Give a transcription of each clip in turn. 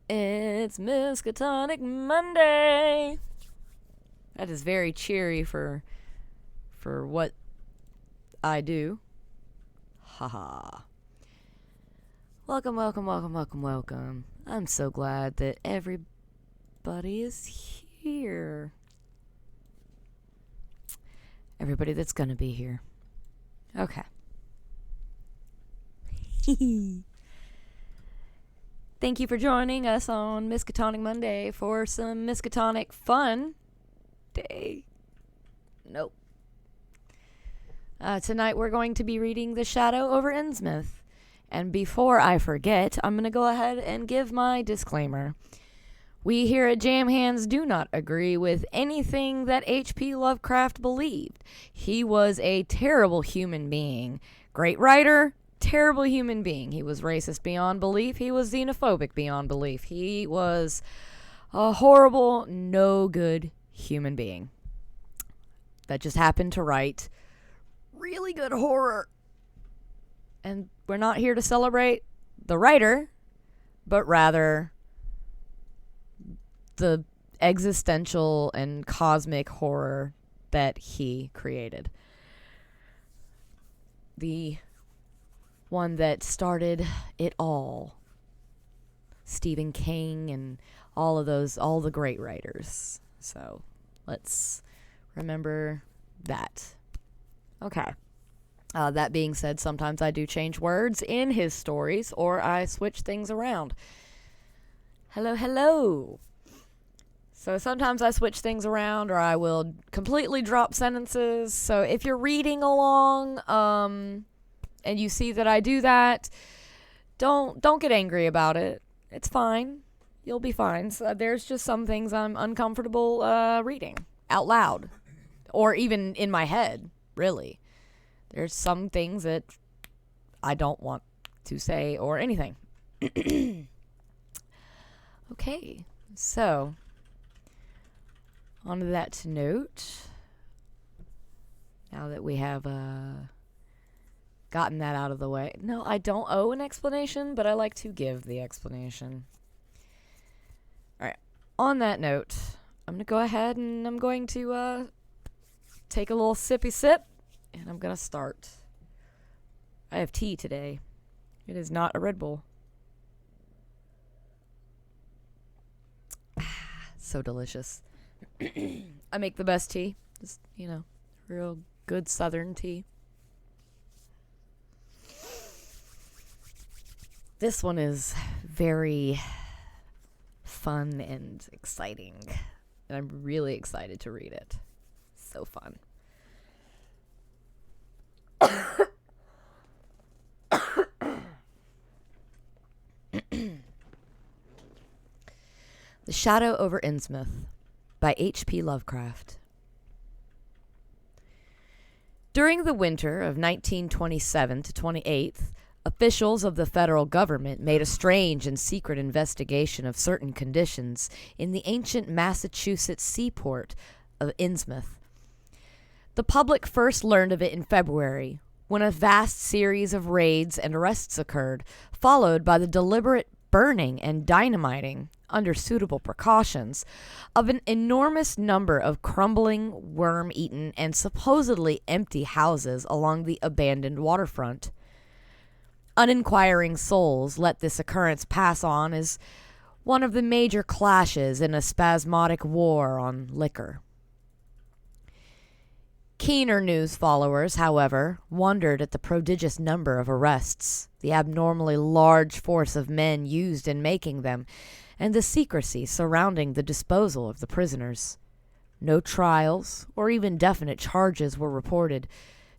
It's Miskatonic Monday. That is very cheery for what I do. Haha. Welcome, welcome, welcome, welcome, welcome. I'm so glad that everybody is here. Everybody that's gonna be here. Okay. Thank you for joining us on Miskatonic Monday for some Miskatonic fun day. Nope. Tonight we're going to be reading The Shadow Over Innsmouth. And before I forget, I'm going to go ahead and give my disclaimer. We here at Jam Hands do not agree with anything that H.P. Lovecraft believed. He was a terrible human being. Great writer, terrible human being. He was racist beyond belief. He was xenophobic beyond belief. He was a horrible, no good human being that just happened to write really good horror. And we're not here to celebrate the writer, but rather the existential and cosmic horror that he created. The one that started it all. Stephen King and all the great writers. So let's remember that. Okay. That being said, sometimes I do change words in his stories or I switch things around. Hello. So sometimes I switch things around or I will completely drop sentences. So if you're reading along and you see that I do that, don't get angry about it. It's fine. You'll be fine. So there's just some things I'm uncomfortable reading out loud or even in my head, really. There's some things that I don't want to say or anything. Okay, so on to that note, now that we have gotten that out of the way. No, I don't owe an explanation, but I like to give the explanation. All right, on that note, I'm going to go ahead and I'm going to take a little sippy sip. And I'm going to start. I have tea today. It is not a Red Bull. So delicious. I make the best tea. Just, real good southern tea. This one is very fun and exciting. And I'm really excited to read it. So fun. The Shadow Over Innsmouth by H.P. Lovecraft. During the winter of 1927 to 28, officials of the federal government made a strange and secret investigation of certain conditions in the ancient Massachusetts seaport of Innsmouth. The public first learned of it in February, when a vast series of raids and arrests occurred, followed by the deliberate burning and dynamiting, under suitable precautions, of an enormous number of crumbling, worm-eaten, and supposedly empty houses along the abandoned waterfront. Uninquiring souls let this occurrence pass on as one of the major clashes in a spasmodic war on liquor. Keener news followers, however, wondered at the prodigious number of arrests, the abnormally large force of men used in making them, and the secrecy surrounding the disposal of the prisoners. No trials or even definite charges were reported,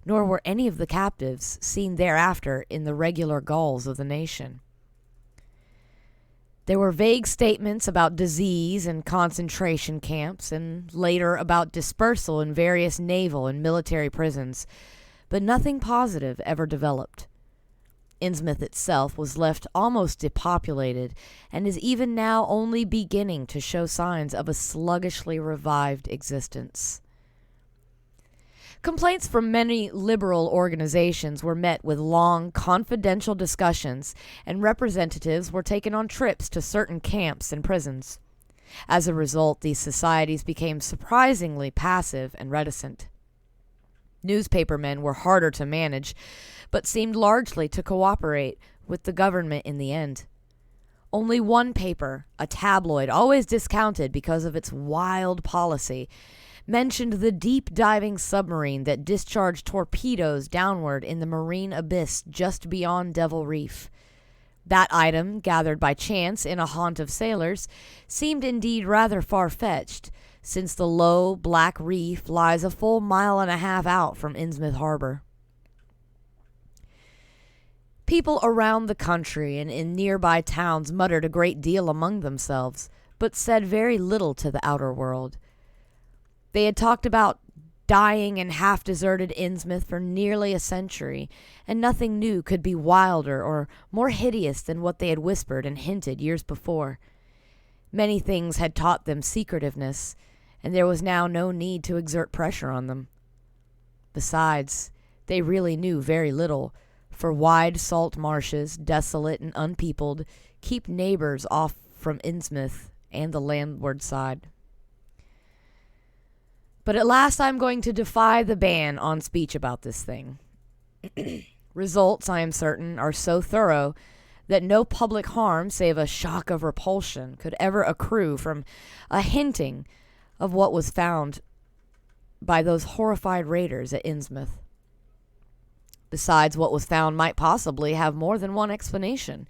nor were any of the captives seen thereafter in the regular galls of the nation. There were vague statements about disease and concentration camps, and later about dispersal in various naval and military prisons, but nothing positive ever developed. Innsmouth itself was left almost depopulated, and is even now only beginning to show signs of a sluggishly revived existence. Complaints from many liberal organizations were met with long, confidential discussions, and representatives were taken on trips to certain camps and prisons. As a result, these societies became surprisingly passive and reticent. Newspapermen were harder to manage, but seemed largely to cooperate with the government in the end. Only one paper, a tabloid always discounted because of its wild policy, mentioned the deep-diving submarine that discharged torpedoes downward in the marine abyss just beyond Devil Reef. That item, gathered by chance in a haunt of sailors, seemed indeed rather far-fetched, since the low, black reef lies a full mile and a half out from Innsmouth Harbor. People around the country and in nearby towns muttered a great deal among themselves, but said very little to the outer world. They had talked about dying and half-deserted Innsmouth for nearly a century, and nothing new could be wilder or more hideous than what they had whispered and hinted years before. Many things had taught them secretiveness, and there was now no need to exert pressure on them. Besides, they really knew very little, for wide salt marshes, desolate and unpeopled, keep neighbors off from Innsmouth and the landward side. But at last I'm going to defy the ban on speech about this thing. Results, I am certain, are so thorough that no public harm save a shock of repulsion could ever accrue from a hinting of what was found by those horrified raiders at Innsmouth. Besides, what was found might possibly have more than one explanation.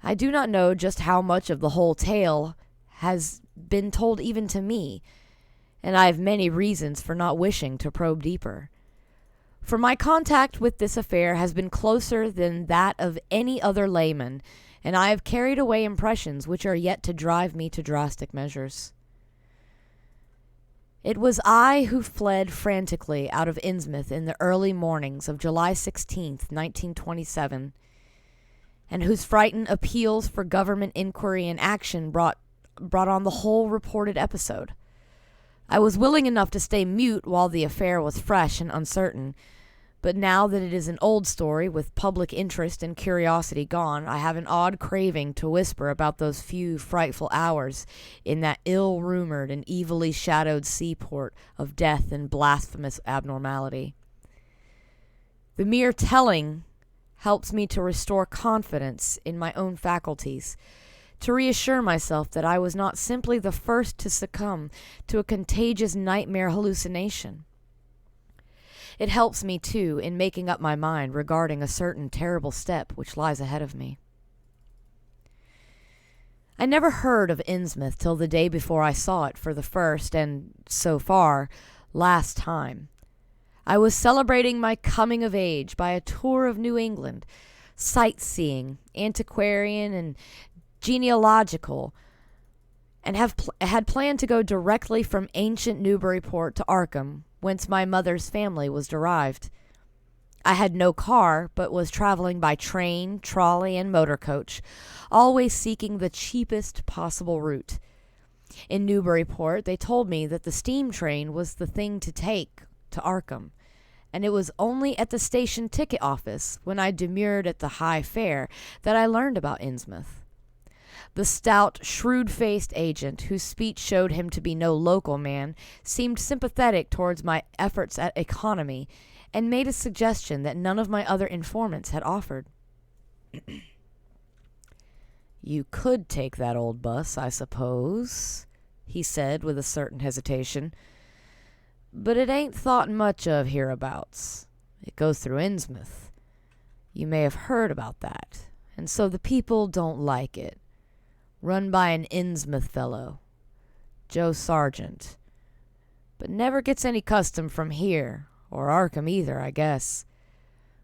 I do not know just how much of the whole tale has been told even to me, and I have many reasons for not wishing to probe deeper. For my contact with this affair has been closer than that of any other layman, and I have carried away impressions which are yet to drive me to drastic measures. It was I who fled frantically out of Innsmouth in the early mornings of July 16th, 1927, and whose frightened appeals for government inquiry and action brought on the whole reported episode. I was willing enough to stay mute while the affair was fresh and uncertain, but now that it is an old story with public interest and curiosity gone, I have an odd craving to whisper about those few frightful hours in that ill-rumored and evilly shadowed seaport of death and blasphemous abnormality. The mere telling helps me to restore confidence in my own faculties, to reassure myself that I was not simply the first to succumb to a contagious nightmare hallucination. It helps me, too, in making up my mind regarding a certain terrible step which lies ahead of me. I never heard of Innsmouth till the day before I saw it for the first and, so far, last time. I was celebrating my coming of age by a tour of New England, sightseeing, antiquarian, and genealogical, and had planned to go directly from ancient Newburyport to Arkham, whence my mother's family was derived. I had no car, but was traveling by train, trolley, and motor coach, always seeking the cheapest possible route. In Newburyport, they told me that the steam train was the thing to take to Arkham, and it was only at the station ticket office, when I demurred at the high fare, that I learned about Innsmouth. The stout, shrewd-faced agent, whose speech showed him to be no local man, seemed sympathetic towards my efforts at economy, and made a suggestion that none of my other informants had offered. "You could take that old bus, I suppose," he said with a certain hesitation, "but it ain't thought much of hereabouts. It goes through Innsmouth. You may have heard about that, and so the people don't like it. Run by an Innsmouth fellow, Joe Sargent, but never gets any custom from here, or Arkham either, I guess.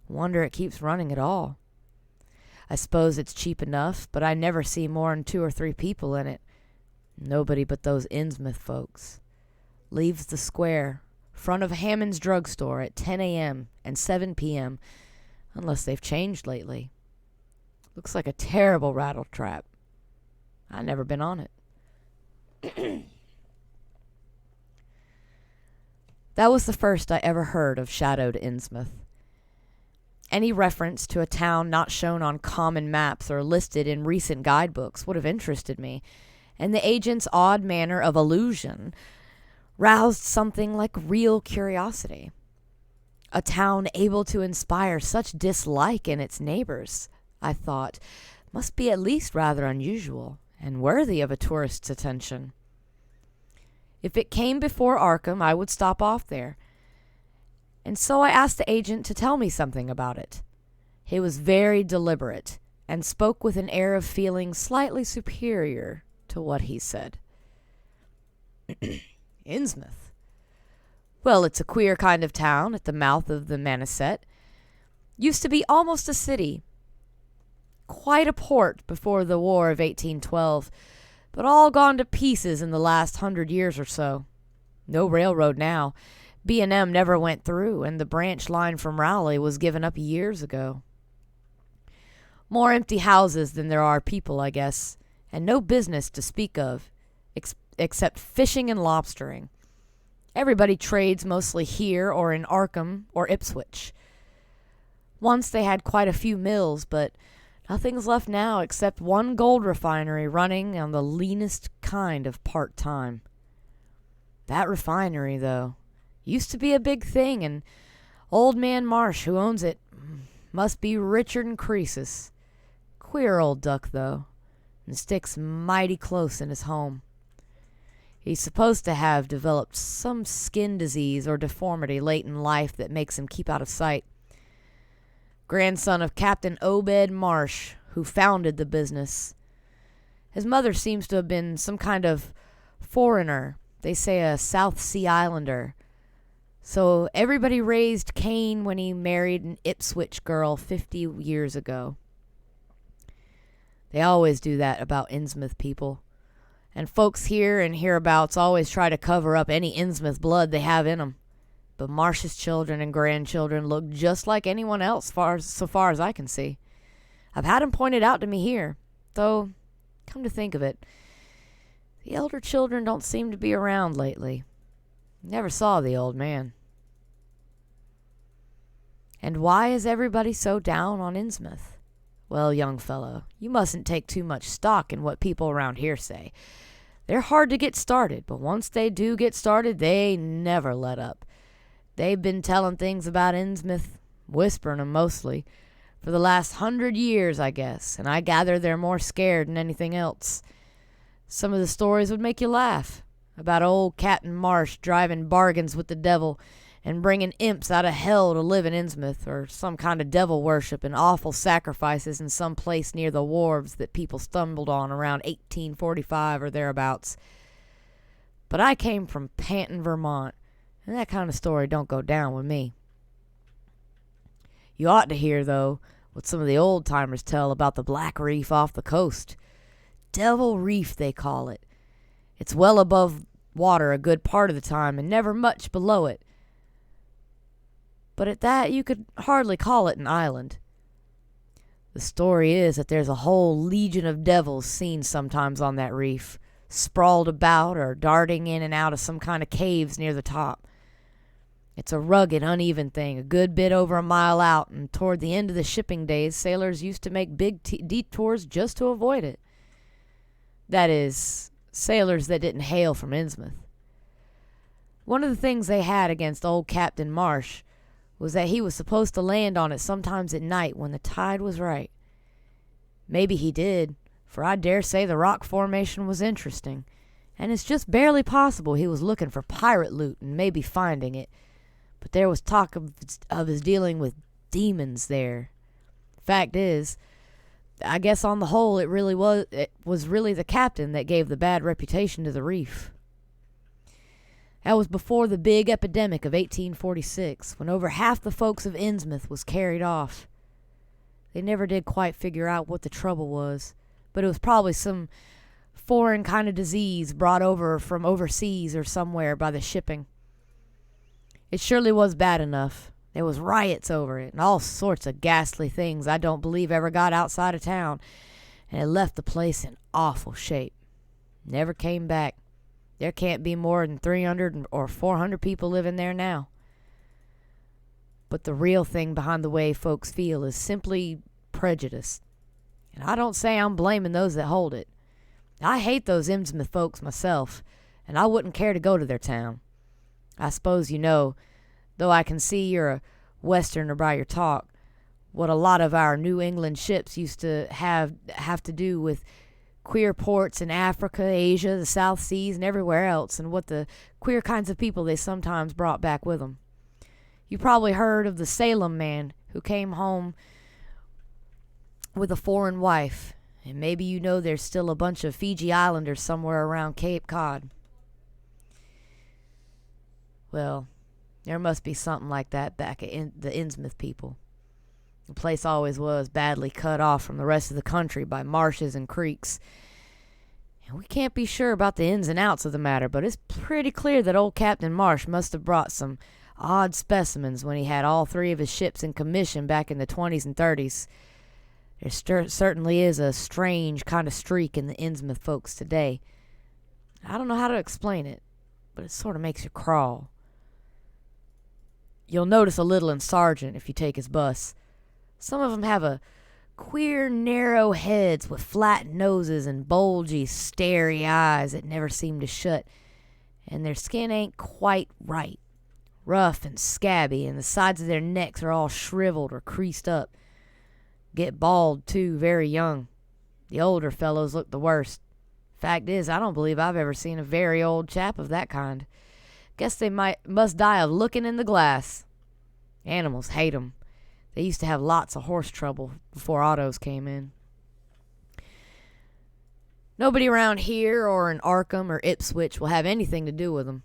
Wonder it keeps running at all. I suppose it's cheap enough, but I never see more'n 2 or 3 people in it. Nobody but those Innsmouth folks. Leaves the square, front of Hammond's drugstore at 10 a.m. and 7 p.m., unless they've changed lately. Looks like a terrible rattletrap. I've never been on it." That was the first I ever heard of Shadow Over Innsmouth. Any reference to a town not shown on common maps or listed in recent guidebooks would have interested me, and the agent's odd manner of allusion roused something like real curiosity. A town able to inspire such dislike in its neighbors, I thought, must be at least rather unusual and worthy of a tourist's attention. If it came before Arkham, I would stop off there. And so I asked the agent to tell me something about it. He was very deliberate and spoke with an air of feeling slightly superior to what he said. Innsmouth. Well, it's a queer kind of town at the mouth of the Manassett. Used to be almost a city. Quite a port before the War of 1812, but all gone to pieces in the last 100 years or so. No railroad now. B&M never went through, and the branch line from Raleigh was given up years ago. More empty houses than there are people, I guess, and no business to speak of, except fishing and lobstering. Everybody trades mostly here or in Arkham or Ipswich. Once they had quite a few mills, but nothing's left now except one gold refinery running on the leanest kind of part-time. That refinery, though, used to be a big thing, and old man Marsh, who owns it, must be Richard and Croesus. Queer old duck, though, and sticks mighty close in his home. He's supposed to have developed some skin disease or deformity late in life that makes him keep out of sight. Grandson of Captain Obed Marsh, who founded the business. His mother seems to have been some kind of foreigner, they say a South Sea Islander. So everybody raised Cain when he married an Ipswich girl 50 years ago. They always do that about Innsmouth people. And folks here and hereabouts always try to cover up any Innsmouth blood they have in them. But Marsh's children and grandchildren look just like anyone else so far as I can see. I've had 'em pointed out to me here, though, come to think of it, the elder children don't seem to be around lately. Never saw the old man. And why is everybody so down on Innsmouth? Well, young fellow, you mustn't take too much stock in what people around here say. They're hard to get started, but once they do get started, they never let up. They've been telling things about Innsmouth, whispering 'em mostly, for the last 100 years, I guess, and I gather they're more scared than anything else. Some of the stories would make you laugh, about old Captain Marsh driving bargains with the devil and bringing imps out of hell to live in Innsmouth, or some kind of devil worship and awful sacrifices in some place near the wharves that people stumbled on around 1845 or thereabouts. But I came from Panton, Vermont, and that kind of story don't go down with me. You ought to hear, though, what some of the old-timers tell about the Black Reef off the coast. Devil Reef, they call it. It's well above water a good part of the time and never much below it. But at that, you could hardly call it an island. The story is that there's a whole legion of devils seen sometimes on that reef, sprawled about or darting in and out of some kind of caves near the top. It's a rugged, uneven thing, a good bit over a mile out, and toward the end of the shipping days, sailors used to make big detours just to avoid it. That is, sailors that didn't hail from Innsmouth. One of the things they had against old Captain Marsh was that he was supposed to land on it sometimes at night when the tide was right. Maybe he did, for I dare say the rock formation was interesting, and it's just barely possible he was looking for pirate loot and maybe finding it. But there was talk of his dealing with demons there. Fact is, I guess on the whole it was really the captain that gave the bad reputation to the reef. That was before the big epidemic of 1846, when over half the folks of Innsmouth was carried off. They never did quite figure out what the trouble was, but it was probably some foreign kind of disease brought over from overseas or somewhere by the shipping. It surely was bad enough. There was riots over it and all sorts of ghastly things I don't believe ever got outside of town, and it left the place in awful shape. Never came back. There can't be more than 300 or 400 people living there now. But the real thing behind the way folks feel is simply prejudice. And I don't say I'm blaming those that hold it. I hate those Innsmouth folks myself, and I wouldn't care to go to their town. I suppose you know, though I can see you're a Westerner by your talk, what a lot of our New England ships used to have to do with queer ports in Africa, Asia, the South Seas, and everywhere else, and what the queer kinds of people they sometimes brought back with them. You probably heard of the Salem man who came home with a foreign wife, and maybe you know there's still a bunch of Fiji Islanders somewhere around Cape Cod. Well, there must be something like that back at the Innsmouth people. The place always was badly cut off from the rest of the country by marshes and creeks. And we can't be sure about the ins and outs of the matter, but it's pretty clear that old Captain Marsh must have brought some odd specimens when he had all three of his ships in commission back in the 20s and 30s. There certainly is a strange kind of streak in the Innsmouth folks today. I don't know how to explain it, but it sort of makes you crawl. You'll notice a little in Sargent if you take his bus. Some of them have a queer, narrow heads with flat noses and bulgy, starey eyes that never seem to shut, and their skin ain't quite right. Rough and scabby, and the sides of their necks are all shriveled or creased up. Get bald, too, very young. The older fellows look the worst. Fact is, I don't believe I've ever seen a very old chap of that kind. Guess they must die of looking in the glass. Animals hate 'em. They used to have lots of horse trouble before autos came in. Nobody around here or in Arkham or Ipswich will have anything to do with them,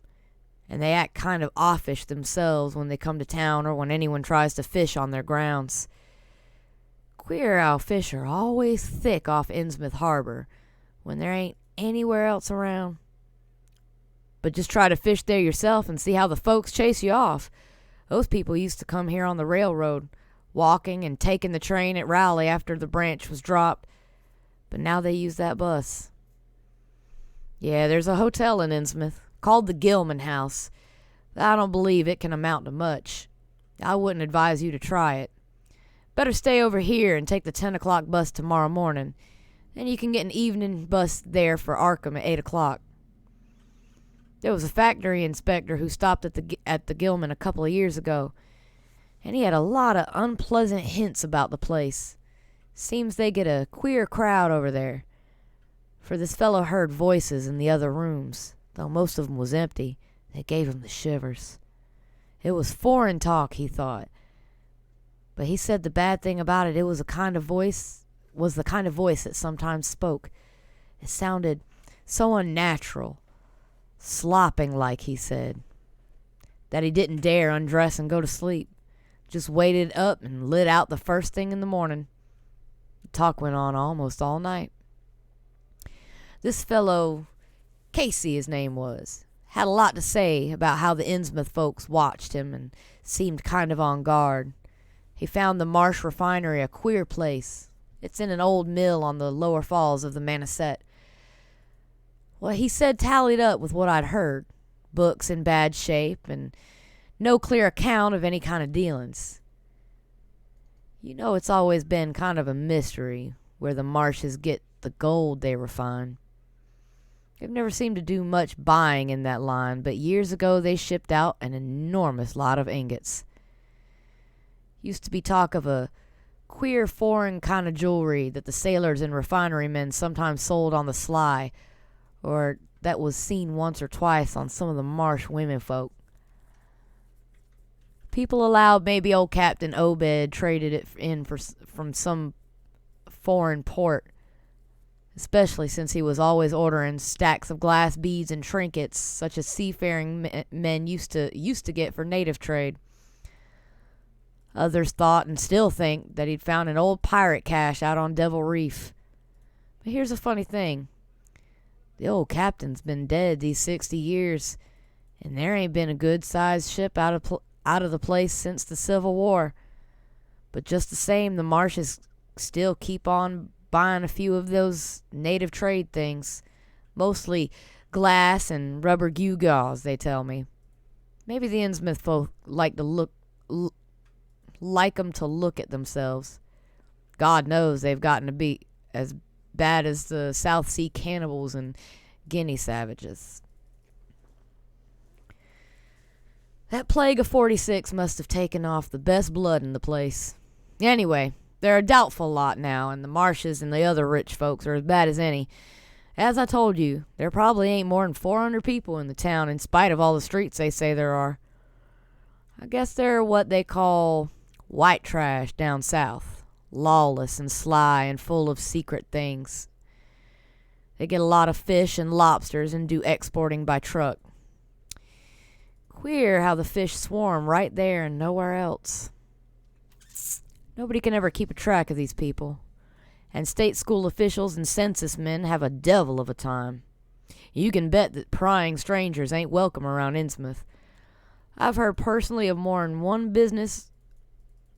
and they act kind of offish themselves when they come to town or when anyone tries to fish on their grounds. Queer how fish are always thick off Innsmouth Harbor when there ain't anywhere else around. But just try to fish there yourself and see how the folks chase you off. Those people used to come here on the railroad, walking and taking the train at Raleigh after the branch was dropped, but now they use that bus. Yeah, there's a hotel in Innsmouth called the Gilman House. I don't believe it can amount to much. I wouldn't advise you to try it. Better stay over here and take the 10 o'clock bus tomorrow morning. Then you can get an evening bus there for Arkham at 8 o'clock. There was a factory inspector who stopped at the Gilman a couple of years ago, and he had a lot of unpleasant hints about the place. Seems they get a queer crowd over there. For this fellow heard voices in the other rooms, though most of them was empty. They gave him the shivers. It was foreign talk, he thought. But he said the bad thing about it was the kind of voice that sometimes spoke. It sounded so unnatural, slopping like, he said, that he didn't dare undress and go to sleep. Just waited up and lit out the first thing in the morning. The talk went on almost all night. This fellow, Casey his name was, had a lot to say about how the Innsmouth folks watched him and seemed kind of on guard. He found the Marsh refinery a queer place. It's in an old mill on the lower falls of the Manistee. What he said tallied up with what I'd heard. Books in bad shape and no clear account of any kind of dealings. You know, it's always been kind of a mystery where the Marshes get the gold they refine. They've never seemed to do much buying in that line, but years ago they shipped out an enormous lot of ingots. Used to be talk of a queer foreign kind of jewelry that the sailors and refinery men sometimes sold on the sly, or that was seen once or twice on some of the Marsh women folk. People allowed maybe old Captain Obed traded it in from some foreign port, especially since he was always ordering stacks of glass beads and trinkets such as seafaring men used to get for native trade. Others thought and still think that he'd found an old pirate cache out on Devil Reef. But here's a funny thing. The old captain's been dead these 60 years, and there ain't been a good-sized ship out of the place since the Civil War. But just the same, the Marshes still keep on buying a few of those native trade things. Mostly glass and rubber gewgaws, they tell me. Maybe the Innsmouth folk like them to look at themselves. God knows they've gotten to be as bad as the South Sea cannibals and Guinea savages. That plague of 46 must have taken off the best blood in the place. Anyway, they're a doubtful lot now, and the Marshes and the other rich folks are as bad as any. As I told you, there probably ain't more than 400 people in the town, in spite of all the streets they say there are. I guess they're what they call white trash down south. Lawless and sly and full of secret things. They get a lot of fish and lobsters and do exporting by truck. Queer how the fish swarm right there and nowhere else. Nobody can ever keep a track of these people. And state school officials and census men have a devil of a time. You can bet that prying strangers ain't welcome around Innsmouth. I've heard personally of more than one business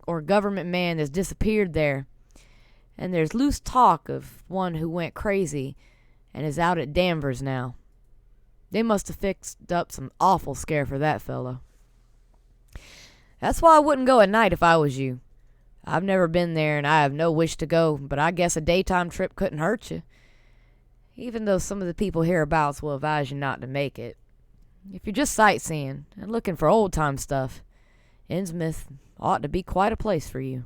or government man that's disappeared there. And there's loose talk of one who went crazy and is out at Danvers now. They must have fixed up some awful scare for that fellow. That's why I wouldn't go at night if I was you. I've never been there and I have no wish to go, but I guess a daytime trip couldn't hurt you. Even though some of the people hereabouts will advise you not to make it. If you're just sightseeing and looking for old-time stuff, Innsmouth ought to be quite a place for you.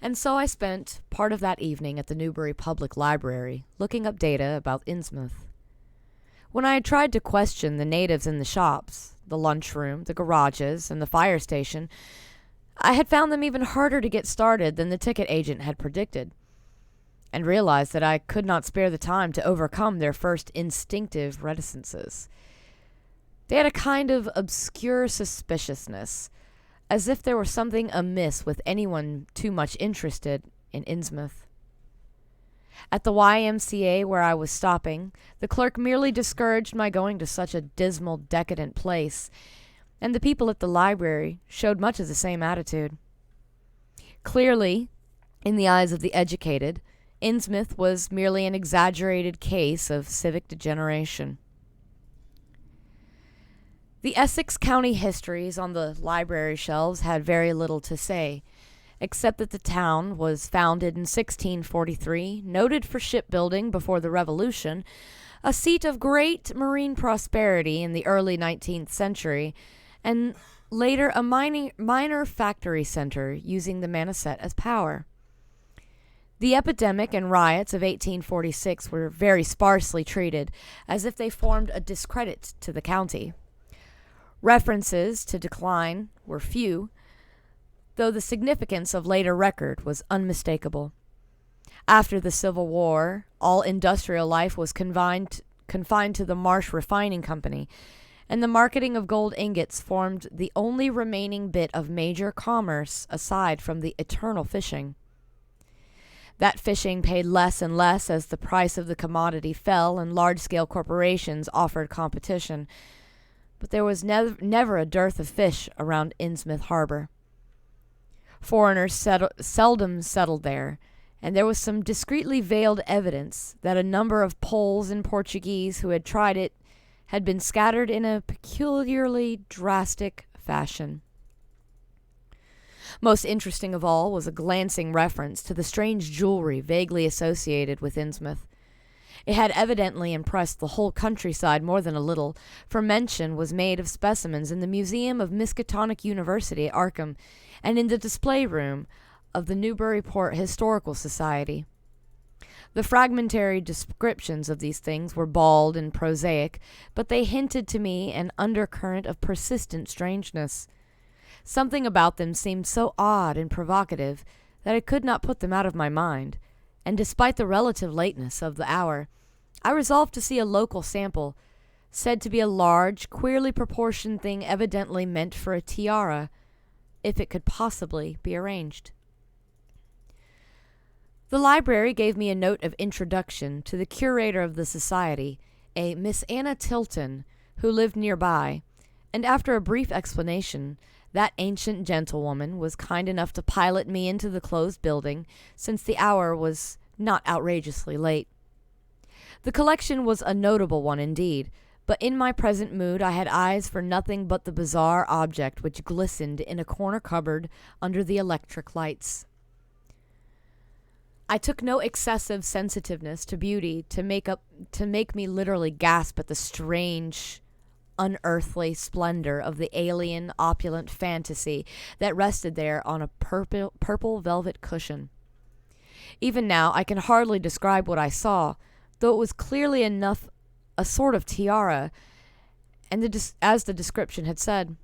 And so I spent part of that evening at the Newbury Public Library looking up data about Innsmouth. When I had tried to question the natives in the shops, the lunchroom, the garages, and the fire station, I had found them even harder to get started than the ticket agent had predicted, and realized that I could not spare the time to overcome their first instinctive reticences. They had a kind of obscure suspiciousness, as if there were something amiss with anyone too much interested in Innsmouth. At the YMCA where I was stopping, the clerk merely discouraged my going to such a dismal, decadent place, and the people at the library showed much of the same attitude. Clearly, in the eyes of the educated, Innsmouth was merely an exaggerated case of civic degeneration. The Essex County histories on the library shelves had very little to say, except that the town was founded in 1643, noted for shipbuilding before the Revolution, a seat of great marine prosperity in the early 19th century, and later a minor factory center using the Manassas as power. The epidemic and riots of 1846 were very sparsely treated, as if they formed a discredit to the county. References to decline were few, though the significance of later record was unmistakable. After the Civil War, all industrial life was confined to the Marsh Refining Company, and the marketing of gold ingots formed the only remaining bit of major commerce aside from the eternal fishing. That fishing paid less and less as the price of the commodity fell and large-scale corporations offered competition, but there was never a dearth of fish around Innsmouth Harbor. Foreigners seldom settled there, and there was some discreetly veiled evidence that a number of Poles and Portuguese who had tried it had been scattered in a peculiarly drastic fashion. Most interesting of all was a glancing reference to the strange jewelry vaguely associated with Innsmouth. It had evidently impressed the whole countryside more than a little, for mention was made of specimens in the museum of Miskatonic University at Arkham, and in the display room of the Newburyport Historical Society. The fragmentary descriptions of these things were bald and prosaic, but they hinted to me an undercurrent of persistent strangeness. Something about them seemed so odd and provocative that I could not put them out of my mind, and despite the relative lateness of the hour, I resolved to see a local sample, said to be a large, queerly proportioned thing evidently meant for a tiara, if it could possibly be arranged. The library gave me a note of introduction to the curator of the society, a Miss Anna Tilton, who lived nearby, and after a brief explanation, that ancient gentlewoman was kind enough to pilot me into the closed building, since the hour was not outrageously late. The collection was a notable one indeed, but in my present mood I had eyes for nothing but the bizarre object which glistened in a corner cupboard under the electric lights. I took no excessive sensitiveness to beauty to make me literally gasp at the strange, unearthly splendor of the alien, opulent fantasy that rested there on a purple velvet cushion. Even now, I can hardly describe what I saw, though it was clearly enough a sort of tiara, and as the description had said.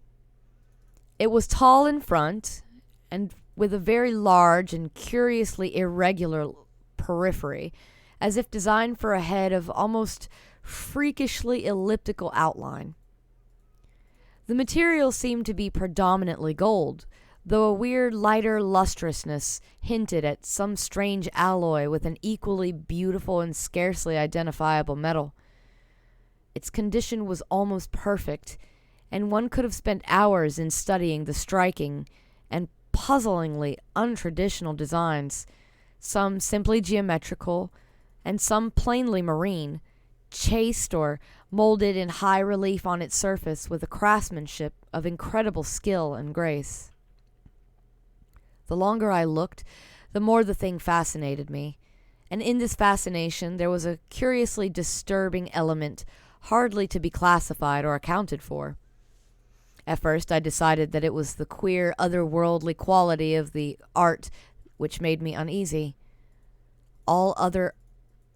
It was tall in front, and with a very large and curiously irregular periphery, as if designed for a head of almost freakishly elliptical outline. The material seemed to be predominantly gold, though a weird lighter lustrousness hinted at some strange alloy with an equally beautiful and scarcely identifiable metal. Its condition was almost perfect, and one could have spent hours in studying the striking and puzzlingly untraditional designs, some simply geometrical and some plainly marine, chased or molded in high relief on its surface with a craftsmanship of incredible skill and grace. The longer I looked, the more the thing fascinated me, and in this fascination there was a curiously disturbing element hardly to be classified or accounted for. At first I decided that it was the queer, otherworldly quality of the art which made me uneasy. All other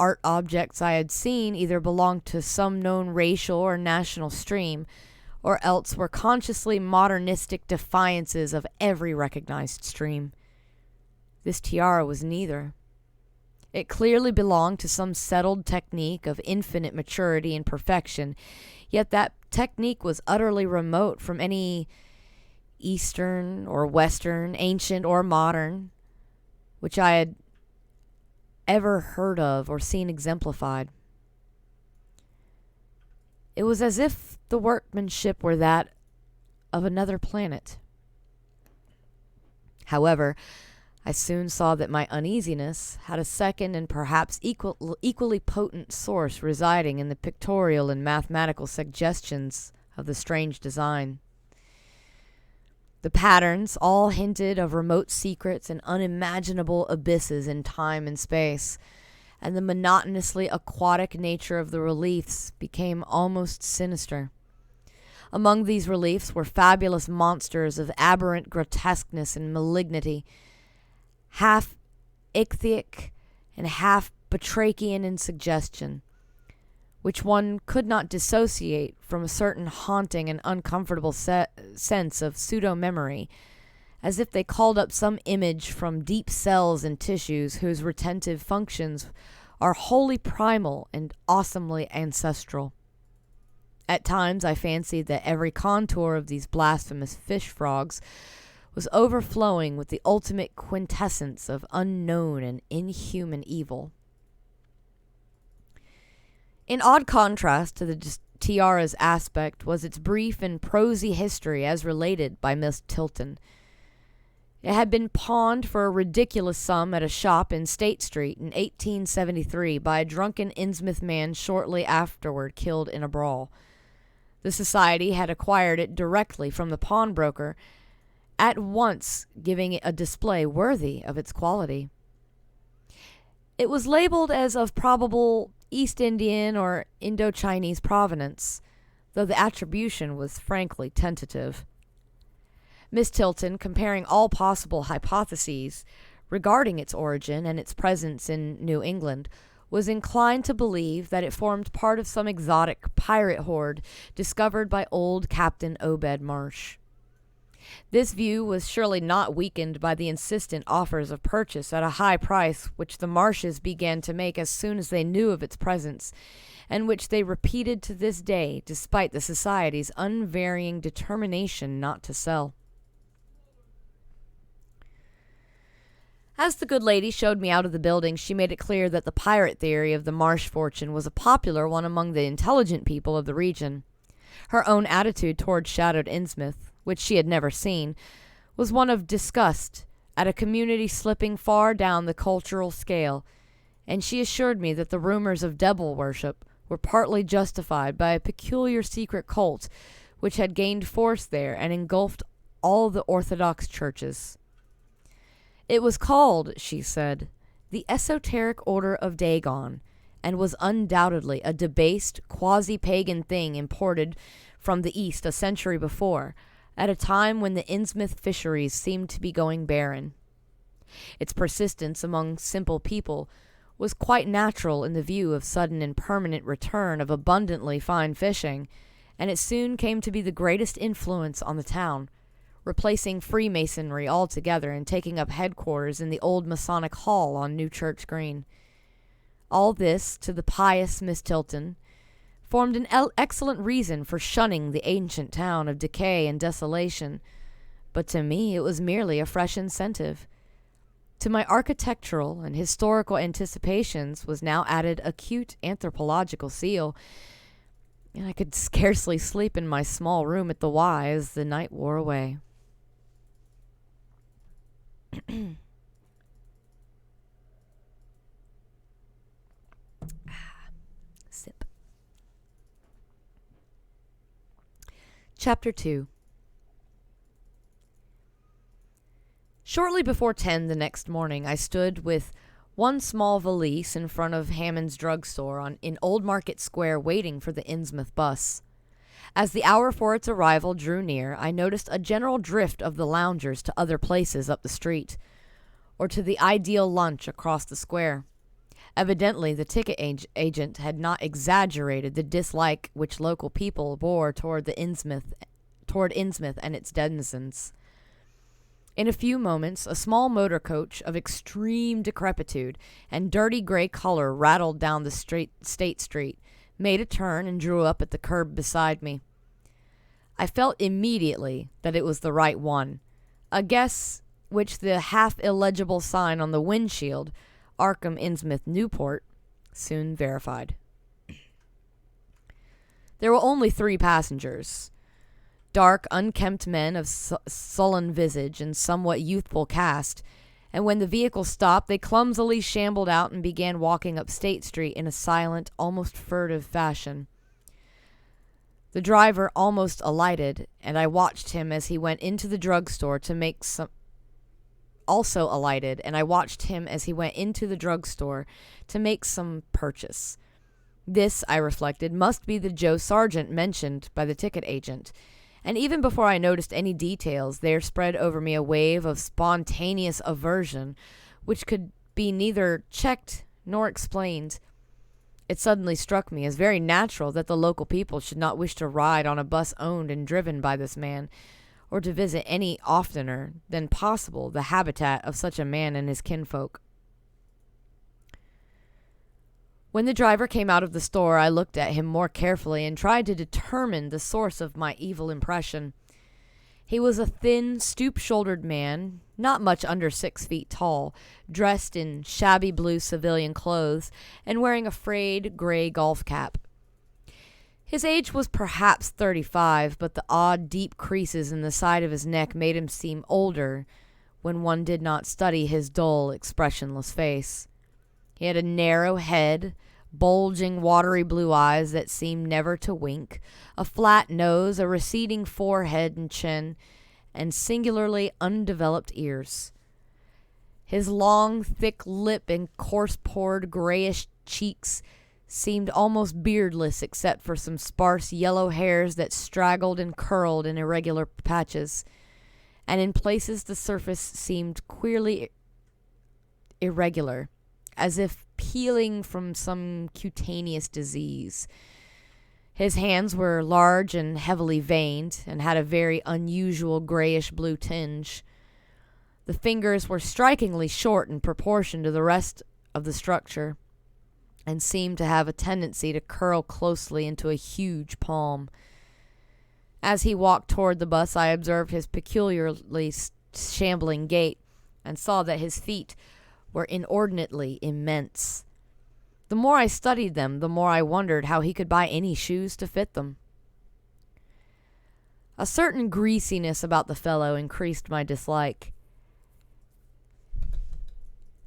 art objects I had seen either belonged to some known racial or national stream, or else were consciously modernistic defiances of every recognized stream. This tiara was neither. It clearly belonged to some settled technique of infinite maturity and perfection, yet that technique was utterly remote from any Eastern or Western, ancient or modern, which I had ever heard of or seen exemplified. It was as if the workmanship were that of another planet. However, I soon saw that my uneasiness had a second and perhaps equally potent source residing in the pictorial and mathematical suggestions of the strange design. The patterns all hinted of remote secrets and unimaginable abysses in time and space, and the monotonously aquatic nature of the reliefs became almost sinister. Among these reliefs were fabulous monsters of aberrant grotesqueness and malignity, half ichthytic and half batrachian in suggestion, which one could not dissociate from a certain haunting and uncomfortable sense of pseudo-memory, as if they called up some image from deep cells and tissues whose retentive functions are wholly primal and awesomely ancestral. At times I fancied that every contour of these blasphemous fish frogs was overflowing with the ultimate quintessence of unknown and inhuman evil. In odd contrast to the tiara's aspect was its brief and prosy history as related by Miss Tilton. It had been pawned for a ridiculous sum at a shop in State Street in 1873 by a drunken Innsmouth man shortly afterward killed in a brawl. The society had acquired it directly from the pawnbroker, at once giving it a display worthy of its quality. It was labeled as of probable East Indian or Indo-Chinese provenance, though the attribution was frankly tentative. Miss Tilton, comparing all possible hypotheses regarding its origin and its presence in New England, was inclined to believe that it formed part of some exotic pirate horde discovered by old Captain Obed Marsh. This view was surely not weakened by the insistent offers of purchase at a high price which the Marshes began to make as soon as they knew of its presence, and which they repeated to this day despite the society's unvarying determination not to sell. As the good lady showed me out of the building, she made it clear that the pirate theory of the Marsh fortune was a popular one among the intelligent people of the region. Her own attitude toward Shadow Innsmouth, which she had never seen, was one of disgust at a community slipping far down the cultural scale, and she assured me that the rumors of devil worship were partly justified by a peculiar secret cult which had gained force there and engulfed all the Orthodox churches. It was called, she said, the Esoteric Order of Dagon, and was undoubtedly a debased, quasi-pagan thing imported from the East a century before, at a time when the Innsmouth fisheries seemed to be going barren. Its persistence among simple people was quite natural in the view of sudden and permanent return of abundantly fine fishing, and it soon came to be the greatest influence on the town, replacing Freemasonry altogether and taking up headquarters in the old Masonic Hall on New Church Green. All this, to the pious Miss Tilton, formed an excellent reason for shunning the ancient town of decay and desolation, but to me it was merely a fresh incentive. To my architectural and historical anticipations was now added a cute anthropological seal, and I could scarcely sleep in my small room at the Y as the night wore away. Sip. Chapter 2. Shortly before 10 the next morning, I stood with one small valise in front of Hammond's drugstore in Old Market Square waiting for the Innsmouth bus. As the hour for its arrival drew near, I noticed a general drift of the loungers to other places up the street, or to the ideal lunch across the square. Evidently, the ticket agent had not exaggerated the dislike which local people bore toward Innsmouth and its denizens. In a few moments, a small motor coach of extreme decrepitude and dirty gray color rattled down the State Street, made a turn, and drew up at the curb beside me. I felt immediately that it was the right one, a guess which the half-illegible sign on the windshield, Arkham Innsmouth Newport, soon verified. There were only 3 passengers. Dark, unkempt men of sullen visage and somewhat youthful cast, and when the vehicle stopped, they clumsily shambled out and began walking up State Street in a silent, almost furtive fashion. The driver almost alighted, and I watched him as he went into the drugstore to make some purchase. This, I reflected, must be the Joe Sargent mentioned by the ticket agent, and even before I noticed any details, there spread over me a wave of spontaneous aversion which could be neither checked nor explained. It suddenly struck me as very natural that the local people should not wish to ride on a bus owned and driven by this man, or to visit any oftener than possible the habitat of such a man and his kinfolk. When the driver came out of the store, I looked at him more carefully and tried to determine the source of my evil impression. He was a thin, stoop-shouldered man, not much under 6 feet tall, dressed in shabby blue civilian clothes and wearing a frayed gray golf cap. His age was perhaps 35, but the odd, deep creases in the side of his neck made him seem older when one did not study his dull, expressionless face. He had a narrow head, bulging, watery blue eyes that seemed never to wink, a flat nose, a receding forehead and chin, and singularly undeveloped ears. His long, thick lip and coarse-pored, grayish cheeks seemed almost beardless except for some sparse yellow hairs that straggled and curled in irregular patches, and in places the surface seemed queerly irregular, as if peeling from some cutaneous disease. His hands were large and heavily veined, and had a very unusual grayish-blue tinge. The fingers were strikingly short in proportion to the rest of the structure, and seemed to have a tendency to curl closely into a huge palm. As he walked toward the bus, I observed his peculiarly shambling gait, and saw that his feet were inordinately immense. The more I studied them, the more I wondered how he could buy any shoes to fit them. A certain greasiness about the fellow increased my dislike.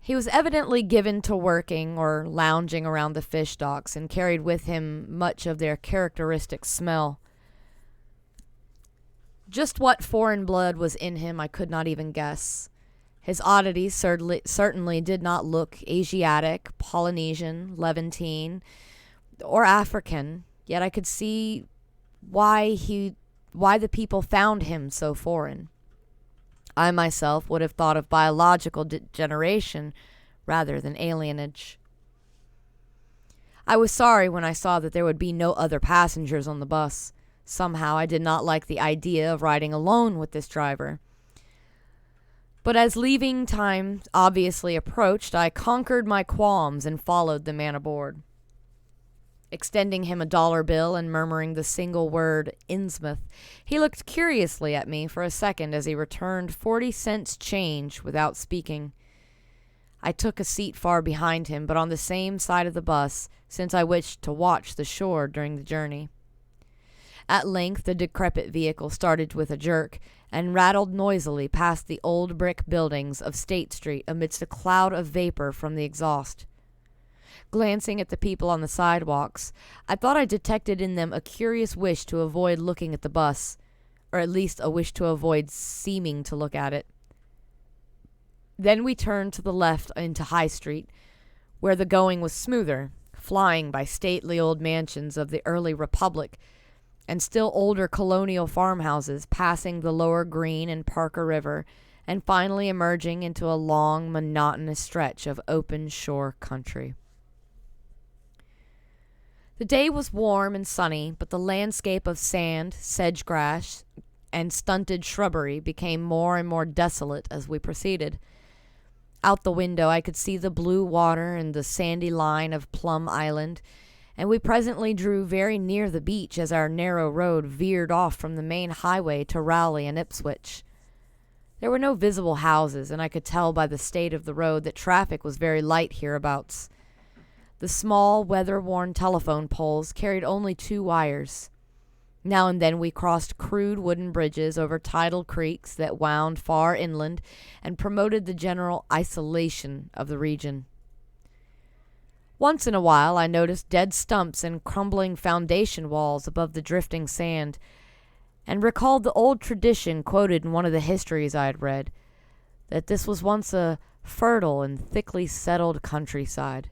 He was evidently given to working or lounging around the fish docks and carried with him much of their characteristic smell. Just what foreign blood was in him I could not even guess. His oddities certainly did not look Asiatic, Polynesian, Levantine, or African, yet I could see why the people found him so foreign. I myself would have thought of biological degeneration rather than alienage. I was sorry when I saw that there would be no other passengers on the bus. Somehow I did not like the idea of riding alone with this driver. But as leaving time obviously approached, I conquered my qualms and followed the man aboard. Extending him a dollar bill and murmuring the single word, Innsmouth, he looked curiously at me for a second as he returned 40 cents change without speaking. I took a seat far behind him, but on the same side of the bus, since I wished to watch the shore during the journey. At length the decrepit vehicle started with a jerk and rattled noisily past the old brick buildings of State Street amidst a cloud of vapor from the exhaust. Glancing at the people on the sidewalks, I thought I detected in them a curious wish to avoid looking at the bus, or at least a wish to avoid seeming to look at it. Then we turned to the left into High Street, where the going was smoother, flying by stately old mansions of the early Republic and still older colonial farmhouses, passing the lower Green and Parker River, and finally emerging into a long, monotonous stretch of open shore country. The day was warm and sunny, but the landscape of sand, sedge-grass, and stunted shrubbery became more and more desolate as we proceeded. Out the window I could see the blue water and the sandy line of Plum Island, and we presently drew very near the beach as our narrow road veered off from the main highway to Rowley and Ipswich. There were no visible houses, and I could tell by the state of the road that traffic was very light hereabouts. The small, weather-worn telephone poles carried only 2 wires. Now and then we crossed crude wooden bridges over tidal creeks that wound far inland and promoted the general isolation of the region. Once in a while I noticed dead stumps and crumbling foundation walls above the drifting sand, and recalled the old tradition quoted in one of the histories I had read, that this was once a fertile and thickly settled countryside.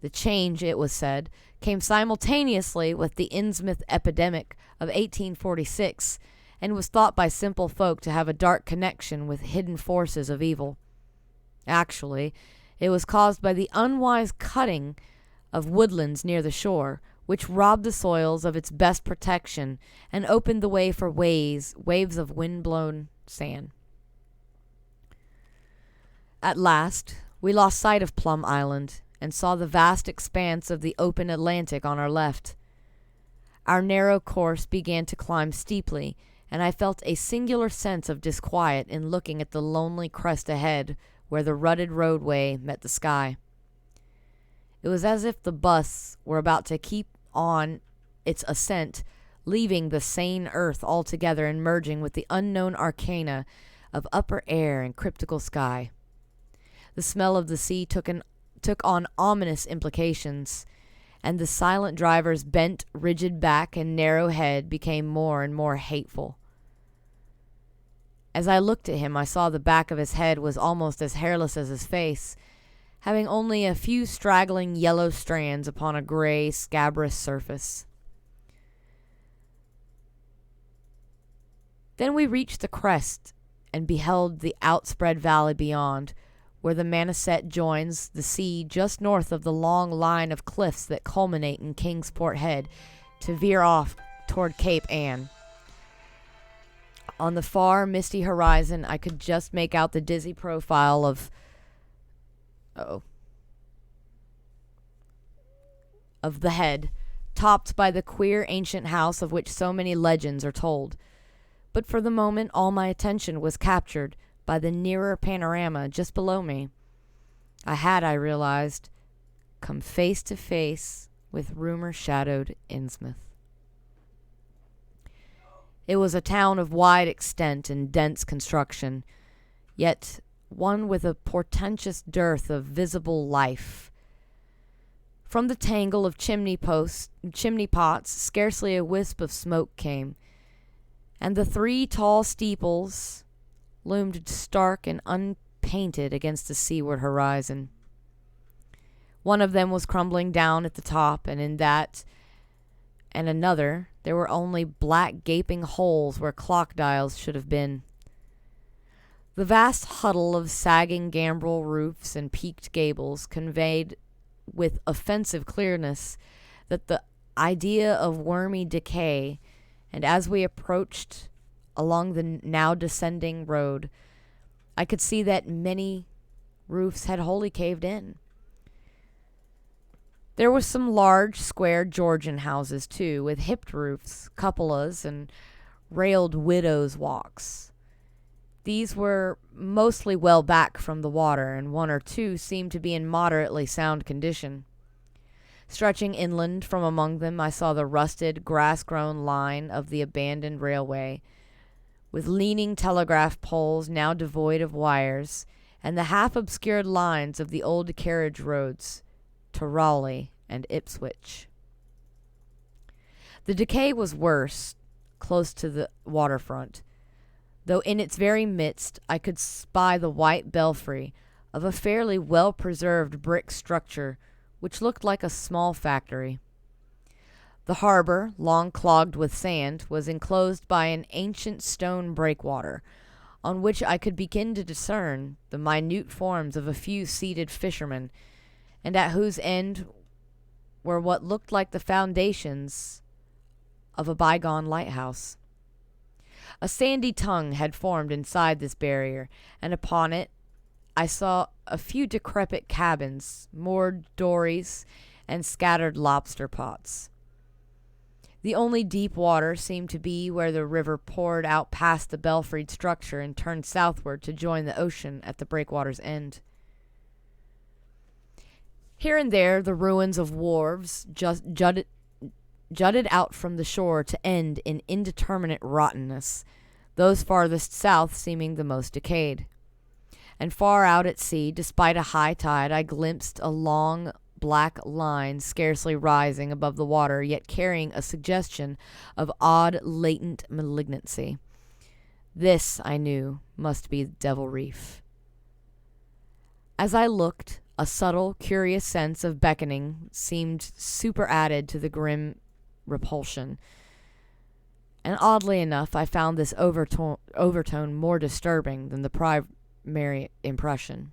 The change, it was said, came simultaneously with the Innsmouth epidemic of 1846, and was thought by simple folk to have a dark connection with hidden forces of evil. Actually, it was caused by the unwise cutting of woodlands near the shore, which robbed the soils of its best protection and opened the way for waves of wind-blown sand. At last, we lost sight of Plum Island and saw the vast expanse of the open Atlantic on our left. Our narrow course began to climb steeply, and I felt a singular sense of disquiet in looking at the lonely crest ahead where the rutted roadway met the sky. It was as if the bus were about to keep on its ascent, leaving the sane earth altogether and merging with the unknown arcana of upper air and cryptical sky. The smell of the sea took on ominous implications, and the silent driver's bent, rigid back and narrow head became more and more hateful. As I looked at him, I saw the back of his head was almost as hairless as his face, having only a few straggling yellow strands upon a gray, scabrous surface. Then we reached the crest and beheld the outspread valley beyond, where the Manassett joins the sea just north of the long line of cliffs that culminate in Kingsport Head to veer off toward Cape Ann. On the far, misty horizon, I could just make out the dizzy profile of the head, topped by the queer ancient house of which so many legends are told. But for the moment, all my attention was captured by the nearer panorama just below me. I realized, come face to face with rumor-shadowed Innsmouth. It was a town of wide extent and dense construction, yet one with a portentous dearth of visible life. From the tangle of chimney pots, scarcely a wisp of smoke came, and the 3 tall steeples loomed stark and unpainted against the seaward horizon. One of them was crumbling down at the top, and in that and another there were only black gaping holes where clock dials should have been. The vast huddle of sagging gambrel roofs and peaked gables conveyed with offensive clearness that the idea of wormy decay, and as we approached along the now descending road, I could see that many roofs had wholly caved in. There were some large, square Georgian houses, too, with hipped roofs, cupolas, and railed widows' walks. These were mostly well back from the water, and 1 or 2 seemed to be in moderately sound condition. Stretching inland from among them, I saw the rusted, grass-grown line of the abandoned railway, with leaning telegraph poles now devoid of wires, and the half-obscured lines of the old carriage roads to Raleigh and Ipswich. The decay was worse close to the waterfront, though in its very midst I could spy the white belfry of a fairly well-preserved brick structure which looked like a small factory. The harbor, long clogged with sand, was enclosed by an ancient stone breakwater, on which I could begin to discern the minute forms of a few seated fishermen, and at whose end were what looked like the foundations of a bygone lighthouse. A sandy tongue had formed inside this barrier, and upon it I saw a few decrepit cabins, moored dories, and scattered lobster pots. The only deep water seemed to be where the river poured out past the belfried structure and turned southward to join the ocean at the breakwater's end. Here and there the ruins of wharves jutted out from the shore to end in indeterminate rottenness, those farthest south seeming the most decayed. And far out at sea, despite a high tide, I glimpsed a long black line scarcely rising above the water, yet carrying a suggestion of odd latent malignancy. This, I knew, must be Devil Reef. As I looked, a subtle, curious sense of beckoning seemed superadded to the grim repulsion. And oddly enough, I found this overtone more disturbing than the primary impression.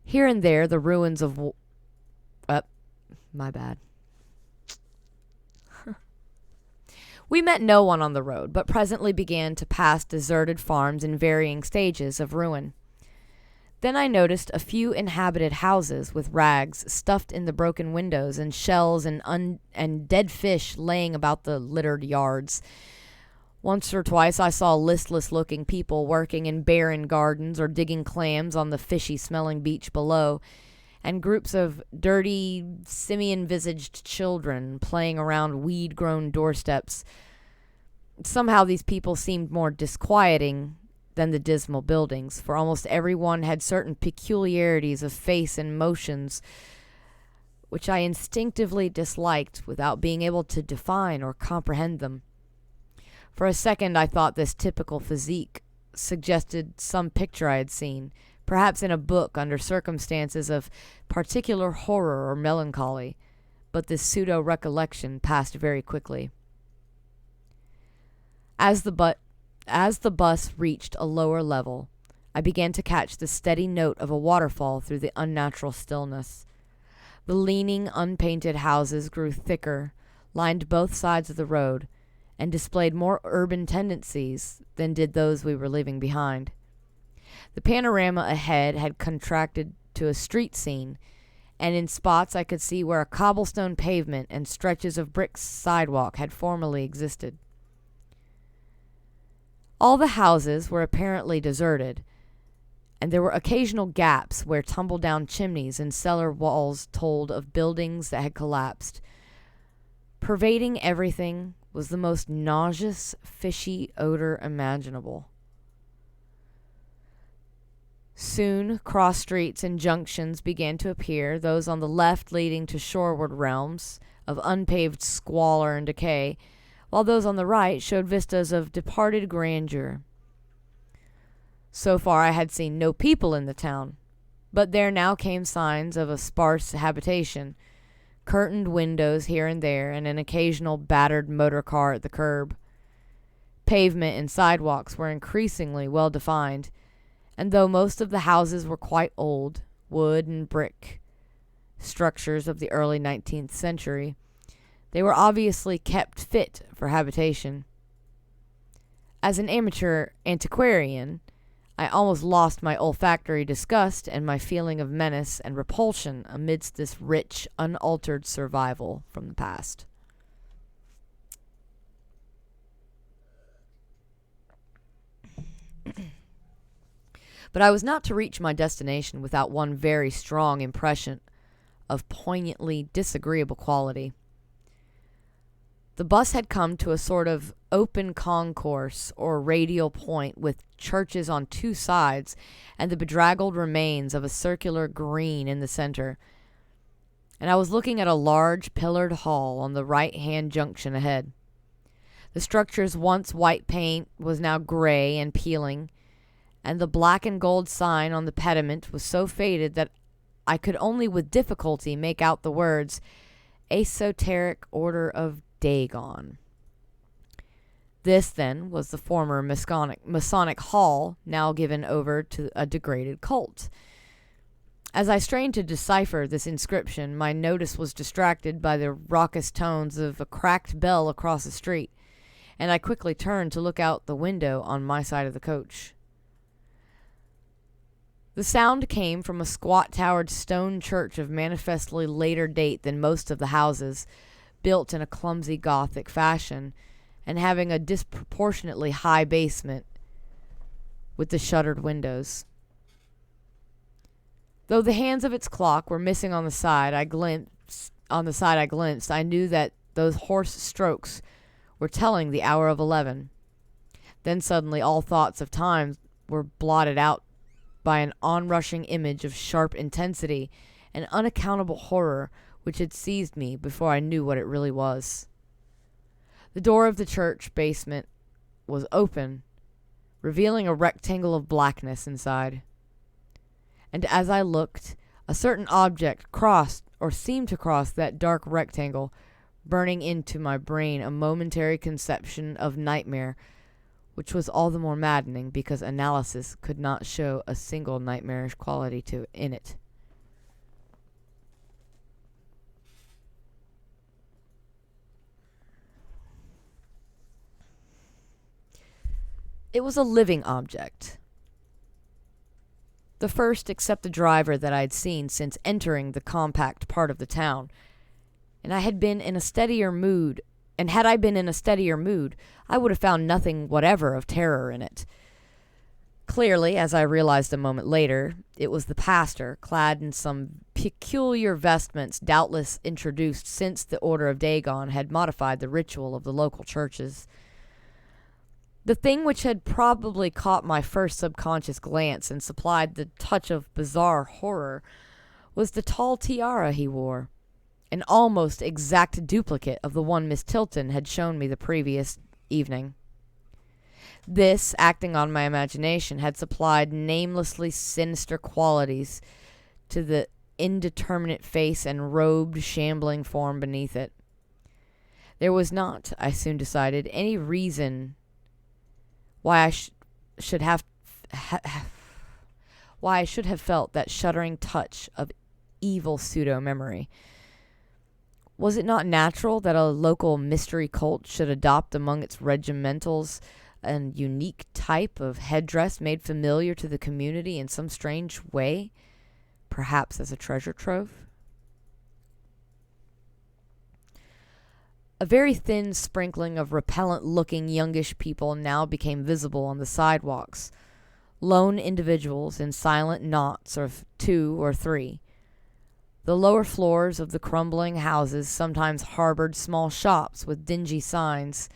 Here and there, the ruins of... my bad. We met no one on the road, but presently began to pass deserted farms in varying stages of ruin. Then I noticed a few inhabited houses with rags stuffed in the broken windows and shells and dead fish laying about the littered yards. Once or twice I saw listless-looking people working in barren gardens or digging clams on the fishy-smelling beach below, and groups of dirty, simian-visaged children playing around weed-grown doorsteps. Somehow these people seemed more disquieting than the dismal buildings, for almost everyone had certain peculiarities of face and motions which I instinctively disliked without being able to define or comprehend them. For a second I thought this typical physique suggested some picture I had seen, perhaps in a book under circumstances of particular horror or melancholy, but this pseudo-recollection passed very quickly. As the bus reached a lower level, I began to catch the steady note of a waterfall through the unnatural stillness. The leaning, unpainted houses grew thicker, lined both sides of the road, and displayed more urban tendencies than did those we were leaving behind. The panorama ahead had contracted to a street scene, and in spots I could see where a cobblestone pavement and stretches of brick sidewalk had formerly existed. All the houses were apparently deserted, and there were occasional gaps where tumble-down chimneys and cellar walls told of buildings that had collapsed. Pervading everything was the most nauseous, fishy odor imaginable. Soon, cross streets and junctions began to appear, those on the left leading to shoreward realms of unpaved squalor and decay, while those on the right showed vistas of departed grandeur. So far I had seen no people in the town, but there now came signs of a sparse habitation, curtained windows here and there, and an occasional battered motor car at the curb. Pavement and sidewalks were increasingly well defined, and though most of the houses were quite old, wood and brick structures of the early 19th century, they were obviously kept fit for habitation. As an amateur antiquarian, I almost lost my olfactory disgust and my feeling of menace and repulsion amidst this rich, unaltered survival from the past. But I was not to reach my destination without one very strong impression of poignantly disagreeable quality. The bus had come to a sort of open concourse or radial point with churches on two sides and the bedraggled remains of a circular green in the center. And I was looking at a large pillared hall on the right-hand junction ahead. The structure's once white paint was now gray and peeling, and the black and gold sign on the pediment was so faded that I could only with difficulty make out the words, Esoteric Order of Dagon. This, then, was the former Masonic Hall, now given over to a degraded cult. As I strained to decipher this inscription, my notice was distracted by the raucous tones of a cracked bell across the street, and I quickly turned to look out the window on my side of the coach. The sound came from a squat-towered stone church of manifestly later date than most of the houses, built in a clumsy Gothic fashion, and having a disproportionately high basement with the shuttered windows. Though the hands of its clock were missing on the side I glimpsed, I knew that those hoarse strokes were telling the hour of 11. Then suddenly all thoughts of time were blotted out by an onrushing image of sharp intensity and unaccountable horror which had seized me before I knew what it really was. The door of the church basement was open, revealing a rectangle of blackness inside. And as I looked, a certain object crossed or seemed to cross that dark rectangle, burning into my brain a momentary conception of nightmare, which was all the more maddening because analysis could not show a single nightmarish quality in it. It was a living object. The first except the driver that I had seen since entering the compact part of the town, and had I been in a steadier mood, I would have found nothing whatever of terror in it. Clearly, as I realized a moment later, it was the pastor, clad in some peculiar vestments doubtless introduced since the Order of Dagon had modified the ritual of the local churches. The thing which had probably caught my first subconscious glance and supplied the touch of bizarre horror was the tall tiara he wore, an almost exact duplicate of the one Miss Tilton had shown me the previous evening. This, acting on my imagination, had supplied namelessly sinister qualities to the indeterminate face and robed, shambling form beneath it. There was not, I soon decided, any reason why I should have felt that shuddering touch of evil pseudo-memory. Was it not natural that a local mystery cult should adopt among its regimentals an unique type of headdress made familiar to the community in some strange way, perhaps as a treasure trove? A very thin sprinkling of repellent-looking youngish people now became visible on the sidewalks, lone individuals in silent knots of 2 or 3. The lower floors of the crumbling houses sometimes harbored small shops with dingy signs,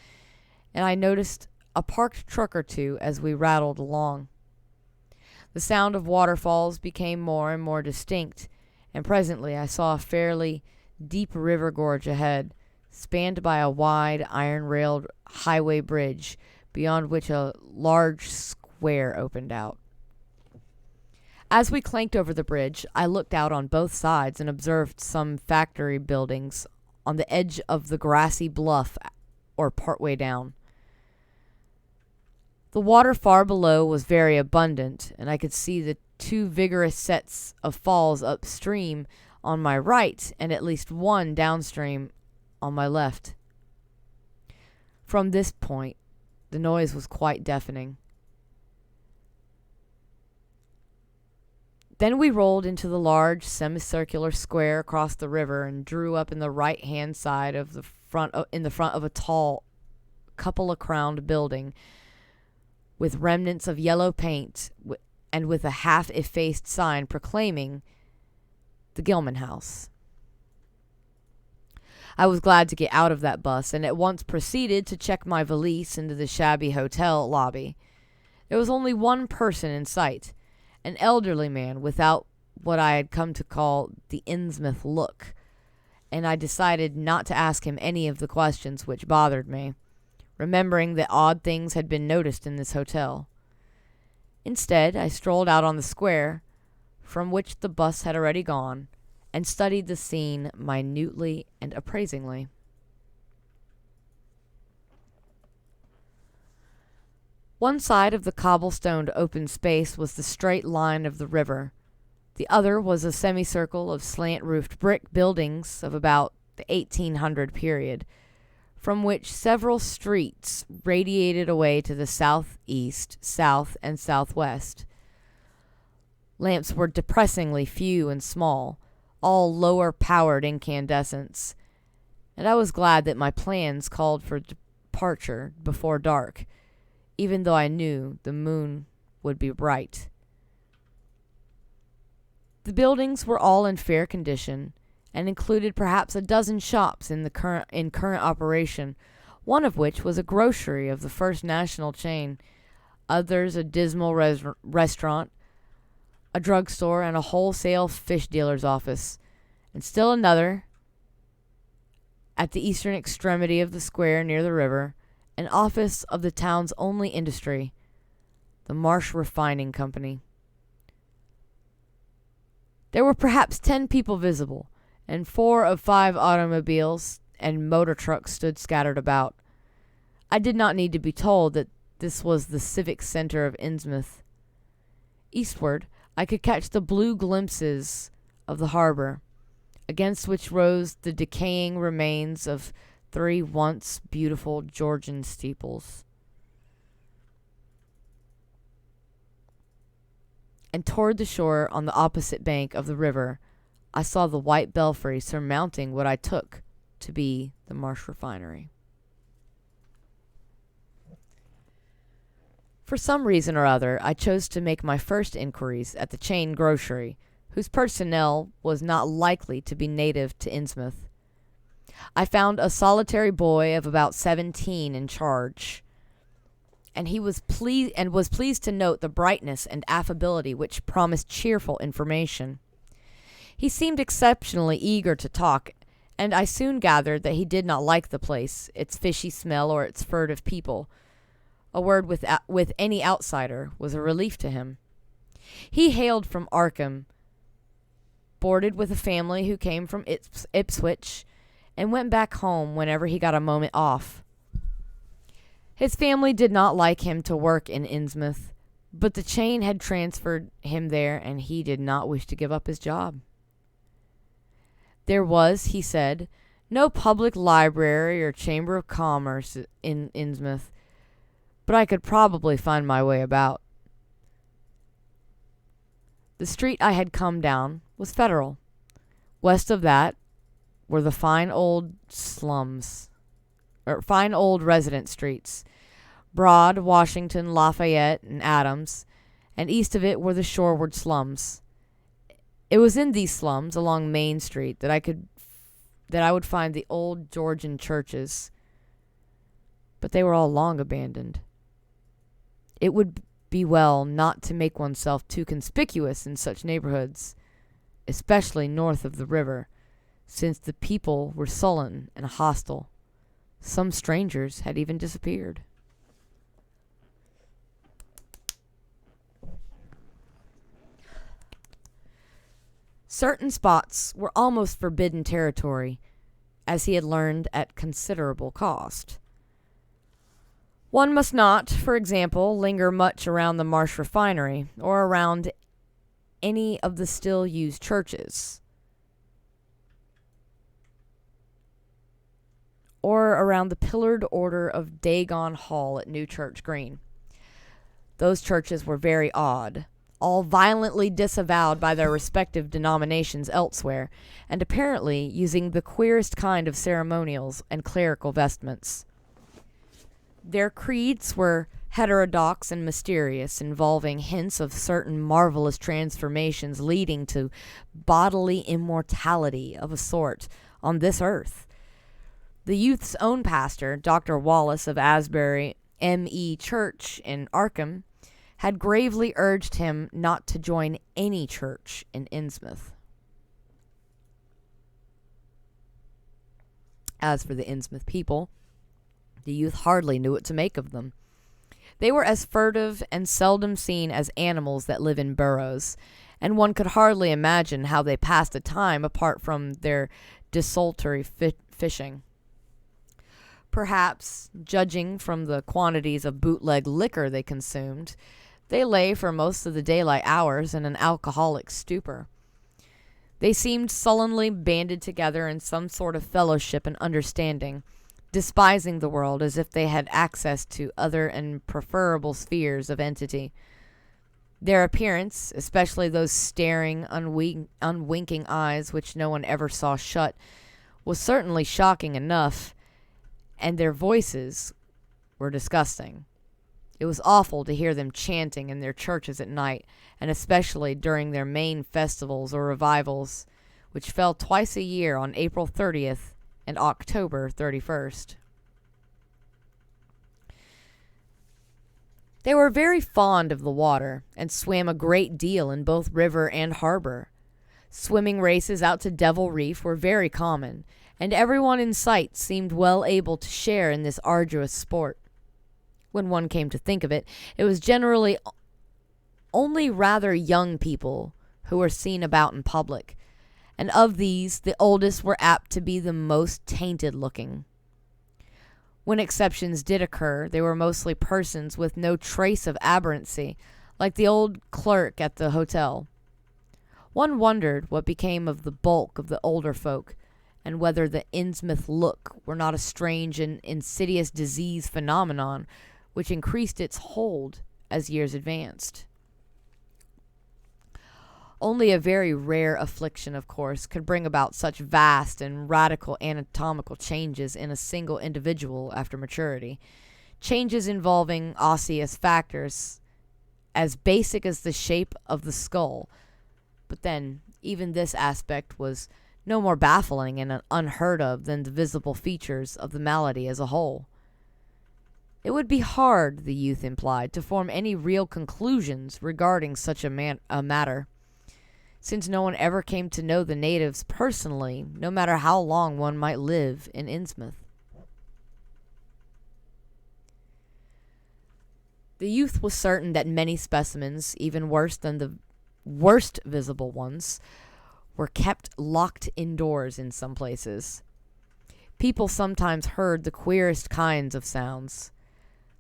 and I noticed a parked truck or two as we rattled along. The sound of waterfalls became more and more distinct, and presently I saw a fairly deep river gorge ahead, spanned by a wide iron-railed highway bridge, beyond which a large square opened out. As we clanked over the bridge, I looked out on both sides and observed some factory buildings on the edge of the grassy bluff or partway down. The water far below was very abundant, and I could see the two vigorous sets of falls upstream on my right and at least one downstream on my left. From this point, the noise was quite deafening. Then we rolled into the large semicircular square across the river and drew up in the right-hand side of the front of a tall cupola-crowned building with remnants of yellow paint and with a half-effaced sign proclaiming the Gilman House. I was glad to get out of that bus and at once proceeded to check my valise into the shabby hotel lobby. There was only one person in sight, an elderly man without what I had come to call the Innsmouth look, and I decided not to ask him any of the questions which bothered me, remembering that odd things had been noticed in this hotel. Instead, I strolled out on the square, from which the bus had already gone, and studied the scene minutely and appraisingly. One side of the cobblestoned open space was the straight line of the river. The other was a semicircle of slant-roofed brick buildings of about the 1800 period, from which several streets radiated away to the southeast, south, and southwest. Lamps were depressingly few and small, all lower-powered incandescents, and I was glad that my plans called for departure before dark, even though I knew the moon would be bright. The buildings were all in fair condition, and included perhaps a dozen shops in current operation, one of which was a grocery of the first national chain, others a dismal restaurant, a drugstore, and a wholesale fish dealer's office, and still another, at the eastern extremity of the square near the river, an office of the town's only industry, the Marsh Refining Company. There were perhaps 10 people visible, and 4 of 5 automobiles and motor trucks stood scattered about. I did not need to be told that this was the civic center of Innsmouth. Eastward, I could catch the blue glimpses of the harbor, against which rose the decaying remains of 3 once beautiful Georgian steeples. And toward the shore on the opposite bank of the river, I saw the white belfry surmounting what I took to be the Marsh Refinery. For some reason or other, I chose to make my first inquiries at the chain grocery, whose personnel was not likely to be native to Innsmouth. I found a solitary boy of about 17 in charge, and he was pleased to note the brightness and affability which promised cheerful information. He seemed exceptionally eager to talk, and I soon gathered that he did not like the place, its fishy smell, or its furtive people. A word with any outsider was a relief to him. He hailed from Arkham, boarded with a family who came from Ipswich, and went back home whenever he got a moment off. His family did not like him to work in Innsmouth, but the chain had transferred him there, and he did not wish to give up his job. There was, he said, no public library or chamber of commerce in Innsmouth, but I could probably find my way about. The street I had come down was Federal. West of that were the fine old resident streets, Broad, Washington, Lafayette, and Adams, and east of it were the shoreward slums. It was in these slums along Main Street that I would find the old Georgian churches, but they were all long abandoned. It would be well not to make oneself too conspicuous in such neighborhoods, especially north of the river, since the people were sullen and hostile. Some strangers had even disappeared. Certain spots were almost forbidden territory, as he had learned at considerable cost. One must not, for example, linger much around the Marsh Refinery or around any of the still used churches, or around the pillared order of Dagon Hall at New Church Green. Those churches were very odd, all violently disavowed by their respective denominations elsewhere, and apparently using the queerest kind of ceremonials and clerical vestments. Their creeds were heterodox and mysterious, involving hints of certain marvelous transformations leading to bodily immortality of a sort on this earth. The youth's own pastor, Dr. Wallace of Asbury M.E. Church in Arkham, had gravely urged him not to join any church in Innsmouth. As for the Innsmouth people, the youth hardly knew what to make of them. They were as furtive and seldom seen as animals that live in burrows, and one could hardly imagine how they passed the time apart from their desultory fishing. Perhaps, judging from the quantities of bootleg liquor they consumed, they lay for most of the daylight hours in an alcoholic stupor. They seemed sullenly banded together in some sort of fellowship and understanding, despising the world as if they had access to other and preferable spheres of entity. Their appearance, especially those staring, unwinking eyes which no one ever saw shut, was certainly shocking enough, and their voices were disgusting. It was awful to hear them chanting in their churches at night, and especially during their main festivals or revivals, which fell twice a year on April 30th and October 31st. They were very fond of the water, and swam a great deal in both river and harbor. Swimming races out to Devil Reef were very common, and everyone in sight seemed well able to share in this arduous sport. When one came to think of it, it was generally only rather young people who were seen about in public, and of these, the oldest were apt to be the most tainted looking. When exceptions did occur, they were mostly persons with no trace of aberrancy, like the old clerk at the hotel. One wondered what became of the bulk of the older folk, and whether the Innsmouth look were not a strange and insidious disease phenomenon which increased its hold as years advanced. Only a very rare affliction, of course, could bring about such vast and radical anatomical changes in a single individual after maturity, changes involving osseous factors as basic as the shape of the skull. But then, even this aspect was no more baffling and unheard of than the visible features of the malady as a whole. It would be hard, the youth implied, to form any real conclusions regarding such a matter, since no one ever came to know the natives personally, no matter how long one might live in Innsmouth. The youth was certain that many specimens, even worse than the worst visible ones, were kept locked indoors in some places. People sometimes heard the queerest kinds of sounds.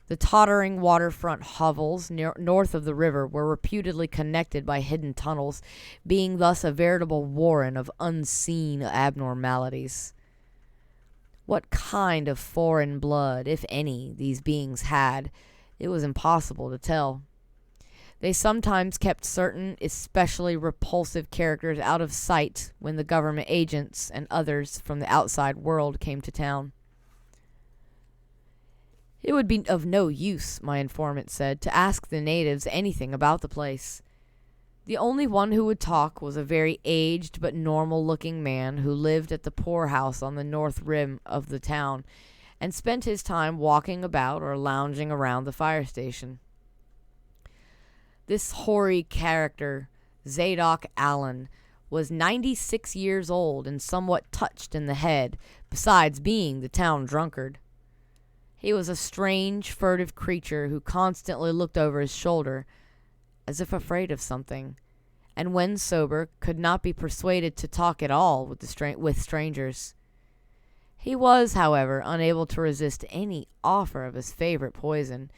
The tottering waterfront hovels north of the river were reputedly connected by hidden tunnels, being thus a veritable warren of unseen abnormalities. What kind of foreign blood, if any, these beings had, it was impossible to tell. They sometimes kept certain especially repulsive characters out of sight when the government agents and others from the outside world came to town. It would be of no use, my informant said, to ask the natives anything about the place. The only one who would talk was a very aged but normal-looking man who lived at the poorhouse on the north rim of the town and spent his time walking about or lounging around the fire station. This hoary character, Zadok Allen, was 96 years old and somewhat touched in the head, besides being the town drunkard. He was a strange, furtive creature who constantly looked over his shoulder, as if afraid of something, and when sober, could not be persuaded to talk at all with strangers. He was, however, unable to resist any offer of his favorite poison,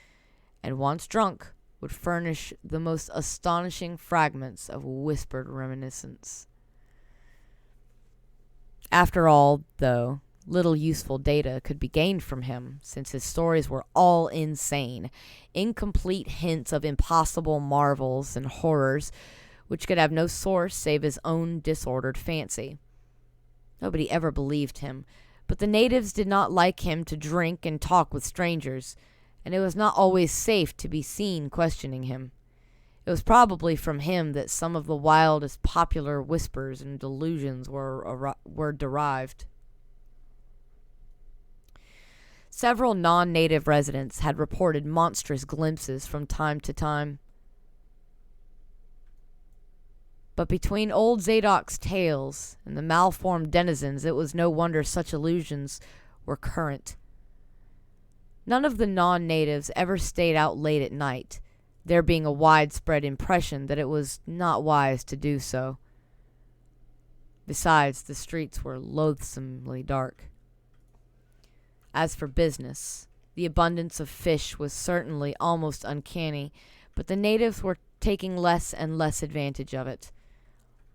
and once drunk, would furnish the most astonishing fragments of whispered reminiscence. After all, though, little useful data could be gained from him, since his stories were all insane, incomplete hints of impossible marvels and horrors, which could have no source save his own disordered fancy. Nobody ever believed him, but the natives did not like him to drink and talk with strangers, and it was not always safe to be seen questioning him. It was probably from him that some of the wildest popular whispers and delusions were derived. Several non-native residents had reported monstrous glimpses from time to time. But between old Zadok's tales and the malformed denizens, it was no wonder such illusions were current. None of the non-natives ever stayed out late at night, there being a widespread impression that it was not wise to do so. Besides, the streets were loathsomely dark. As for business, the abundance of fish was certainly almost uncanny, but the natives were taking less and less advantage of it.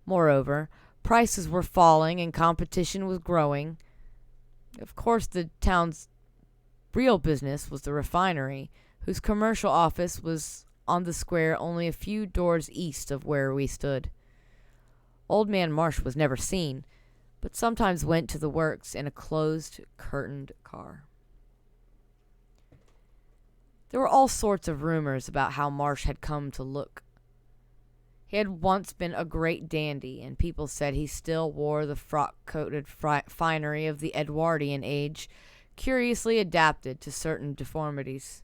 Moreover, prices were falling and competition was growing. Of course, the town's real business was the refinery, whose commercial office was on the square only a few doors east of where we stood. Old Man Marsh was never seen, but sometimes went to the works in a closed, curtained car. There were all sorts of rumors about how Marsh had come to look. He had once been a great dandy, and people said he still wore the frock-coated finery of the Edwardian age, curiously adapted to certain deformities.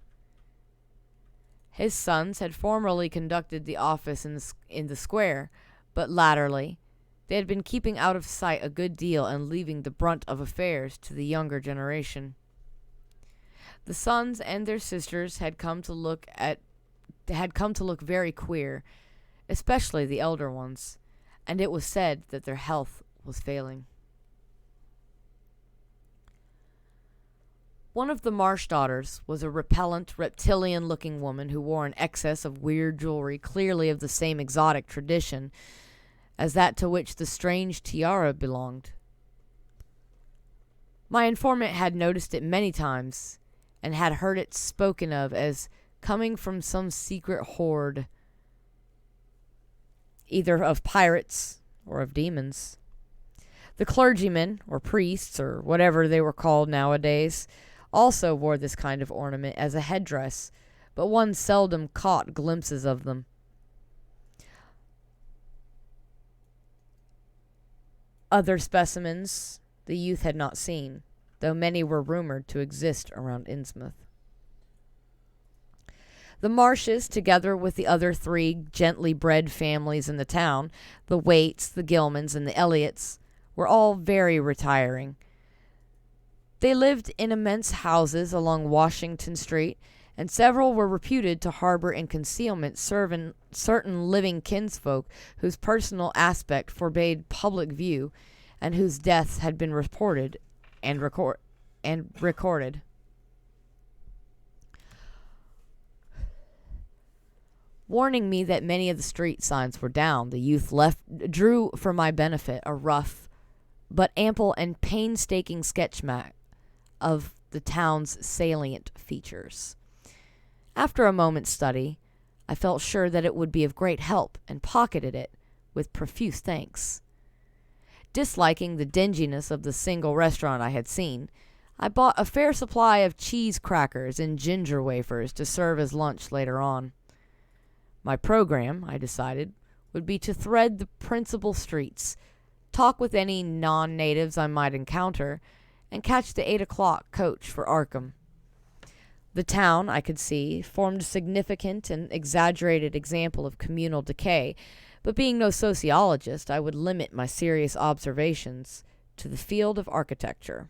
His sons had formerly conducted the office in the square, but latterly they had been keeping out of sight a good deal and leaving the brunt of affairs to the younger generation. The sons and their sisters had come to look very queer, especially the elder ones, and it was said that their health was failing. One of the Marsh daughters was a repellent, reptilian-looking woman who wore an excess of weird jewelry, clearly of the same exotic tradition as that to which the strange tiara belonged. My informant had noticed it many times, and had heard it spoken of as coming from some secret horde, either of pirates or of demons. The clergymen, or priests, or whatever they were called nowadays, also wore this kind of ornament as a headdress, but one seldom caught glimpses of them. Other specimens the youth had not seen, though many were rumored to exist around Innsmouth. The Marshes, together with the other three gently bred families in the town, the Waits, the Gilmans, and the Elliots, were all very retiring. They lived in immense houses along Washington Street, and several were reputed to harbor in concealment certain living kinsfolk whose personal aspect forbade public view, and whose deaths had been reported and recorded. Warning me that many of the street signs were down, the youth drew for my benefit a rough but ample and painstaking sketch map of the town's salient features. After a moment's study, I felt sure that it would be of great help, and pocketed it with profuse thanks. Disliking the dinginess of the single restaurant I had seen, I bought a fair supply of cheese crackers and ginger wafers to serve as lunch later on. My program, I decided, would be to thread the principal streets, talk with any non-natives I might encounter, and catch the 8 o'clock coach for Arkham. The town, I could see, formed a significant and exaggerated example of communal decay, but being no sociologist, I would limit my serious observations to the field of architecture.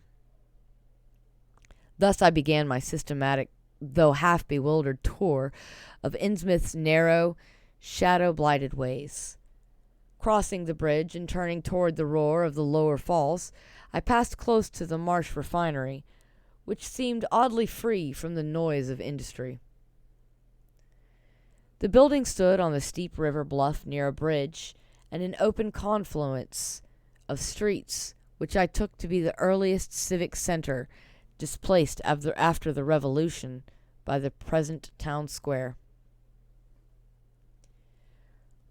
Thus I began my systematic, though half-bewildered tour of Innsmouth's narrow, shadow-blighted ways. Crossing the bridge and turning toward the roar of the lower falls, I passed close to the Marsh refinery, which seemed oddly free from the noise of industry. The building stood on the steep river bluff near a bridge and an open confluence of streets, which I took to be the earliest civic center displaced after the Revolution by the present town square.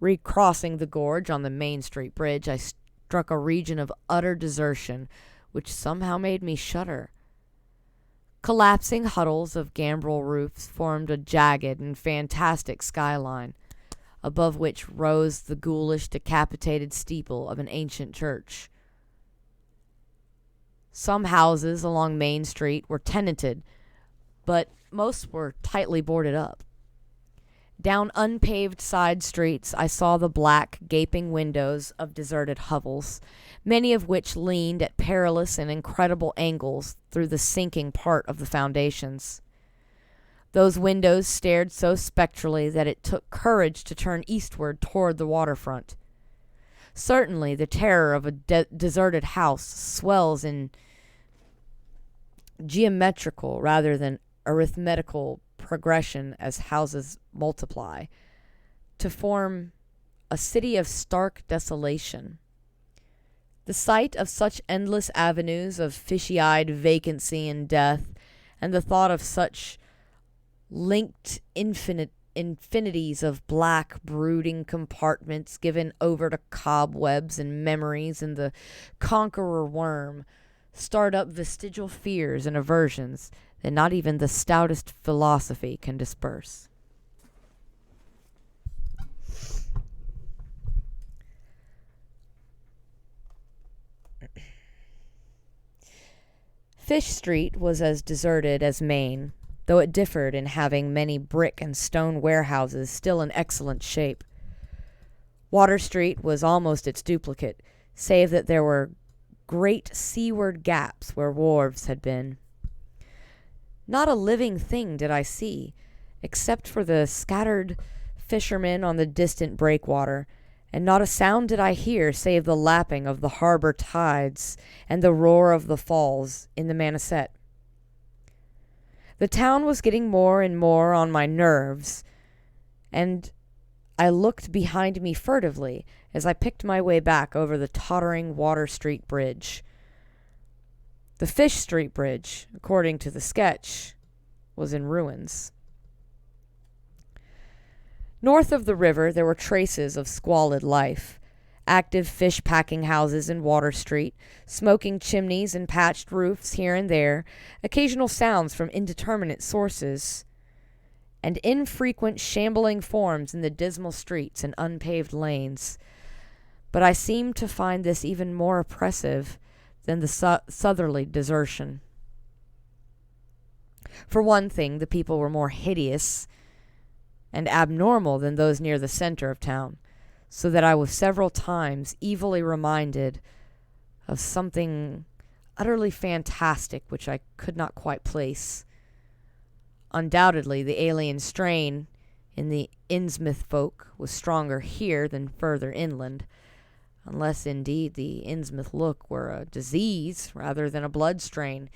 Recrossing the gorge on the Main Street Bridge, I struck a region of utter desertion, which somehow made me shudder. Collapsing huddles of gambrel roofs formed a jagged and fantastic skyline, above which rose the ghoulish, decapitated steeple of an ancient church. Some houses along Main Street were tenanted, but most were tightly boarded up. Down unpaved side streets, I saw the black, gaping windows of deserted hovels, many of which leaned at perilous and incredible angles through the sinking part of the foundations. Those windows stared so spectrally that it took courage to turn eastward toward the waterfront. Certainly, the terror of a deserted house swells in geometrical rather than arithmetical progression as houses multiply, to form a city of stark desolation. The sight of such endless avenues of fishy-eyed vacancy and death, and the thought of such linked infinities of black, brooding compartments given over to cobwebs and memories and the conqueror worm, start up vestigial fears and aversions that not even the stoutest philosophy can disperse. Fish Street was as deserted as Main, though it differed in having many brick and stone warehouses still in excellent shape. Water Street was almost its duplicate, save that there were great seaward gaps where wharves had been. Not a living thing did I see, except for the scattered fishermen on the distant breakwater, and not a sound did I hear save the lapping of the harbor tides and the roar of the falls in the Manistee. The town was getting more and more on my nerves, and I looked behind me furtively as I picked my way back over the tottering Water Street Bridge. The Fish Street Bridge, according to the sketch, was in ruins. North of the river, there were traces of squalid life. Active fish-packing houses in Water Street, smoking chimneys and patched roofs here and there, occasional sounds from indeterminate sources, and infrequent shambling forms in the dismal streets and unpaved lanes. But I seemed to find this even more oppressive than the southerly desertion. For one thing, the people were more hideous and abnormal than those near the center of town, so that I was several times evilly reminded of something utterly fantastic which I could not quite place. Undoubtedly, the alien strain in the Innsmouth folk was stronger here than further inland, unless indeed the Innsmouth look were a disease rather than a blood strain,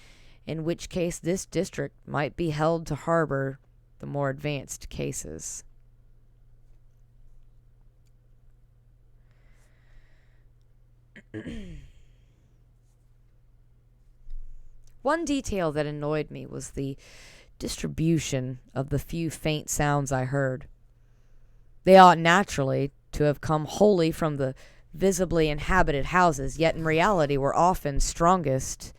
in which case this district might be held to harbor the more advanced cases. One detail that annoyed me was the distribution of the few faint sounds I heard. They ought naturally to have come wholly from the visibly inhabited houses, yet in reality were often strongest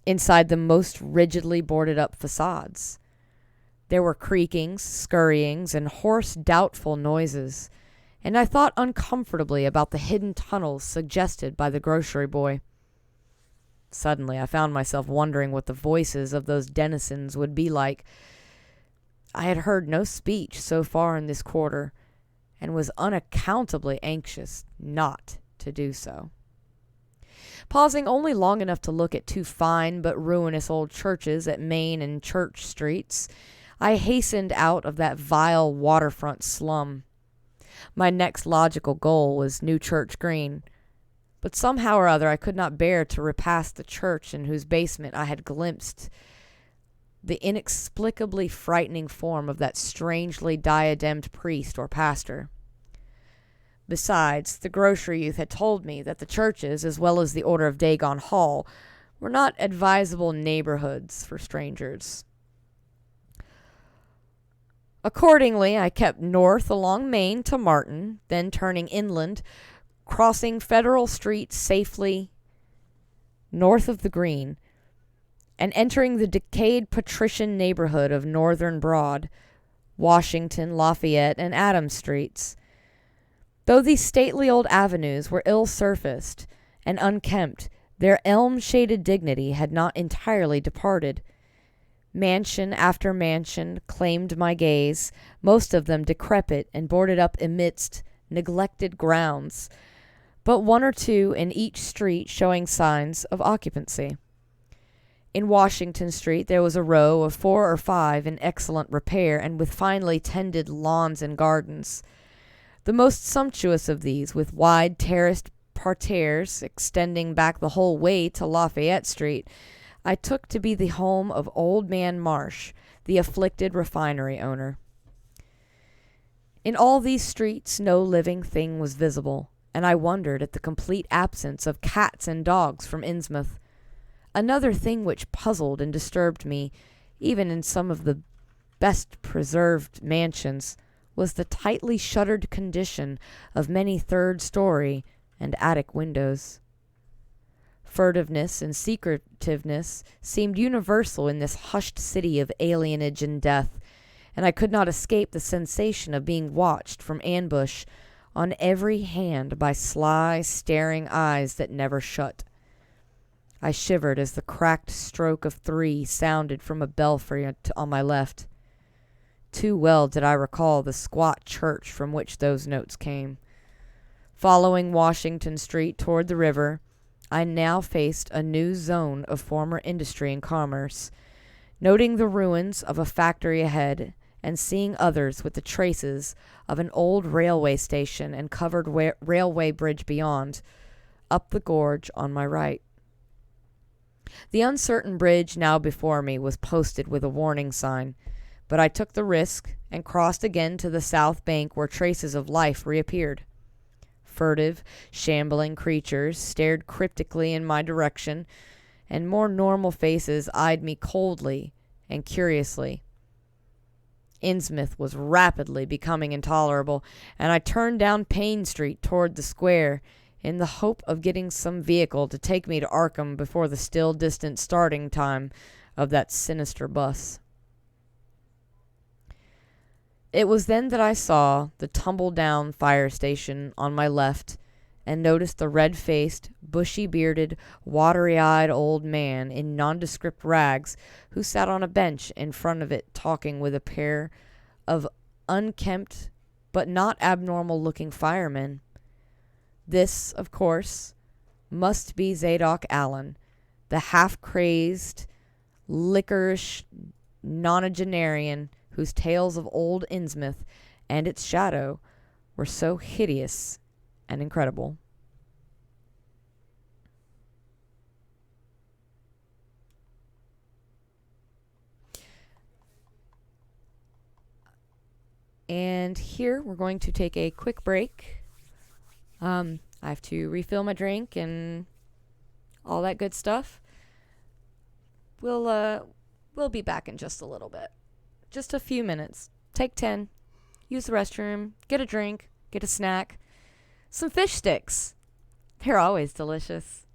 inside the most rigidly boarded up facades. There were creakings, scurryings, and hoarse, doubtful noises, and I thought uncomfortably about the hidden tunnels suggested by the grocery boy. Suddenly, I found myself wondering what the voices of those denizens would be like. I had heard no speech so far in this quarter, and was unaccountably anxious not to do so. Pausing only long enough to look at two fine but ruinous old churches at Main and Church Streets, I hastened out of that vile waterfront slum. My next logical goal was New Church Green, but somehow or other I could not bear to repass the church in whose basement I had glimpsed the inexplicably frightening form of that strangely diademed priest or pastor. Besides, the grocery youth had told me that the churches, as well as the Order of Dagon Hall, were not advisable neighborhoods for strangers. Accordingly, I kept north along Main to Martin, then turning inland, crossing Federal Street safely north of the Green, and entering the decayed patrician neighborhood of Northern Broad, Washington, Lafayette, and Adams Streets. Though these stately old avenues were ill-surfaced and unkempt, their elm-shaded dignity had not entirely departed. Mansion after mansion claimed my gaze, most of them decrepit and boarded up amidst neglected grounds, but one or two in each street showing signs of occupancy. In Washington Street there was a row of 4 or 5 in excellent repair and with finely tended lawns and gardens. The most sumptuous of these, with wide terraced parterres extending back the whole way to Lafayette Street, I took to be the home of Old Man Marsh, the afflicted refinery owner. In all these streets no living thing was visible, and I wondered at the complete absence of cats and dogs from Innsmouth. Another thing which puzzled and disturbed me, even in some of the best preserved mansions, was the tightly shuttered condition of many third-story and attic windows. Furtiveness and secretiveness seemed universal in this hushed city of alienage and death, and I could not escape the sensation of being watched from ambush on every hand by sly, staring eyes that never shut. I shivered as the cracked stroke of 3 sounded from a belfry on my left. Too well did I recall the squat church from which those notes came. Following Washington Street toward the river, I now faced a new zone of former industry and commerce, noting the ruins of a factory ahead and seeing others with the traces of an old railway station and covered railway bridge beyond, up the gorge on my right. The uncertain bridge now before me was posted with a warning sign, but I took the risk and crossed again to the south bank where traces of life reappeared. Furtive, shambling creatures stared cryptically in my direction, and more normal faces eyed me coldly and curiously. Innsmouth was rapidly becoming intolerable, and I turned down Payne Street toward the square in the hope of getting some vehicle to take me to Arkham before the still distant starting time of that sinister bus. It was then that I saw the tumble-down fire station on my left and noticed the red-faced, bushy-bearded, watery-eyed old man in nondescript rags who sat on a bench in front of it talking with a pair of unkempt but not abnormal-looking firemen. This, of course, must be Zadok Allen, the half-crazed, liquorish nonagenarian whose tales of old Innsmouth and its shadow were so hideous and incredible. And here we're going to take a quick break. I have to refill my drink and all that good stuff. We'll be back in just a little bit. Just a few minutes. Take 10. Use the restroom. Get a drink. Get a snack. Some fish sticks. They're always delicious.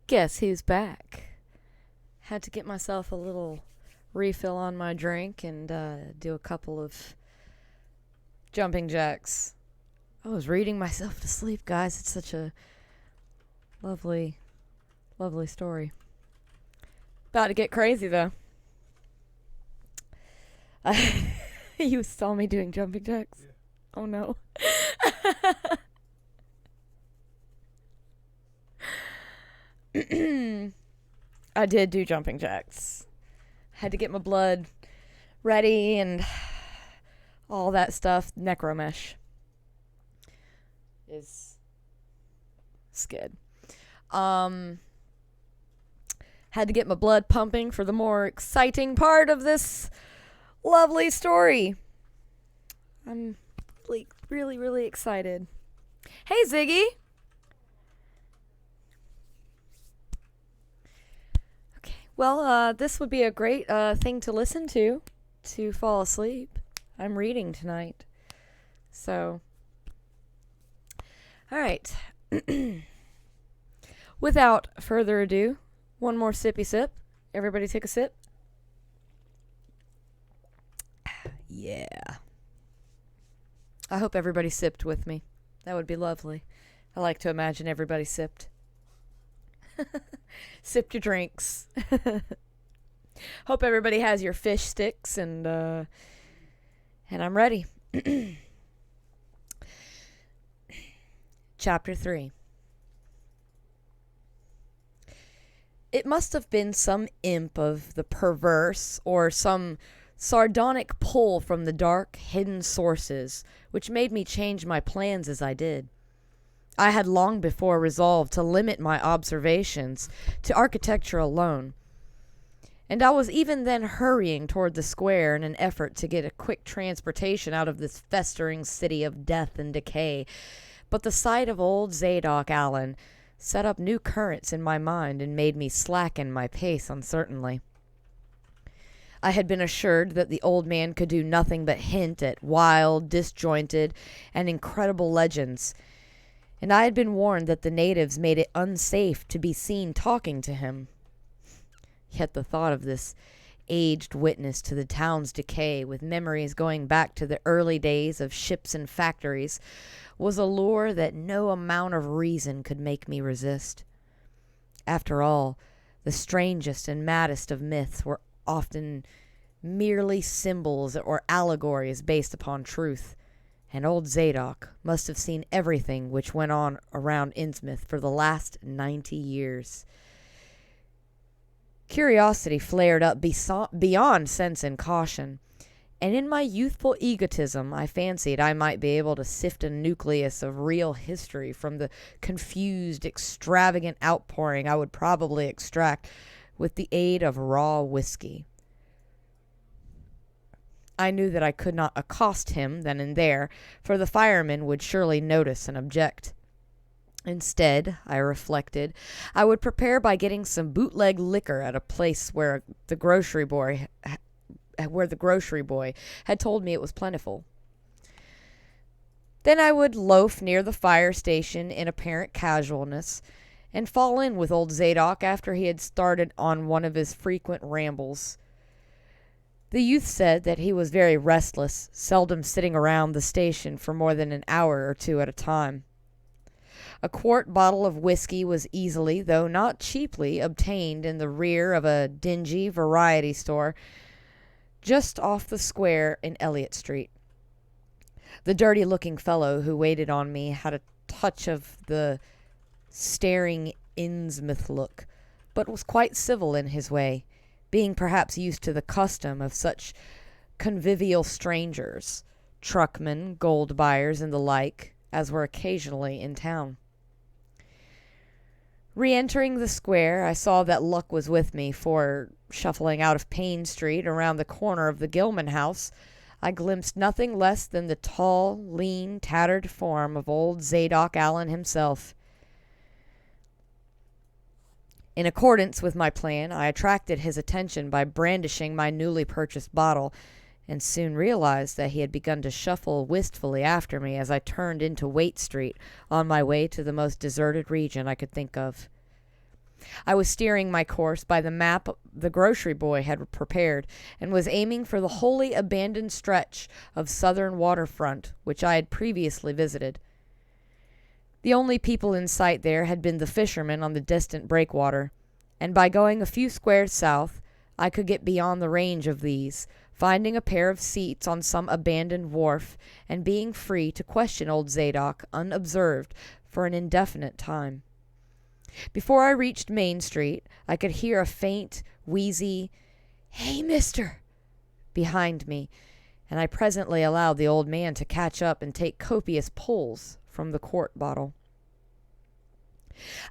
Guess who's back? Had to get myself a little refill on my drink and do a couple of jumping jacks. I was reading myself to sleep, guys. It's such a lovely, lovely story. About to get crazy, though. You saw me doing jumping jacks? Yeah. Oh, no. I did do jumping jacks. Had to get my blood ready and all that stuff. Necromesh is good. Had to get my blood pumping for the more exciting part of this lovely story. I'm like really, really excited. Hey, Ziggy. Okay, well, this would be a great thing to listen to fall asleep. I'm reading tonight. So, all right. Without further ado, one more sippy sip. Everybody take a sip. Yeah. I hope everybody sipped with me. That would be lovely. I like to imagine everybody sipped. Sipped your drinks. Hope everybody has your fish sticks and I'm ready. Chapter 3. It must have been some imp of the perverse or some sardonic pull from the dark, hidden sources which made me change my plans as I did. I had long before resolved to limit my observations to architecture alone, and I was even then hurrying toward the square in an effort to get a quick transportation out of this festering city of death and decay. But the sight of old Zadok Allen set up new currents in my mind and made me slacken my pace uncertainly. I had been assured that the old man could do nothing but hint at wild, disjointed, and incredible legends, and I had been warned that the natives made it unsafe to be seen talking to him. Yet the thought of this aged witness to the town's decay, with memories going back to the early days of ships and factories, was a lure that no amount of reason could make me resist. After all, the strangest and maddest of myths were often merely symbols or allegories based upon truth, and old Zadok must have seen everything which went on around Innsmouth for the last 90 years. Curiosity flared up beyond sense and caution, and in my youthful egotism I fancied I might be able to sift a nucleus of real history from the confused, extravagant outpouring I would probably extract with the aid of raw whiskey. I knew that I could not accost him then and there, for the firemen would surely notice and object. Instead, I reflected, I would prepare by getting some bootleg liquor at a place where the grocery boy had told me it was plentiful. Then I would loaf near the fire station in apparent casualness, and fall in with old Zadok after he had started on one of his frequent rambles. The youth said that he was very restless, seldom sitting around the station for more than an hour or two at a time. A quart bottle of whiskey was easily, though not cheaply, obtained in the rear of a dingy variety store just off the square in Elliott Street. The dirty-looking fellow who waited on me had a touch of the staring Innsmouth look, but was quite civil in his way, being perhaps used to the custom of such convivial strangers, truckmen, gold buyers, and the like, as were occasionally in town. Re-entering the square, I saw that luck was with me, for, shuffling out of Payne Street around the corner of the Gilman house, I glimpsed nothing less than the tall, lean, tattered form of old Zadok Allen himself. In accordance with my plan, I attracted his attention by brandishing my newly purchased bottle, and soon realized that he had begun to shuffle wistfully after me as I turned into Waite Street on my way to the most deserted region I could think of. I was steering my course by the map the grocery boy had prepared, and was aiming for the wholly abandoned stretch of southern waterfront which I had previously visited. The only people in sight there had been the fishermen on the distant breakwater, and by going a few squares south, I could get beyond the range of these, finding a pair of seats on some abandoned wharf, and being free to question old Zadok unobserved for an indefinite time. Before I reached Main Street, I could hear a faint, wheezy, "Hey, mister," behind me, and I presently allowed the old man to catch up and take copious pulls from the quart bottle.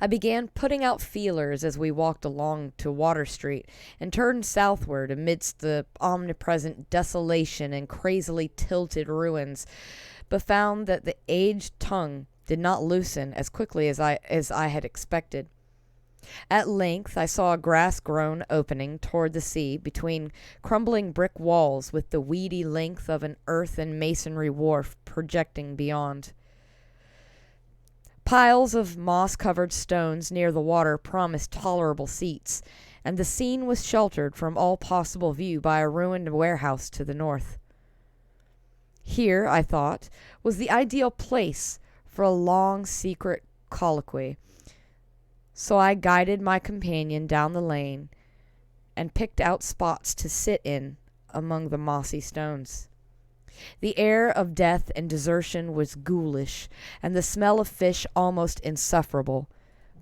I began putting out feelers as we walked along to Water Street, and turned southward amidst the omnipresent desolation and crazily tilted ruins, but found that the aged tongue did not loosen as quickly as I had expected. At length I saw a grass-grown opening toward the sea between crumbling brick walls, with the weedy length of an earth and masonry wharf projecting beyond. Piles of moss-covered stones near the water promised tolerable seats, and the scene was sheltered from all possible view by a ruined warehouse to the north. Here, I thought, was the ideal place for a long, secret colloquy, so I guided my companion down the lane and picked out spots to sit in among the mossy stones. The air of death and desertion was ghoulish, and the smell of fish almost insufferable,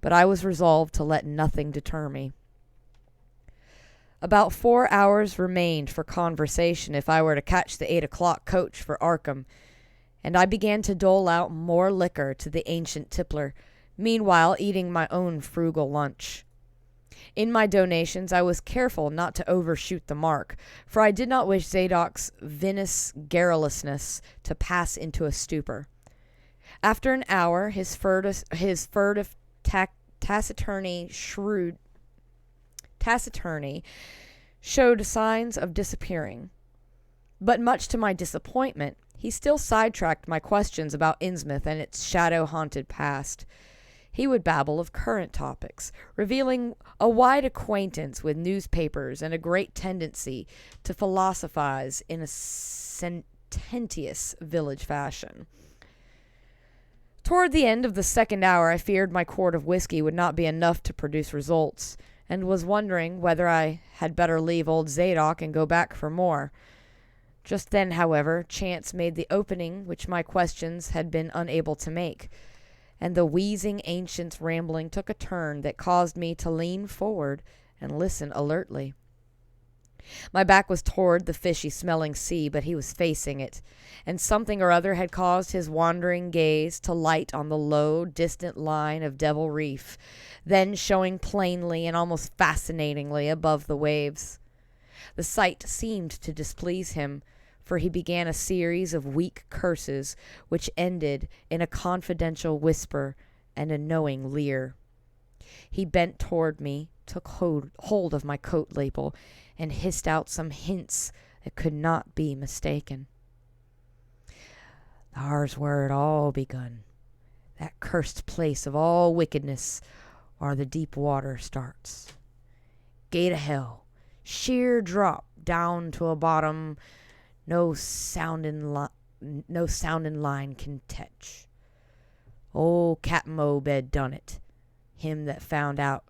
but I was resolved to let nothing deter me. About 4 hours remained for conversation if I were to catch the 8 o'clock coach for Arkham, and I began to dole out more liquor to the ancient tippler, meanwhile eating my own frugal lunch. In my donations, I was careful not to overshoot the mark, for I did not wish Zadok's vinous garrulousness to pass into a stupor. After an hour, his furtive taciturny showed signs of disappearing. But much to my disappointment, he still sidetracked my questions about Innsmouth and its shadow-haunted past. He would babble of current topics, revealing a wide acquaintance with newspapers and a great tendency to philosophize in a sententious village fashion. Toward the end of the second hour, I feared my quart of whiskey would not be enough to produce results, and was wondering whether I had better leave old Zadok and go back for more. Just then, however, chance made the opening which my questions had been unable to make, and the wheezing ancient's rambling took a turn that caused me to lean forward and listen alertly. My back was toward the fishy-smelling sea, but he was facing it, and something or other had caused his wandering gaze to light on the low, distant line of Devil Reef, then showing plainly and almost fascinatingly above the waves. The sight seemed to displease him, for he began a series of weak curses which ended in a confidential whisper and a knowing leer. He bent toward me, took hold of my coat lapel, and hissed out some hints that could not be mistaken. "Thar's where it all begun. That cursed place of all wickedness, where the deep water starts. Gate of hell, sheer drop down to a bottom no sounding line can tetch. Old Cap'n Obed done it. Him that found out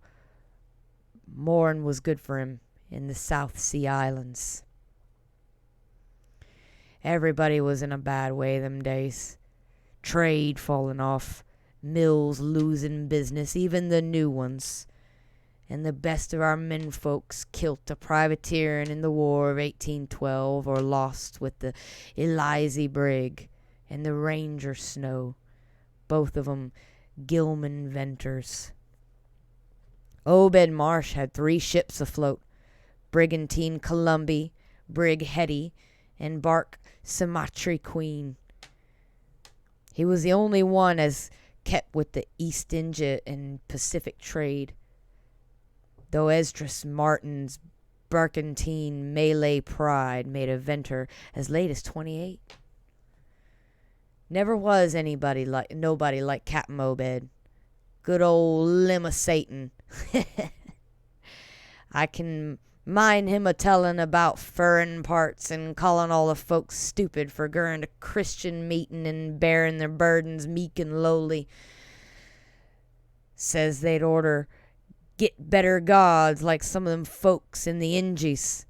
more'n was good for him in the South Sea Islands. Everybody was in a bad way them days. Trade falling off, mills losing business, even the new ones. And the best of our menfolks kilt a privateerin' in the War of 1812, or lost with the Elysee brig and the Ranger Snow, both of 'em Gilman venters. Obed Marsh had 3 ships afloat, brigantine Columby, brig Hetty, and bark Sumatry Queen. He was the only one as kept with the East India and Pacific trade, though Esdras Martin's barkentine Malay Pride made a venter as late as 28. Never was nobody like Cap'n Obed. Good old limb of Satan. I can mind him a-tellin' about furrin parts and callin' all the folks stupid for goin' to Christian meetin' and bearin' their burdens meek and lowly. Says they'd orter get better gods like some of them folks in the Ingies.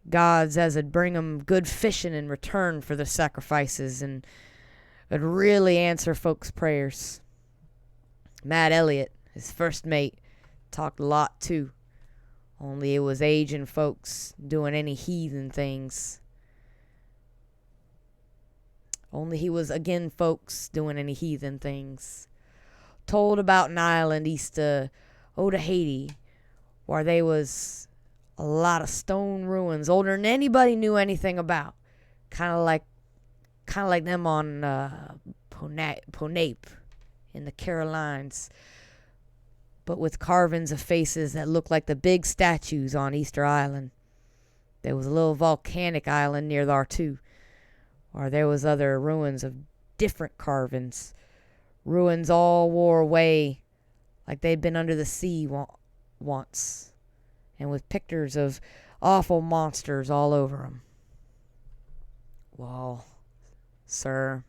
Gods as 'ud bring 'em good fishin' in return for their sacrifices and 'ud really answer folks' prayers. Matt Elliott, his first mate, talked a lot too. Only it was aging folks doing any heathen things. Only he was agin folks doing any heathen things. Told about an island east of Haiti where they was a lot of stone ruins older than anybody knew anything about. Kind of like them on Ponape in the Carolines, but with carvings of faces that looked like the big statues on Easter Island. There was a little volcanic island near there too, or there was other ruins of different carvings. Ruins all wore away like they'd been under the sea once, and with pictures of awful monsters all over 'em. Well, sir,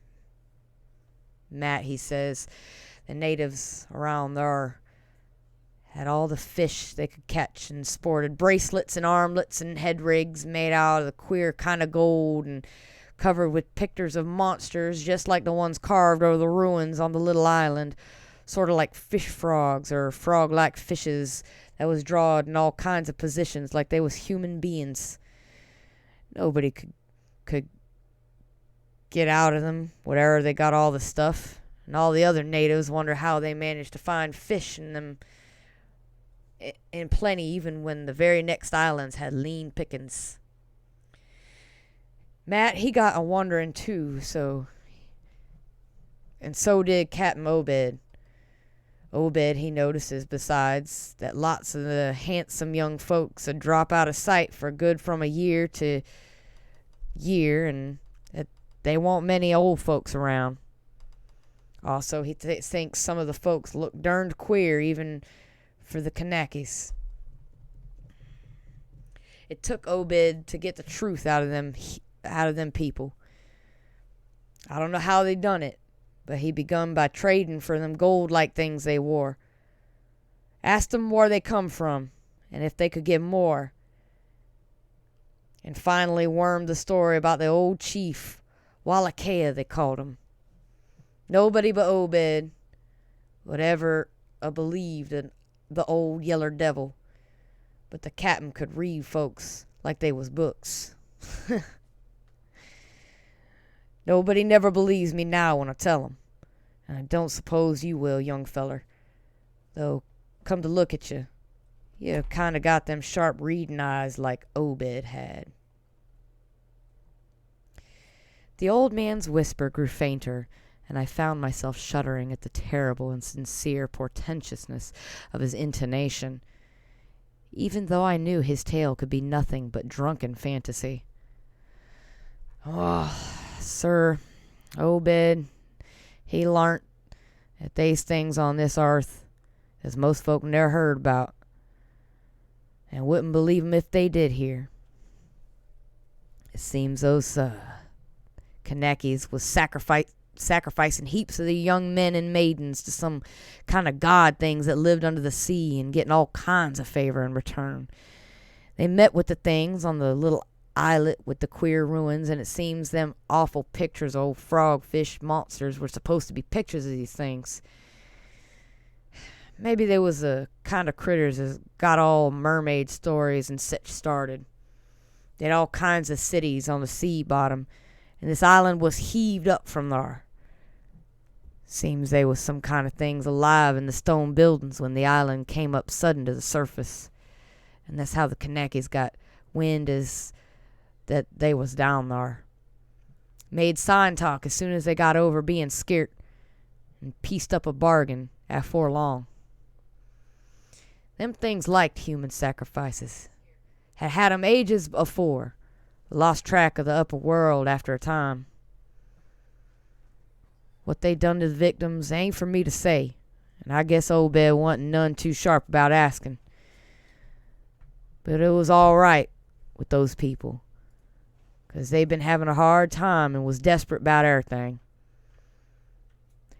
Matt, he says, the natives around there had all the fish they could catch and sported bracelets and armlets and head rigs made out of the queer kind of gold and covered with pictures of monsters just like the ones carved over the ruins on the little island, sort of like fish frogs or frog-like fishes that was drawed in all kinds of positions like they was human beings. Nobody could get out of them, whatever they got all the stuff. And all the other natives wonder how they managed to find fish in them in plenty, even when the very next islands had lean pickings. Matt, he got a wondering too, so did Captain Obed. Obed, he notices, besides, that lots of the handsome young folks would drop out of sight for good from a year to year, and that they won't many old folks around. Also, he thinks some of the folks look darned queer, even for the Kanakis. It took Obed to get the truth out of them people. I don't know how they done it, but he begun by trading for them gold-like things they wore. Asked them where they come from, and if they could get more. And finally wormed the story about the old chief, Wallachia they called him. Nobody but Obed would ever believed in the old yeller devil, but the captain could read folks like they was books. Nobody never believes me now when I tell 'em, and I don't suppose you will, young feller. Though, come to look at you kind of got them sharp reading eyes like Obed had. The old man's whisper grew fainter, and I found myself shuddering at the terrible and sincere portentousness of his intonation, even though I knew his tale could be nothing but drunken fantasy. Oh, sir, Obed, he larnt that they's things on this earth as most folk never heard about, and wouldn't believe 'em if they did hear. It seems those Kanakis was sacrificing heaps of the young men and maidens to some kind of god things that lived under the sea and getting all kinds of favor in return. They met with the things on the little islet with the queer ruins, and it seems them awful pictures of old frog fish monsters were supposed to be pictures of these things. Maybe there was a kind of critters that got all mermaid stories and such started. They had all kinds of cities on the sea bottom, and this island was heaved up from there. Seems they was some kind of things alive in the stone buildings when the island came up sudden to the surface. And that's how the Kanakis got wind as that they was down there. Made sign talk as soon as they got over being scared, and pieced up a bargain afore long. Them things liked human sacrifices. Had 'em ages afore. Lost track of the upper world after a time. What they done to the victims ain't for me to say. and I guess Obed wasn't none too sharp about asking. But it was all right with those people, 'cause they'd been having a hard time and was desperate about everything.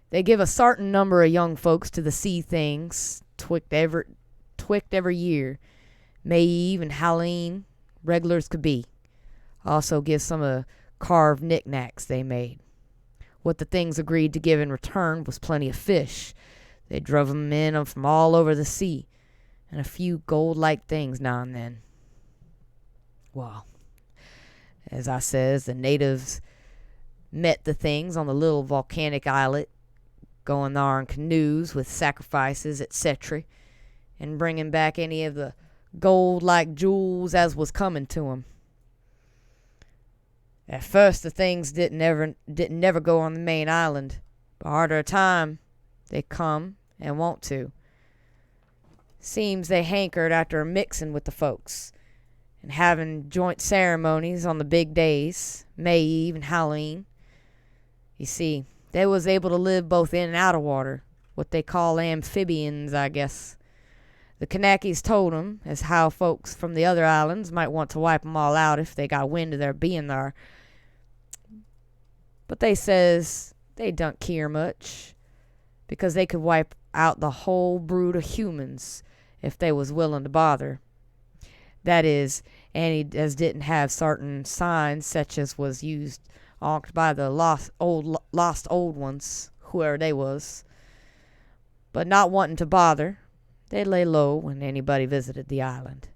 They give a certain number of young folks to the sea things twict every year, May Eve and Halloween, regular as could be. Also give some of the carved knickknacks they made. What the things agreed to give in return was plenty of fish. They drove 'em in from all over the sea, and a few gold-like things now and then. Well, as I says, the natives met the things on the little volcanic islet, going there in canoes with sacrifices, etc., and bringing back any of the gold-like jewels as was coming to 'em. At first, the things didn't never go on the main island, but harder a time they come and want to. Seems they hankered after mixing with the folks and having joint ceremonies on the big days, May Eve and Halloween. You see, they was able to live both in and out of water, what they call amphibians, I guess. The Kanakis told 'em as how folks from the other islands might want to wipe 'em all out if they got wind of their being there. But they says they don't care much, because they could wipe out the whole brood of humans if they was willing to bother. That is, any as didn't have certain signs such as was used by the lost old ones, whoever they was. But not wanting to bother, they lay low when anybody visited the island.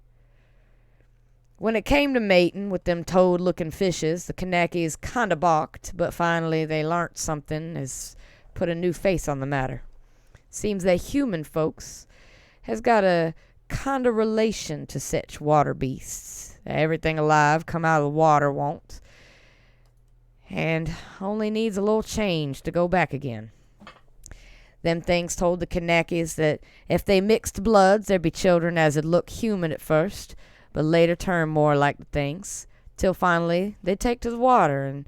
When it came to mating with them toad-looking fishes, the Kanakis kinda balked, but finally they learnt something as put a new face on the matter. Seems that human folks has got a kinda relation to such water beasts. Everything alive come out of the water won't, and only needs a little change to go back again. Them things told the Kanakis that if they mixed bloods, there'd be children as'd look human at first, but later turn more like the things, till finally they'd take to the water and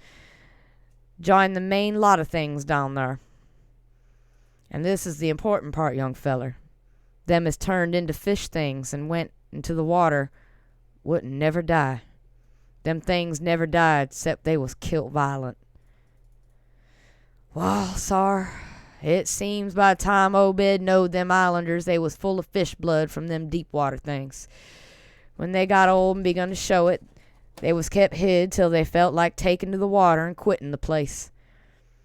join the main lot of things down there. And this is the important part, young feller. Them as turned into fish things and went into the water wouldn't never die. Them things never died, 'cept they was killed violent. Well, sar, it seems by the time Obed knowed them islanders, they was full of fish blood from them deep water things. When they got old and begun to show it, they was kept hid till they felt like taking to the water and quitting the place.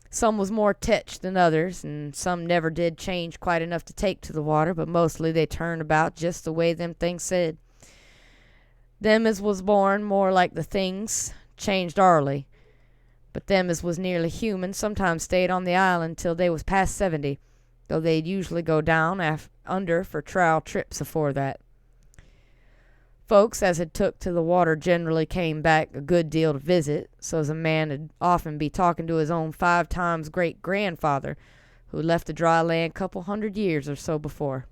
Some was more tetched than others, and some never did change quite enough to take to the water, but mostly they turned about just the way them things said. Them as was born more like the things changed early, but them as was nearly human sometimes stayed on the island till they was past 70, though they'd usually go down under for trial trips afore that. Folks as had took to the water generally came back a good deal to visit, so's a man 'd often be talking to his own 5 times great-grandfather, who left the dry land 200 years or so before.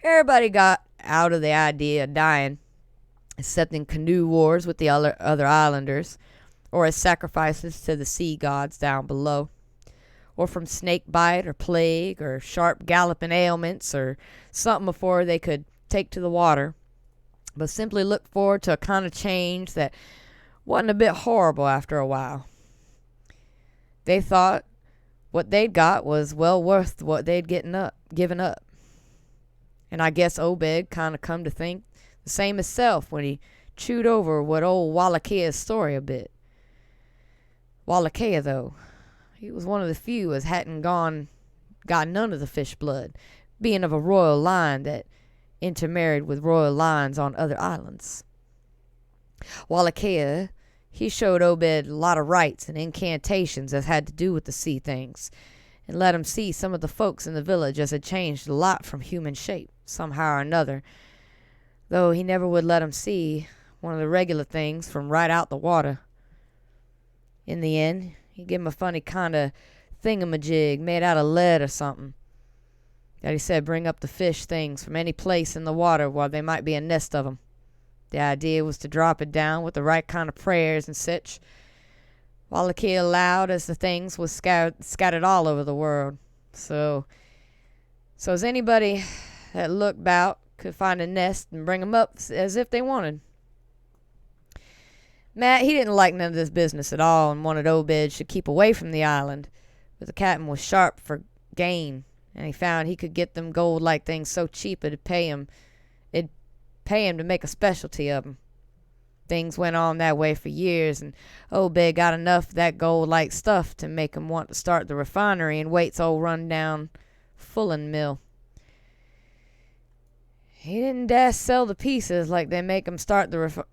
Everybody got out of the idea of dying, except in canoe wars with the other islanders, or as sacrifices to the sea gods down below, or from snake bite or plague or sharp galloping ailments or something before they could take to the water, but simply looked forward to a kind of change that wasn't a bit horrible after a while. They thought what they'd got was well worth what they'd given up. And I guess Obed kind of come to think the same as self when he chewed over what old Wallachaia's story a bit. Wallachia, though, he was one of the few as hadn't got none of the fish blood, being of a royal line that intermarried with royal lines on other islands. Wallachia, he showed Obed a lot of rites and incantations as had to do with the sea things, and let him see some of the folks in the village as had changed a lot from human shape, somehow or another, though he never would let him see one of the regular things from right out the water. In the end, he give him a funny kind of thingamajig made out of lead or something, that he said bring up the fish things from any place in the water while there might be a nest of 'em. The idea was to drop it down with the right kind of prayers and such. Wallachia loud as the things was scattered all over the world. So as anybody that looked about could find a nest and bring 'em up as if they wanted. Matt, he didn't like none of this business at all and wanted Obed should keep away from the island. But the captain was sharp for gain, and he found he could get them gold-like things so cheap it'd pay him to make a specialty of 'em. Things went on that way for years, and Obed got enough of that gold-like stuff to make him want to start the refinery in Waite's old run-down fullin' mill. He didn't dast sell the pieces like they make 'em start the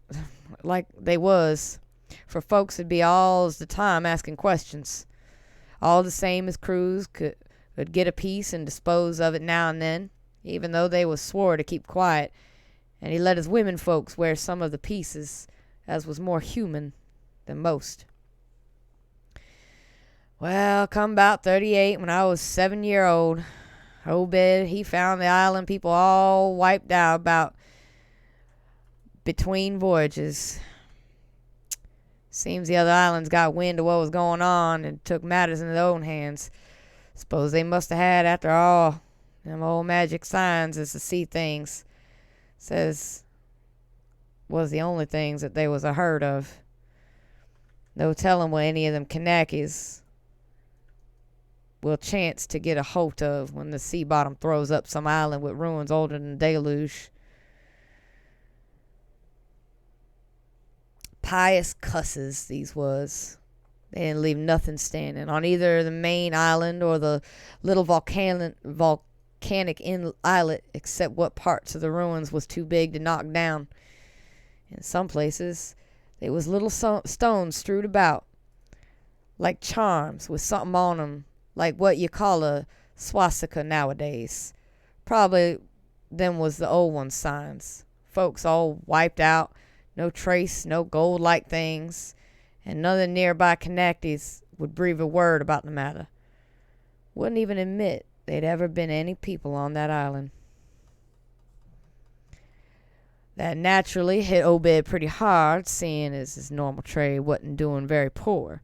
like they was, for folks would be all the time asking questions. All the same as crews could get a piece and dispose of it now and then, even though they was swore to keep quiet, and he let his women folks wear some of the pieces, as was more human than most. Well, come about 38, when I was 7-year-old, Obed, he found the island people all wiped out about between voyages. Seems the other islands got wind of what was going on and took matters into their own hands. Suppose they must have had, after all, them old magic signs as to see things. Says was the only things that they was a heard of. No telling what any of them Kanakis will chance to get a holt of when the sea bottom throws up some island with ruins older than the deluge. Pious cusses these was. They didn't leave nothing standing on either the main island or the little volcanic islet, except what parts of the ruins was too big to knock down. In some places, there was little stones strewed about, like charms with something on 'em, like what you call a swastika nowadays. Probably them was the old ones' signs. Folks all wiped out, no trace, no gold-like things, and none of the nearby Kanakis would breathe a word about the matter. Wouldn't even admit they'd ever been any people on that island. That naturally hit Obed pretty hard, seeing as his normal trade wasn't doing very poor.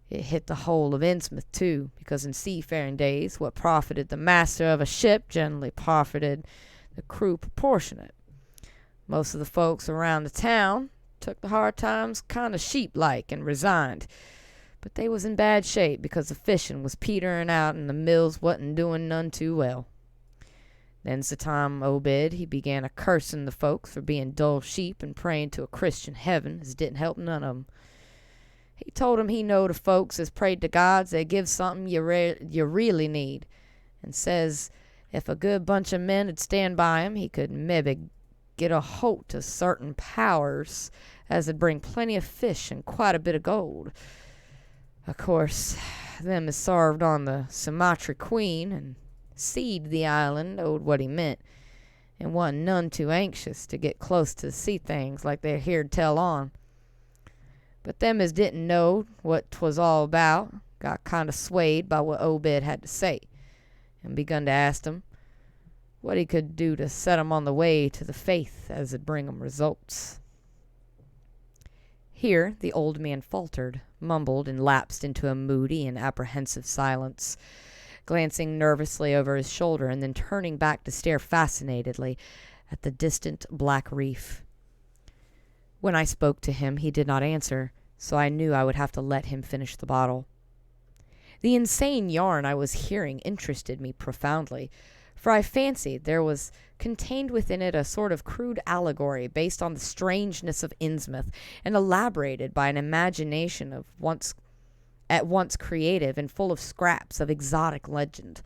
It hit the whole of Innsmouth, too, because in seafaring days, what profited the master of a ship generally profited the crew proportionate. Most of the folks around the town took the hard times kind of sheep-like and resigned. But they was in bad shape because the fishing was petering out and the mills wasn't doing none too well. Then's the time Obed, he began a cursing the folks for being dull sheep and praying to a Christian heaven as didn't help none of 'em. He told 'em he knowed of folks as prayed to gods they give something you really need, and says if a good bunch of men would stand by him, he could maybe get a holt to certain powers as would bring plenty of fish and quite a bit of gold. Of course, them as served on the Sumatra Queen and seed the island knowed what he meant, and wasn't none too anxious to get close to see things like they heard tell on. But them as didn't know what 'twas all about got kind of swayed by what Obed had to say, and begun to ask him what he could do to set 'em on the way to the faith as 'd bring 'em results. Here the old man faltered, mumbled, and lapsed into a moody and apprehensive silence, glancing nervously over his shoulder and then turning back to stare fascinatedly at the distant black reef. When I spoke to him, he did not answer, so I knew I would have to let him finish the bottle. The insane yarn I was hearing interested me profoundly, for I fancied there was contained within it a sort of crude allegory based on the strangeness of Innsmouth and elaborated by an imagination at once creative and full of scraps of exotic legend.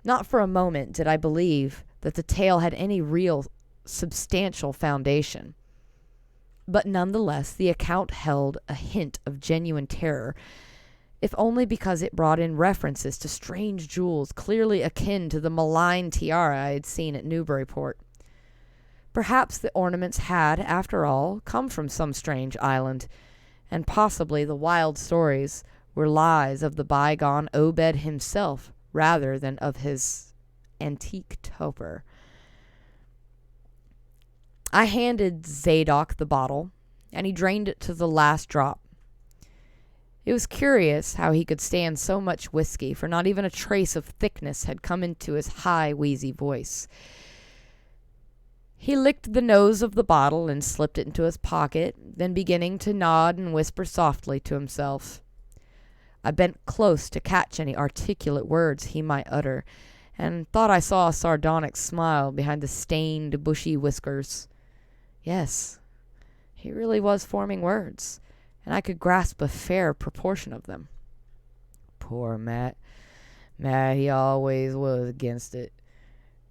Not for a moment did I believe that the tale had any real substantial foundation. But nonetheless, the account held a hint of genuine terror, if only because it brought in references to strange jewels clearly akin to the malign tiara I had seen at Newburyport. Perhaps the ornaments had, after all, come from some strange island, and possibly the wild stories were lies of the bygone Obed himself rather than of his antique toper. I handed Zadok the bottle, and he drained it to the last drop. It was curious how he could stand so much whiskey, for not even a trace of thickness had come into his high, wheezy voice. He licked the nose of the bottle and slipped it into his pocket, then beginning to nod and whisper softly to himself. I bent close to catch any articulate words he might utter, and thought I saw a sardonic smile behind the stained, bushy whiskers. Yes, he really was forming words, and I could grasp a fair proportion of them. Poor Matt. Matt, he always was against it.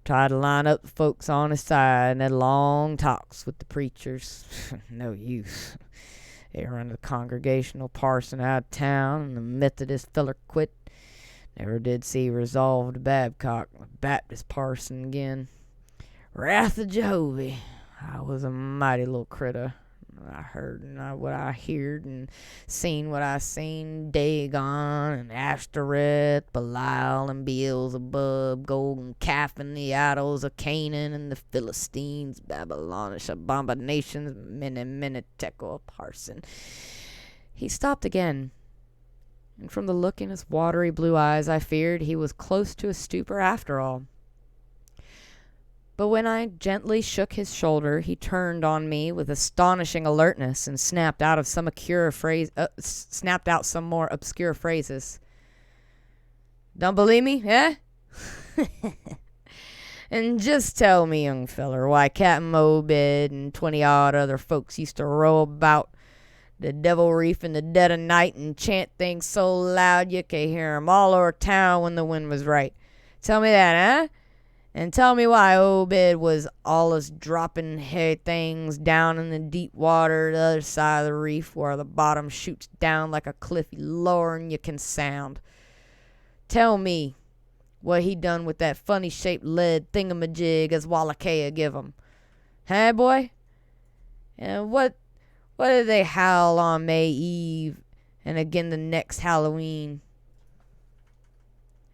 Tried to line up the folks on his side and had long talks with the preachers. No use. They run the Congregational parson out of town, and the Methodist feller quit. Never did see resolved Babcock, the Baptist parson again. Wrath of Jehovah. I was a mighty little critter. I heard what I heard and seen what I seen. Dagon and Ashtoreth, Belial and Beelzebub, golden calf and the idols of Canaan and the Philistines, Babylonish abominations, mene tekel parson. He stopped again, and from the look in his watery blue eyes, I feared he was close to a stupor after all. But when I gently shook his shoulder, he turned on me with astonishing alertness and snapped out some more obscure phrases. Don't believe me, eh? And just tell me, young feller, why Captain Obed and 20-odd other folks used to row about the Devil Reef in the dead of night and chant things so loud you could hear 'em all over town when the wind was right. Tell me that, eh? And tell me why Obed was allus dropping things down in the deep water the other side of the reef where the bottom shoots down like a cliff lower'n you can sound. Tell me what he done with that funny-shaped lead thingamajig as Wallachia give him. Huh, boy? And what did they howl on May Eve and again the next Halloween?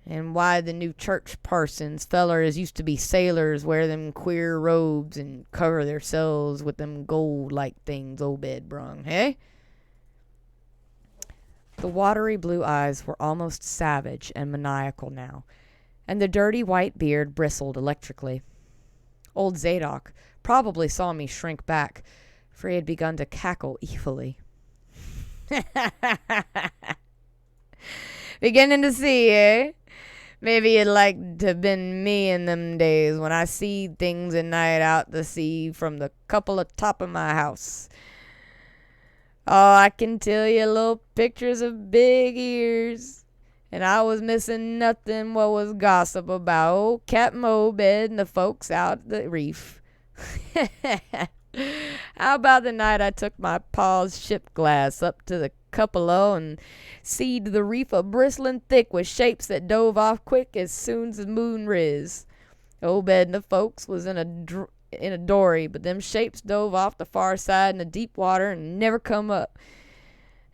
And why the new church parsons, fellers used to be sailors, wear them queer robes and cover theirselves with them gold-like things Obed brung, hey? The watery blue eyes were almost savage and maniacal now, and the dirty white beard bristled electrically. Old Zadok probably saw me shrink back, for he had begun to cackle evilly. Beginning to see, eh? Maybe it'd like to have been me in them days when I seed things at night out to sea from the cupola top of my house. Oh, I can tell you little pictures of big ears. And I was missing nothing what was gossip about old Captain Obed and the folks out at the reef. How about the night I took my pa's ship glass up to the cupola and seed the reef a bristling thick with shapes that dove off quick as soon as the moon riz. Obed and the folks was in a dory, but them shapes dove off the far side in the deep water and never come up.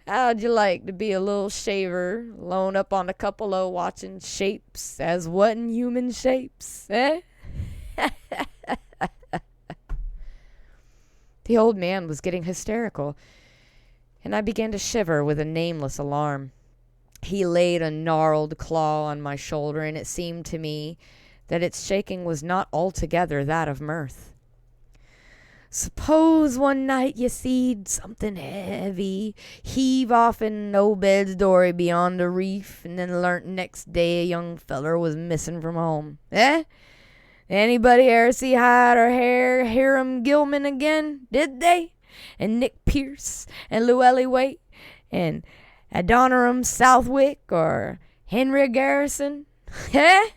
How'd you like to be a little shaver, alone up on the cupola watching shapes as wasn't human shapes, eh? The old man was getting hysterical, and I began to shiver with a nameless alarm. He laid a gnarled claw on my shoulder, and it seemed to me that its shaking was not altogether that of mirth. Suppose one night you seed something heavy heave off in Obed's dory beyond the reef, and then learnt next day a young feller was missing from home, eh? Anybody ever see Hyde or Hiram Gilman again, did they? And Nick Pierce, and Llewellyn Waite, and Adoniram Southwick, or Henry Garrison? Heh?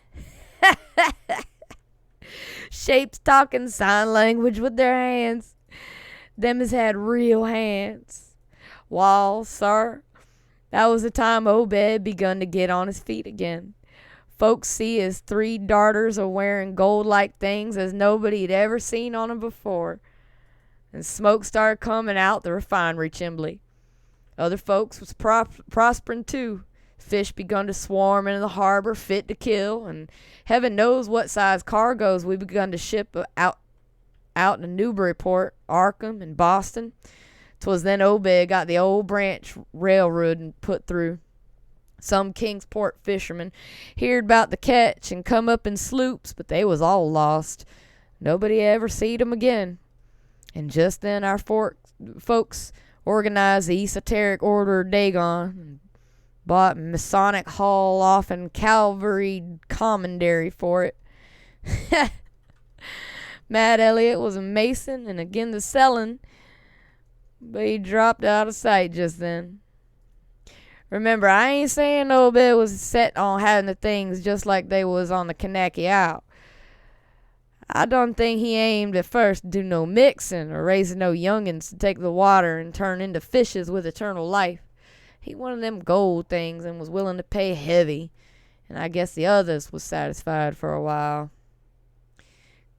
Shapes talking sign language with their hands. Them has had real hands. Wall, sir, that was the time Obed begun to get on his feet again. Folks see his 3 darters a wearing gold-like things as nobody'd ever seen on 'em before. And smoke started coming out the refinery chimbley. Other folks was prospering too. Fish begun to swarm into the harbor fit to kill, and heaven knows what size cargoes we begun to ship out to Newburyport, Arkham, and Boston. 'Twas then Obed got the old branch railroad and put through. Some Kingsport fishermen heerd about the catch and come up in sloops, but they was all lost. Nobody ever seed 'em again. And just then our folks organized the Esoteric Order of Dagon and bought Masonic Hall off and Calvary Commandery for it. Matt Elliott was a Mason and again the selling, but he dropped out of sight just then. Remember, I ain't saying Obed was set on having the things just like they was on the Kanaki out. I don't think he aimed at first to do no mixing or raising no youngins to take the water and turn into fishes with eternal life. He wanted them gold things and was willing to pay heavy, and I guess the others was satisfied for a while.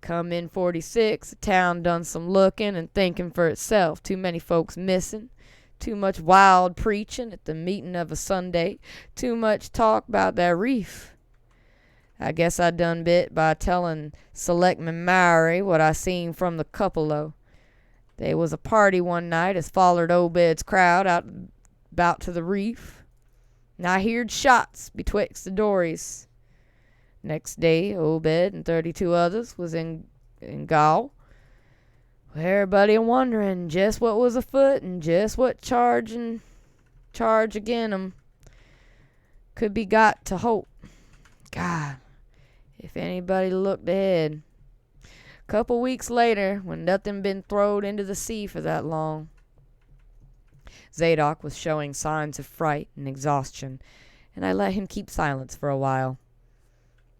Come in 46, the town done some looking and thinking for itself. Too many folks missing. Too much wild preaching at the meeting of a Sunday. Too much talk about that reef. I guess I done bit by telling Selectman Mowry what I seen from the cupola. They was a party one night as follered Obed's crowd out about to the reef, and I heerd shots betwixt the dories. Next day, Obed and 32 others was in gaol. Everybody wondering just what was afoot and just what charge agin 'em could be got to hope. God, if anybody looked ahead. Couple weeks later, when nothing been throwed into the sea for that long, Zadok was showing signs of fright and exhaustion, and I let him keep silence for a while,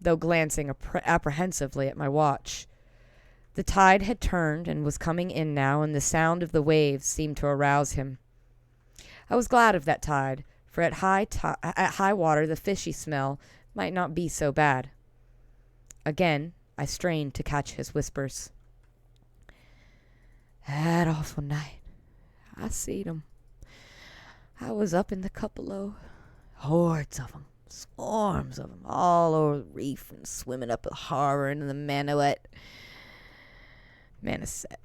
though glancing apprehensively at my watch. The tide had turned and was coming in now, and the sound of the waves seemed to arouse him. I was glad of that tide, for at high water the fishy smell might not be so bad. Again, I strained to catch his whispers. That awful night, I seed 'em. I was up in the cupola, hordes of 'em, swarms of 'em, all over the reef and swimming up the harbor into the Manassett.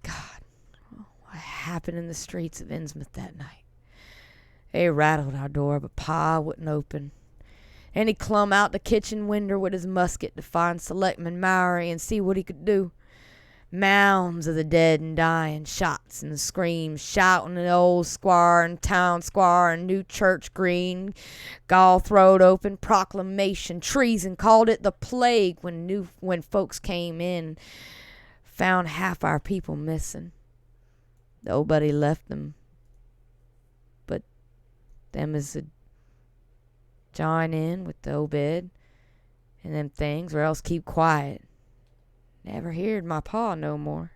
God, what happened in the streets of Innsmouth that night? They rattled our door, but Pa wouldn't open. And he clumb out the kitchen winder with his musket to find Selectman Mowry and see what he could do. Mounds of the dead and dying, shots and screams, shouting at old squire and town squire and New Church Green. Gall throwed open proclamation, treason, called it the plague when folks came in. Found half our people missing. Nobody left them but them as a join in with the Obed and them things, or else keep quiet. Never heard my pa no more.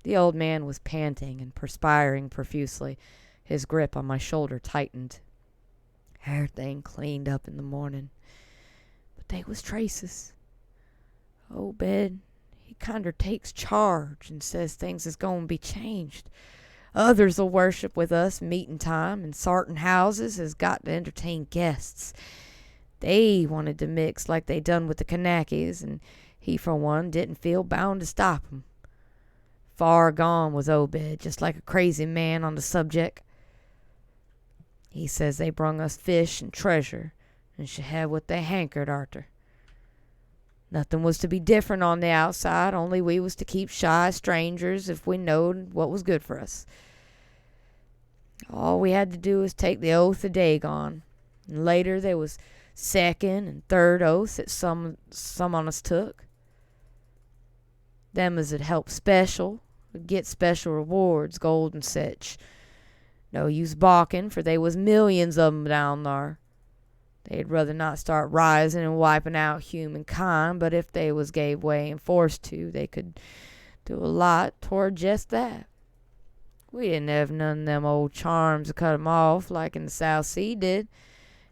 The old man was panting and perspiring profusely. His grip on my shoulder tightened. Everything cleaned up in the morning, but they was traces. Obed, he kinder takes charge and says things is going to be changed. Others'll worship with us meeting time, and sartin houses has got to entertain guests. They wanted to mix like they done with the Kanakis, and he, for one, didn't feel bound to stop 'em. Far gone was Obed, just like a crazy man on the subject. He says they brung us fish and treasure, and should have what they hankered arter. Nothing was to be different on the outside, only we was to keep shy strangers if we knowed what was good for us. All we had to do was take the oath of Dagon, and later there was second and third oaths that some on us took. Them as 'd help special would get special rewards, gold and sich. No use balking, for they was millions of 'em down thar. They'd rather not start rising and wiping out humankind, but if they was gave way and forced to, they could do a lot toward just that. We didn't have none of them old charms to cut 'em off like in the South Sea did,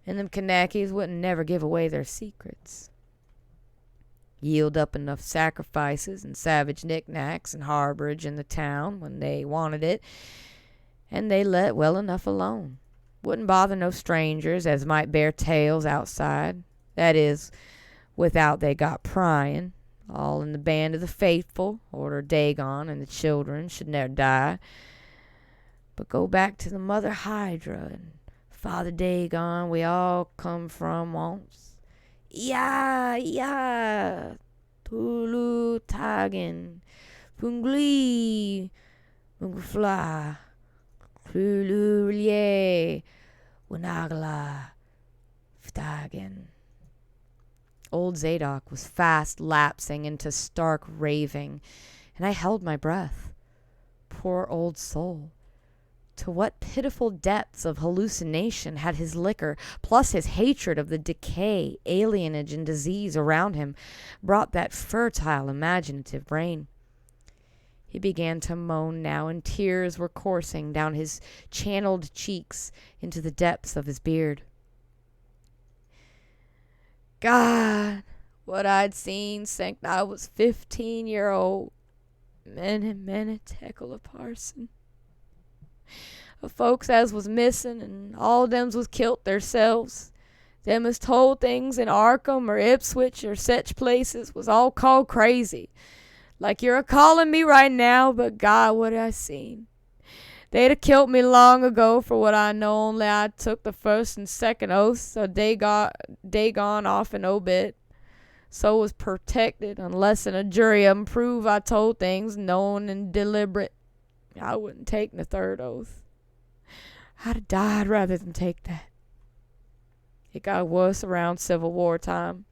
and them Kanakis wouldn't never give away their secrets. Yield up enough sacrifices and savage knickknacks and harborage in the town when they wanted it, and they let well enough alone. Wouldn't bother no strangers as might bear tales outside. That is, without they got prying. all in the band of the faithful, order Dagon and the children should never die, but go back to the Mother Hydra and Father Dagon we all come from once. Ya, Tulu Tagen, Pungli, Mungfla, Klululie, Wanagla, Ftagen. Old Zadok was fast lapsing into stark raving, and I held my breath. Poor old soul. To what pitiful depths of hallucination had his liquor, plus his hatred of the decay, alienage, and disease around him, brought that fertile, imaginative brain? He began to moan now, and tears were coursing down his channeled cheeks into the depths of his beard. God, what I'd seen since I was 15-year-old. Many teckle a parson. Of folks as was missing, and all dems was kilt theirselves. Them as told things in Arkham or Ipswich or such places was all called crazy. Like you're a-calling me right now, but God, what I seen. They'd a kilt me long ago for what I know, only I took the first and second oaths, so Dagon off and Obed. So was protected, unless in a jury of 'em prove I told things known and deliberate. I wouldn't take the third oath. I'd have died rather than take that. It got worse around Civil War time,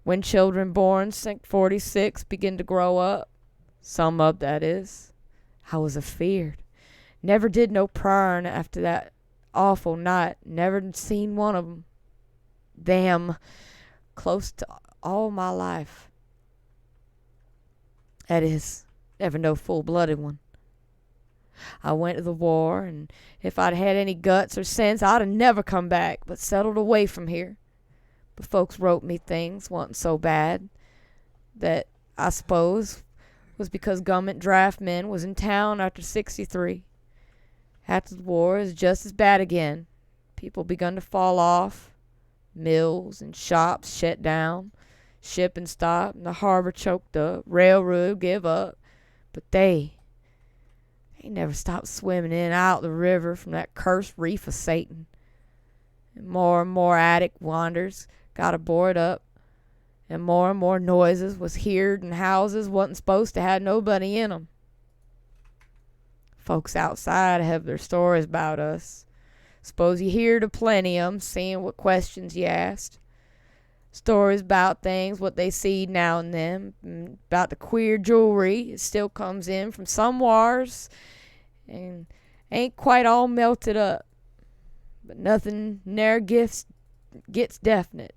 when children born since 46 begin to grow up. Some up, that is. I was afeared. Never did no pryin' after that awful night. Never seen one of 'em. Them close to all my life. That is, never no full-blooded one. I went to the war, and if I'd had any guts or sense, I'd have never come back, but settled away from here. But folks wrote me things wantin' so bad that I suppose was because government draft men was in town after 63. After the war, it was just as bad again. People begun to fall off. Mills and shops shut down. Shipping stopped, and the harbor choked up. Railroad give up. But they never stopped swimming in and out the river from that cursed reef of Satan. And more attic wanders got aboard up. And more noises was heard in houses wasn't supposed to have nobody in 'em. Folks outside have their stories about us. Suppose you heard of plenty of 'em, seeing what questions you asked. Stories about things what they see now and then, about the queer jewelry it still comes in from somewhars and ain't quite all melted up. But nothing ne'er gets definite.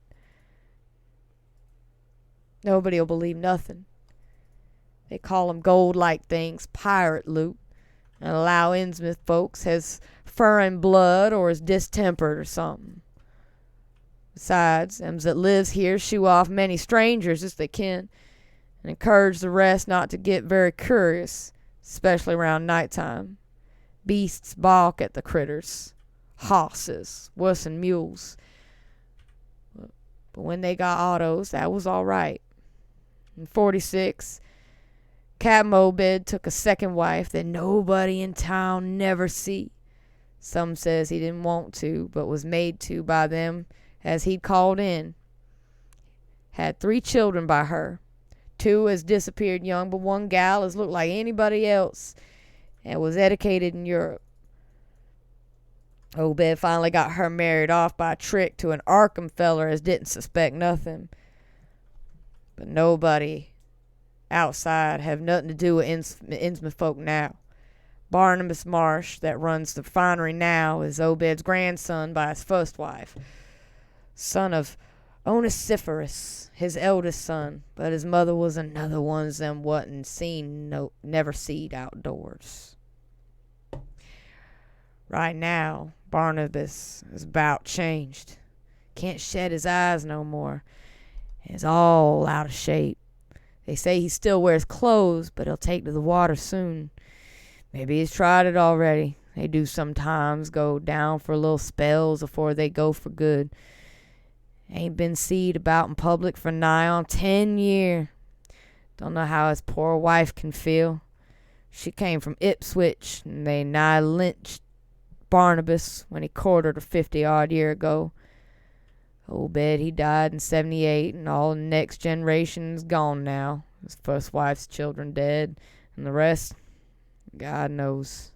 Nobody'll believe nothing. They call 'em gold-like things, pirate loot, and allow Innsmouth folks has furrin blood or is distempered or something. Besides, them that lives here shoo off many strangers as they can, and encourage the rest not to get very curious, especially around night time. Beasts balk at the critters. Hosses, worse'n mules. But when they got autos, that was all right. In 46, Captain Obed took a second wife that nobody in town never see. Some says he didn't want to, but was made to by them as he'd called in. Had 3 children by her. 2 as disappeared young, but one gal as looked like anybody else and was educated in Europe. Obed finally got her married off by a trick to an Arkham feller as didn't suspect nothing. But nobody outside have nothing to do with Innsmouth folk now. Barnabas Marsh, that runs the refinery now, is Obed's grandson by his first wife. Son of Onesiphorus, his eldest son, but his mother was another one of them never seed outdoors. Right now, Barnabas is about changed. Can't shed his eyes no more. He's all out of shape. They say he still wears clothes, but he'll take to the water soon. Maybe he's tried it already. They do sometimes go down for little spells afore they go for good. Ain't been seed about in public for nigh on 10 year. Don't know how his poor wife can feel. She came from Ipswich, and they nigh lynched Barnabas when he courted her 50-odd year ago. Old Bed, he died in 78, and all the next generation's gone now. His first wife's children dead, and the rest, God knows.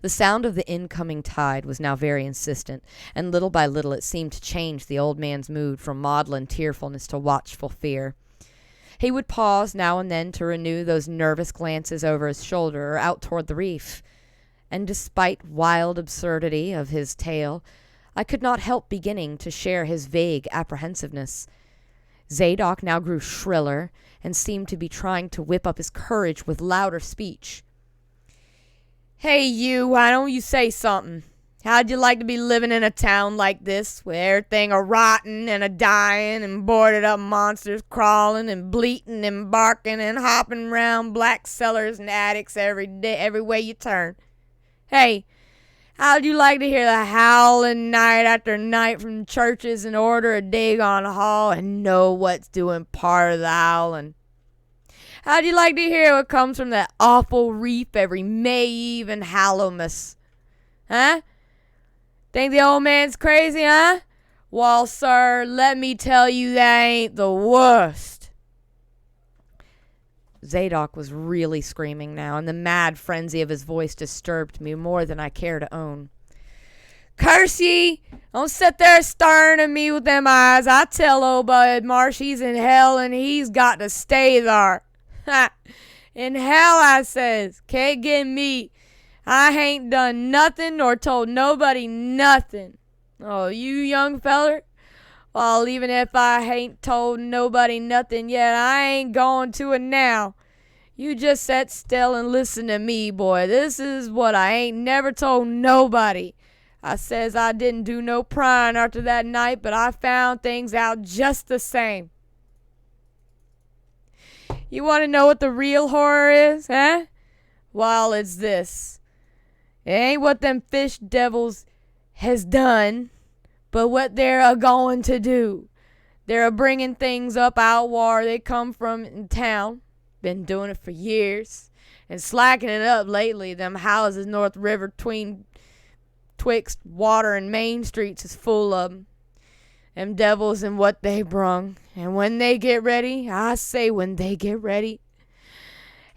The sound of the incoming tide was now very insistent, and little by little it seemed to change the old man's mood from maudlin tearfulness to watchful fear. He would pause now and then to renew those nervous glances over his shoulder or out toward the reef, and despite wild absurdity of his tale, I could not help beginning to share his vague apprehensiveness. Zadok now grew shriller and seemed to be trying to whip up his courage with louder speech. "Hey, you, why don't you say something? How'd you like to be living in a town like this, where everything a-rotting and a-dying and boarded-up monsters crawling and bleating and barking and hopping round black cellars and attics every day, every way you turn? Hey, how'd you like to hear the howling night after night from churches and order a daggone hall and know what's doing part of the howling? How'd you like to hear what comes from that awful reef every May Eve and Hallowmas? Huh? Think the old man's crazy, huh? Well, sir, let me tell you that ain't the worst." Zadok was really screaming now, and the mad frenzy of his voice disturbed me more than I care to own. "Curse ye! Don't sit there staring at me with them eyes. I tell old Bud Marsh he's in hell, and he's got to stay there. In hell, I says. Can't get me. I hain't done nothing nor told nobody nothing. Oh, you young feller? Well, even if I hain't told nobody nothing yet, I ain't going to it now. You just set still and listen to me, boy. This is what I ain't never told nobody. I says I didn't do no prying after that night, but I found things out just the same. You want to know what the real horror is, eh? Well, it's this. It ain't what them fish devils has done, but what they're a-going to do. They're a-bringing things up out whar they come from in town. Been doing it for years. And slacking it up lately. Them houses north river twixt Water and Main Streets is full of 'em. Them devils and what they brung. And when they get ready, I say when they get ready.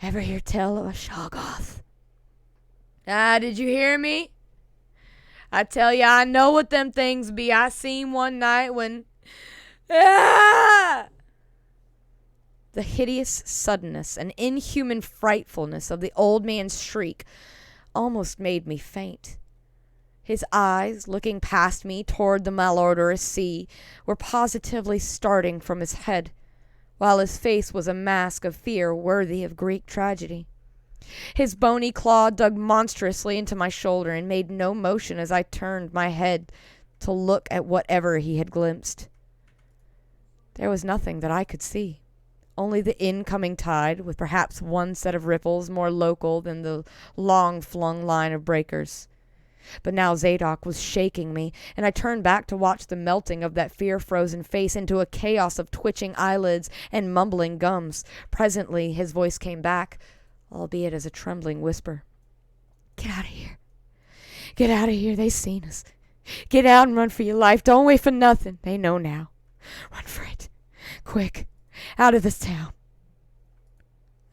Ever hear tell of a Shoggoth? Did you hear me? I tell ya, I know what them things be. I seen one night when... The hideous suddenness and inhuman frightfulness of the old man's shriek almost made me faint. His eyes, looking past me toward the malodorous sea, were positively starting from his head, while his face was a mask of fear worthy of Greek tragedy. His bony claw dug monstrously into my shoulder and made no motion as I turned my head to look at whatever he had glimpsed. There was nothing that I could see, only the incoming tide, with perhaps one set of ripples more local than the long-flung line of breakers. But now Zadok was shaking me, and I turned back to watch the melting of that fear-frozen face into a chaos of twitching eyelids and mumbling gums. Presently his voice came back, albeit as a trembling whisper. "Get out of here. Get out of here. They seen us. Get out and run for your life. Don't wait for nothing. They know now. Run for it. Quick. Out of this town."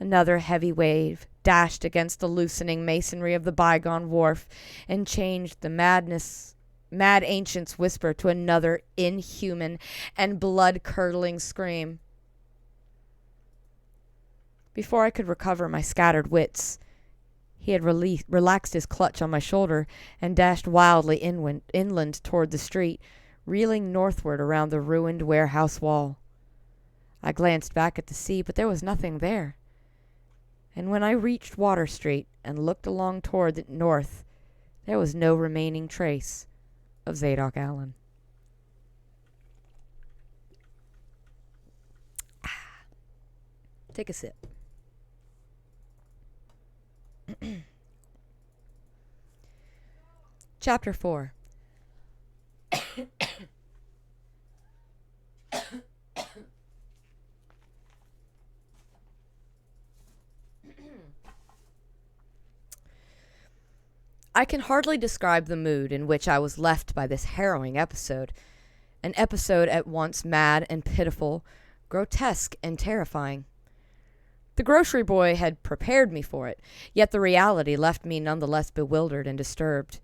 Another heavy wave dashed against the loosening masonry of the bygone wharf and changed the mad ancient's whisper to another inhuman and blood-curdling scream. Before I could recover my scattered wits, he had relaxed his clutch on my shoulder and dashed wildly inland toward the street, reeling northward around the ruined warehouse wall. I glanced back at the sea, but there was nothing there. And when I reached Water Street and looked along toward the north, there was no remaining trace of Zadok Allen. Take a sip. Chapter 4. I can hardly describe the mood in which I was left by this harrowing episode. An episode at once mad and pitiful, grotesque and terrifying. The grocery boy had prepared me for it, yet the reality left me nonetheless bewildered and disturbed.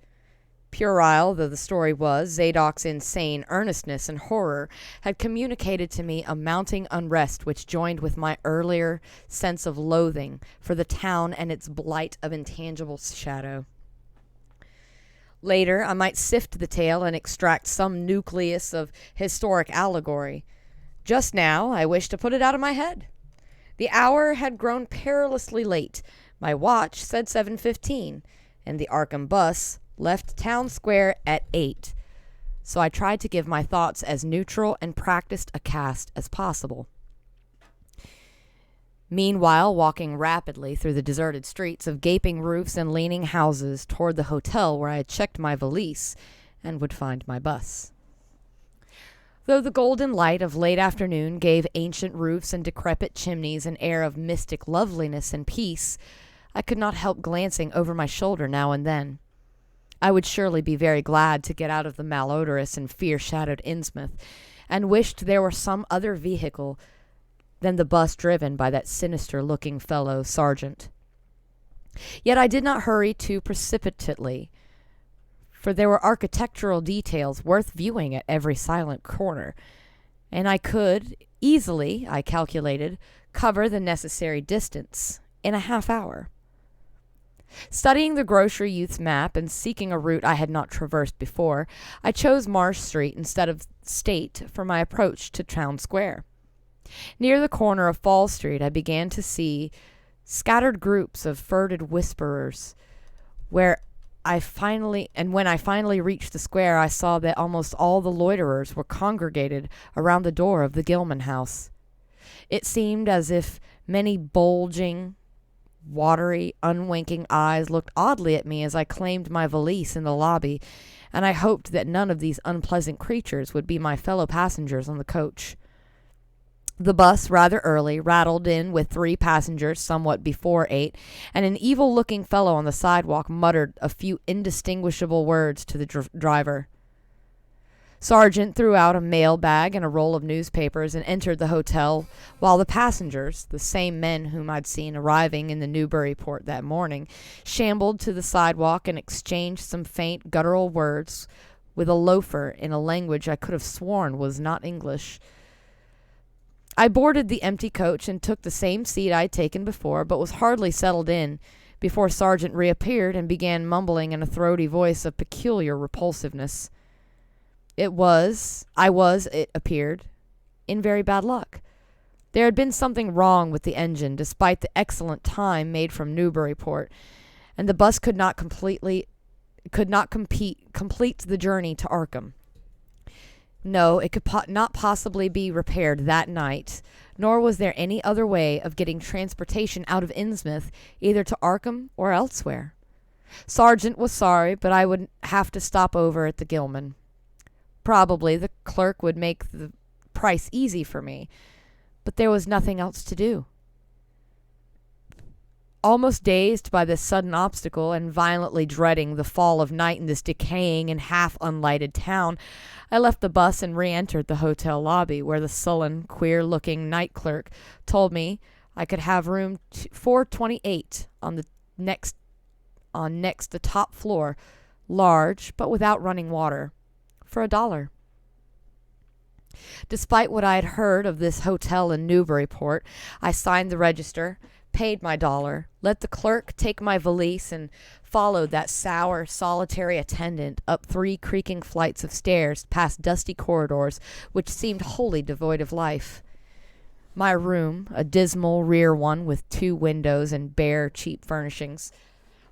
Puerile though the story was, Zadok's insane earnestness and horror had communicated to me a mounting unrest which joined with my earlier sense of loathing for the town and its blight of intangible shadow. Later, I might sift the tale and extract some nucleus of historic allegory. Just now, I wish to put it out of my head. The hour had grown perilously late. My watch said 7:15, and the Arkham bus left town square at 8. So I tried to give my thoughts as neutral and practiced a cast as possible. Meanwhile, walking rapidly through the deserted streets of gaping roofs and leaning houses toward the hotel where I had checked my valise and would find my bus. Though the golden light of late afternoon gave ancient roofs and decrepit chimneys an air of mystic loveliness and peace, I could not help glancing over my shoulder now and then. I would surely be very glad to get out of the malodorous and fear-shadowed Innsmouth, and wished there were some other vehicle than the bus driven by that sinister-looking fellow sergeant. Yet I did not hurry too precipitately, for there were architectural details worth viewing at every silent corner, and I could easily, I calculated, cover the necessary distance in a half hour. Studying the grocery youth's map and seeking a route I had not traversed before, I chose Marsh Street instead of State for my approach to Town Square. Near the corner of Fall Street, I began to see scattered groups of furtive whisperers. When I finally reached the square, I saw that almost all the loiterers were congregated around the door of the Gilman house. It seemed as if many bulging, watery, unwinking eyes looked oddly at me as I claimed my valise in the lobby, and I hoped that none of these unpleasant creatures would be my fellow passengers on the coach. The bus, rather early, rattled in with 3 passengers somewhat before 8, and an evil-looking fellow on the sidewalk muttered a few indistinguishable words to the driver. Sergeant threw out a mail bag and a roll of newspapers and entered the hotel, while the passengers, the same men whom I'd seen arriving in the Newburyport that morning, shambled to the sidewalk and exchanged some faint guttural words with a loafer in a language I could have sworn was not English. I boarded the empty coach and took the same seat I had taken before, but was hardly settled in before Sergeant reappeared and began mumbling in a throaty voice of peculiar repulsiveness. It appeared, in very bad luck. There had been something wrong with the engine, despite the excellent time made from Newburyport, and the bus could not complete the journey to Arkham. No, it could not possibly be repaired that night, nor was there any other way of getting transportation out of Innsmouth, either to Arkham or elsewhere. Sergeant was sorry, but I would have to stop over at the Gilman. Probably the clerk would make the price easy for me, but there was nothing else to do. Almost dazed by this sudden obstacle and violently dreading the fall of night in this decaying and half-unlighted town, I left the bus and re-entered the hotel lobby, where the sullen, queer-looking night clerk told me I could have room 428 on the top floor, large but without running water, for $1. Despite what I had heard of this hotel in Newburyport, I signed the register, paid my $1, let the clerk take my valise, and followed that sour, solitary attendant up 3 creaking flights of stairs past dusty corridors which seemed wholly devoid of life. My room, a dismal rear one with 2 windows and bare, cheap furnishings,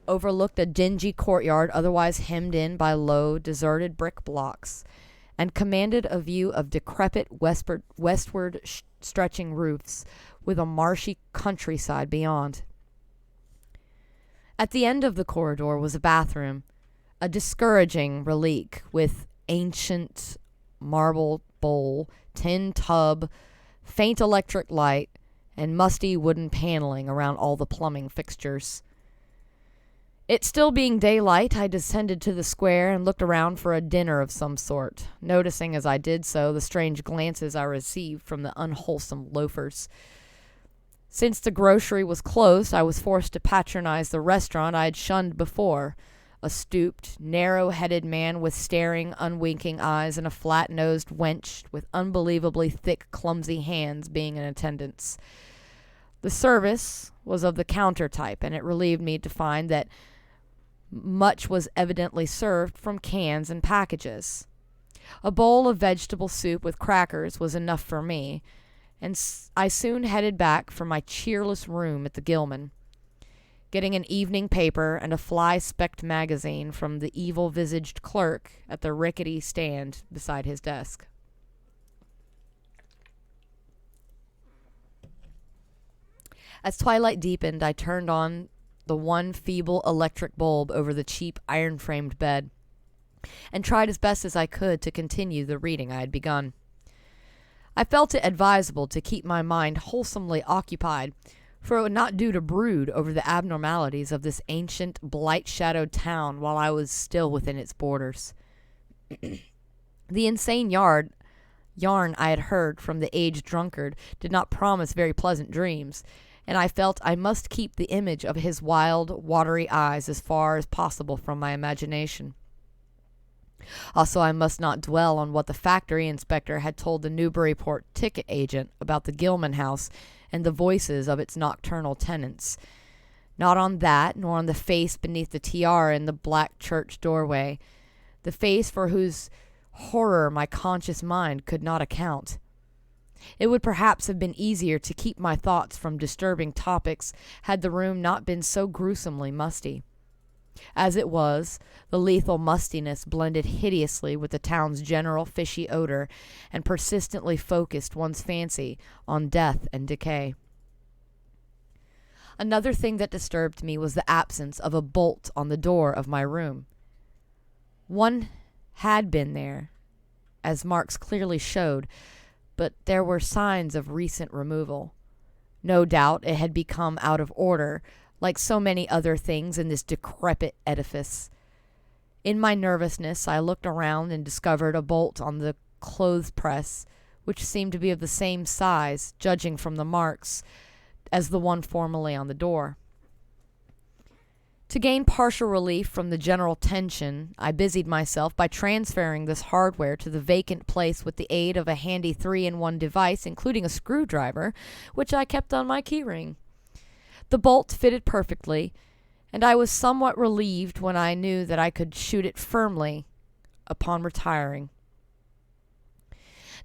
overlooked a dingy courtyard otherwise hemmed in by low, deserted brick blocks, and commanded a view of decrepit westward stretching roofs, with a marshy countryside beyond. At the end of the corridor was a bathroom, a discouraging relic with ancient marble bowl, tin tub, faint electric light, and musty wooden paneling around all the plumbing fixtures. It still being daylight, I descended to the square and looked around for a dinner of some sort, noticing as I did so the strange glances I received from the unwholesome loafers. Since the grocery was closed, I was forced to patronize the restaurant I had shunned before, a stooped, narrow-headed man with staring, unwinking eyes and a flat-nosed wench with unbelievably thick, clumsy hands being in attendance. The service was of the counter type, and it relieved me to find that much was evidently served from cans and packages. A bowl of vegetable soup with crackers was enough for me, and I soon headed back for my cheerless room at the Gilman, getting an evening paper and a fly-specked magazine from the evil-visaged clerk at the rickety stand beside his desk. As twilight deepened, I turned on the one feeble electric bulb over the cheap iron-framed bed, and tried as best as I could to continue the reading I had begun. I felt it advisable to keep my mind wholesomely occupied, for it would not do to brood over the abnormalities of this ancient, blight-shadowed town while I was still within its borders. The insane yarn I had heard from the aged drunkard did not promise very pleasant dreams, and I felt I must keep the image of his wild, watery eyes as far as possible from my imagination. Also, I must not dwell on what the factory inspector had told the Newburyport ticket agent about the Gilman house and the voices of its nocturnal tenants. Not on that, nor on the face beneath the tiara in the black church doorway, the face for whose horror my conscious mind could not account. It would perhaps have been easier to keep my thoughts from disturbing topics had the room not been so gruesomely musty. As it was, the lethal mustiness blended hideously with the town's general fishy odor and persistently focused one's fancy on death and decay. Another thing that disturbed me was the absence of a bolt on the door of my room. One had been there, as marks clearly showed, but there were signs of recent removal. No doubt it had become out of order, like so many other things in this decrepit edifice. In my nervousness, I looked around and discovered a bolt on the clothes press, which seemed to be of the same size, judging from the marks, as the one formerly on the door. To gain partial relief from the general tension, I busied myself by transferring this hardware to the vacant place with the aid of a handy 3-in-1 device, including a screwdriver, which I kept on my keyring. The bolt fitted perfectly, and I was somewhat relieved when I knew that I could shoot it firmly upon retiring.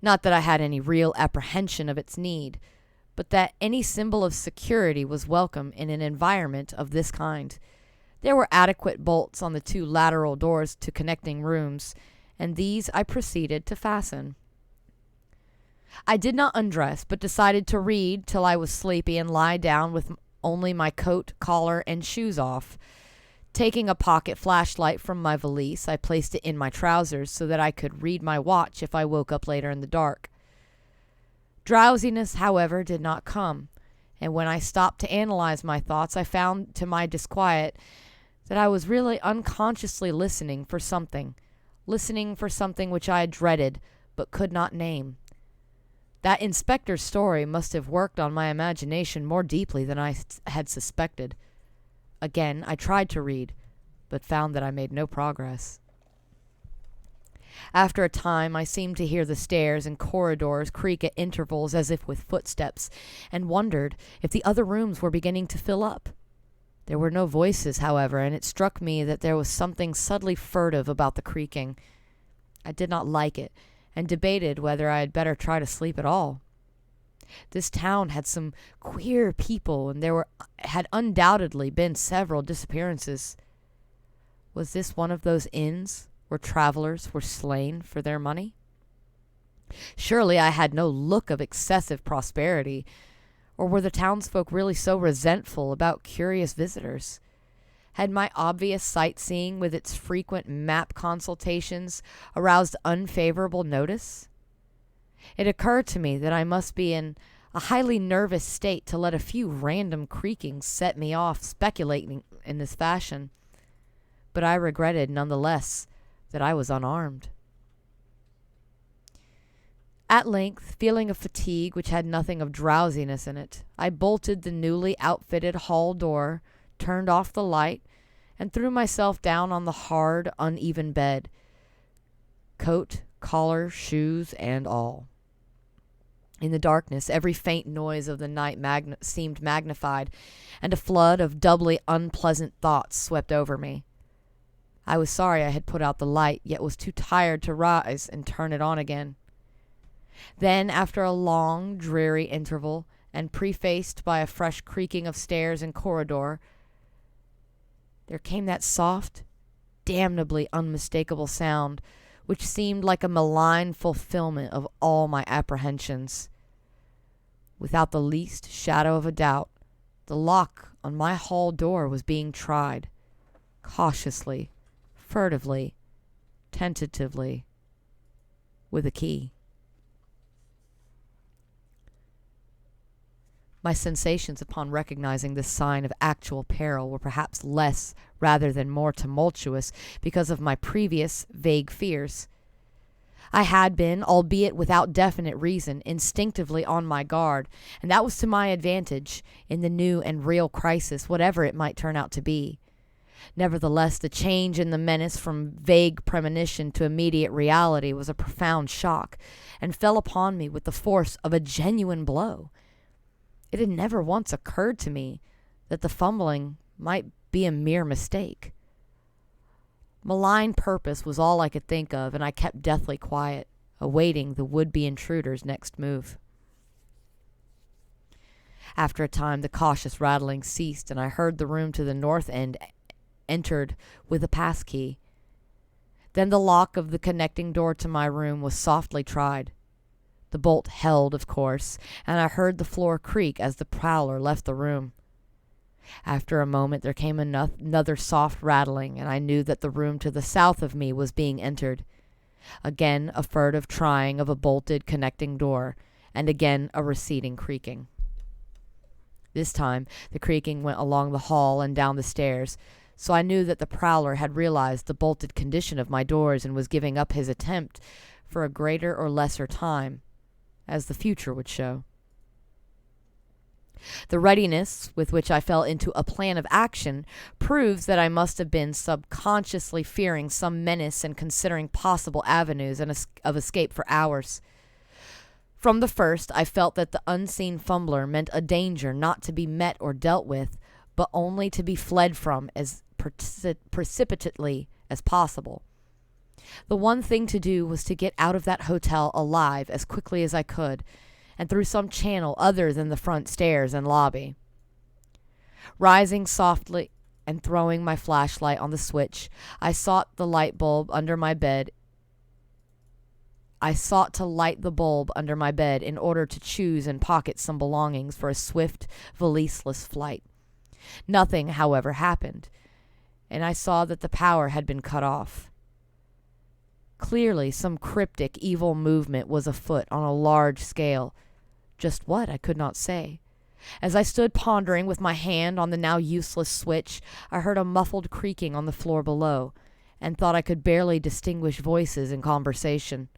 Not that I had any real apprehension of its need, but that any symbol of security was welcome in an environment of this kind. There were adequate bolts on the 2 lateral doors to connecting rooms, and these I proceeded to fasten. I did not undress, but decided to read till I was sleepy and lie down with only my coat, collar, and shoes off. Taking a pocket flashlight from my valise, I placed it in my trousers so that I could read my watch if I woke up later in the dark. Drowsiness, however, did not come, and when I stopped to analyze my thoughts, I found to my disquiet that I was really unconsciously listening for something which I had dreaded but could not name. That inspector's story must have worked on my imagination more deeply than I had suspected. Again, I tried to read, but found that I made no progress. After a time, I seemed to hear the stairs and corridors creak at intervals as if with footsteps, and wondered if the other rooms were beginning to fill up. There were no voices, however, and it struck me that there was something subtly furtive about the creaking. I did not like it, and debated whether I had better try to sleep at all. This town had some queer people, and there had undoubtedly been several disappearances. Was this one of those inns where travelers were slain for their money? Surely I had no look of excessive prosperity, or were the townsfolk really so resentful about curious visitors? Had my obvious sightseeing with its frequent map consultations aroused unfavorable notice? It occurred to me that I must be in a highly nervous state to let a few random creakings set me off speculating in this fashion. but I regretted nonetheless that I was unarmed. At length, feeling a fatigue which had nothing of drowsiness in it, I bolted the newly outfitted hall door, turned off the light, and threw myself down on the hard, uneven bed, coat, collar, shoes, and all. In the darkness, every faint noise of the night seemed magnified, and a flood of doubly unpleasant thoughts swept over me. I was sorry I had put out the light, yet was too tired to rise and turn it on again. Then, after a long, dreary interval, and prefaced by a fresh creaking of stairs and corridor, there came that soft, damnably unmistakable sound, which seemed like a malign fulfillment of all my apprehensions. Without the least shadow of a doubt, the lock on my hall door was being tried, cautiously, furtively, tentatively, with a key. My sensations upon recognizing this sign of actual peril were perhaps less rather than more tumultuous because of my previous vague fears. I had been, albeit without definite reason, instinctively on my guard, and that was to my advantage in the new and real crisis, whatever it might turn out to be. Nevertheless, the change in the menace from vague premonition to immediate reality was a profound shock, and fell upon me with the force of a genuine blow. It had never once occurred to me that the fumbling might be a mere mistake. Malign purpose was all I could think of, and I kept deathly quiet, awaiting the would-be intruder's next move. After a time, the cautious rattling ceased, and I heard the room to the north end entered with a pass key. Then the lock of the connecting door to my room was softly tried. The bolt held, of course, and I heard the floor creak as the prowler left the room. After a moment there came another soft rattling, and I knew that the room to the south of me was being entered. Again a furtive trying of a bolted connecting door, and again a receding creaking. This time the creaking went along the hall and down the stairs, so I knew that the prowler had realized the bolted condition of my doors and was giving up his attempt for a greater or lesser time, as the future would show. The readiness with which I fell into a plan of action proves that I must have been subconsciously fearing some menace and considering possible avenues of escape for hours. From the first, I felt that the unseen fumbler meant a danger not to be met or dealt with, but only to be fled from as precipitately as possible. The one thing to do was to get out of that hotel alive as quickly as I could, and through some channel other than the front stairs and lobby. Rising softly and throwing my flashlight on the switch, I sought to light the bulb under my bed in order to choose and pocket some belongings for a swift, valiseless flight. Nothing, however, happened, and I saw that the power had been cut off. Clearly, some cryptic, evil movement was afoot on a large scale. Just what, I could not say. As I stood pondering with my hand on the now useless switch, I heard a muffled creaking on the floor below, and thought I could barely distinguish voices in conversation.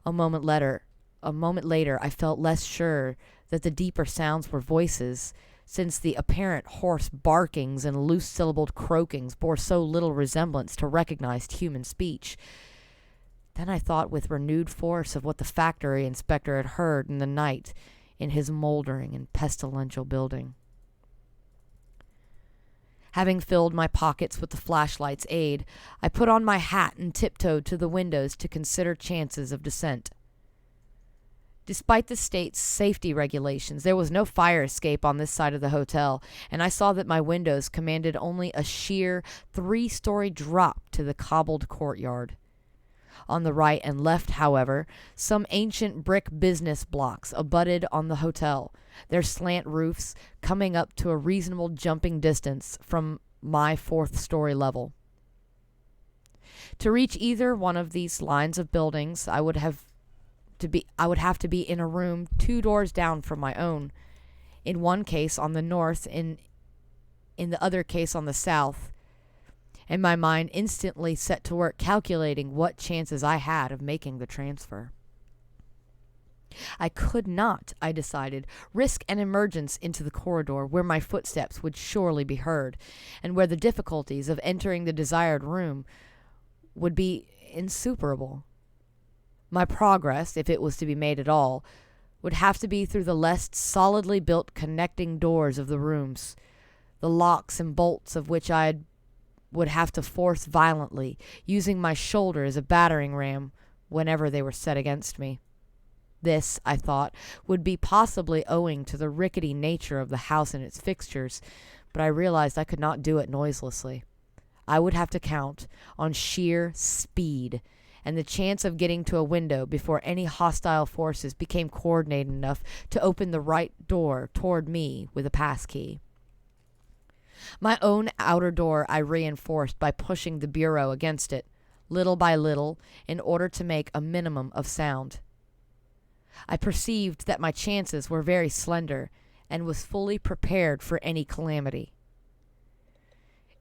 A moment later, I felt less sure that the deeper sounds were voices, since the apparent hoarse barkings and loose-syllabled croakings bore so little resemblance to recognized human speech. Then I thought with renewed force of what the factory inspector had heard in the night in his moldering and pestilential building. Having filled my pockets with the flashlight's aid, I put on my hat and tiptoed to the windows to consider chances of descent. Despite the state's safety regulations, there was no fire escape on this side of the hotel, and I saw that my windows commanded only a sheer 3-story drop to the cobbled courtyard. On the right and left, however, some ancient brick business blocks abutted on the hotel, their slant roofs coming up to a reasonable jumping distance from my 4th-story level. To reach either one of these lines of buildings, I would have to be in a room 2 doors down from my own, in one case on the north, in the other case on the south, and my mind instantly set to work calculating what chances I had of making the transfer. I could not, I decided, risk an emergence into the corridor where my footsteps would surely be heard, and where the difficulties of entering the desired room would be insuperable. My progress, if it was to be made at all, would have to be through the less solidly built connecting doors of the rooms, the locks and bolts of which I would have to force violently, using my shoulder as a battering ram whenever they were set against me. This, I thought, would be possibly owing to the rickety nature of the house and its fixtures, but I realized I could not do it noiselessly. I would have to count on sheer speed and the chance of getting to a window before any hostile forces became coordinated enough to open the right door toward me with a passkey. My own outer door I reinforced by pushing the bureau against it, little by little, in order to make a minimum of sound. I perceived that my chances were very slender, and was fully prepared for any calamity.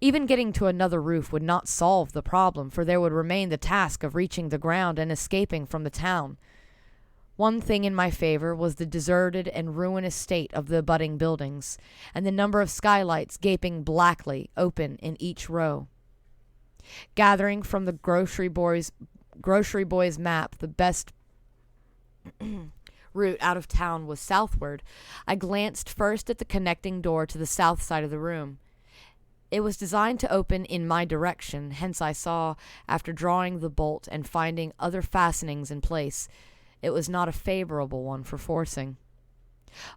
Even getting to another roof would not solve the problem, for there would remain the task of reaching the ground and escaping from the town. One thing in my favor was the deserted and ruinous state of the abutting buildings, and the number of skylights gaping blackly open in each row. Gathering from the grocery boy's map the best route out of town was southward, I glanced first at the connecting door to the south side of the room. It was designed to open in my direction, hence I saw, after drawing the bolt and finding other fastenings in place, it was not a favorable one for forcing.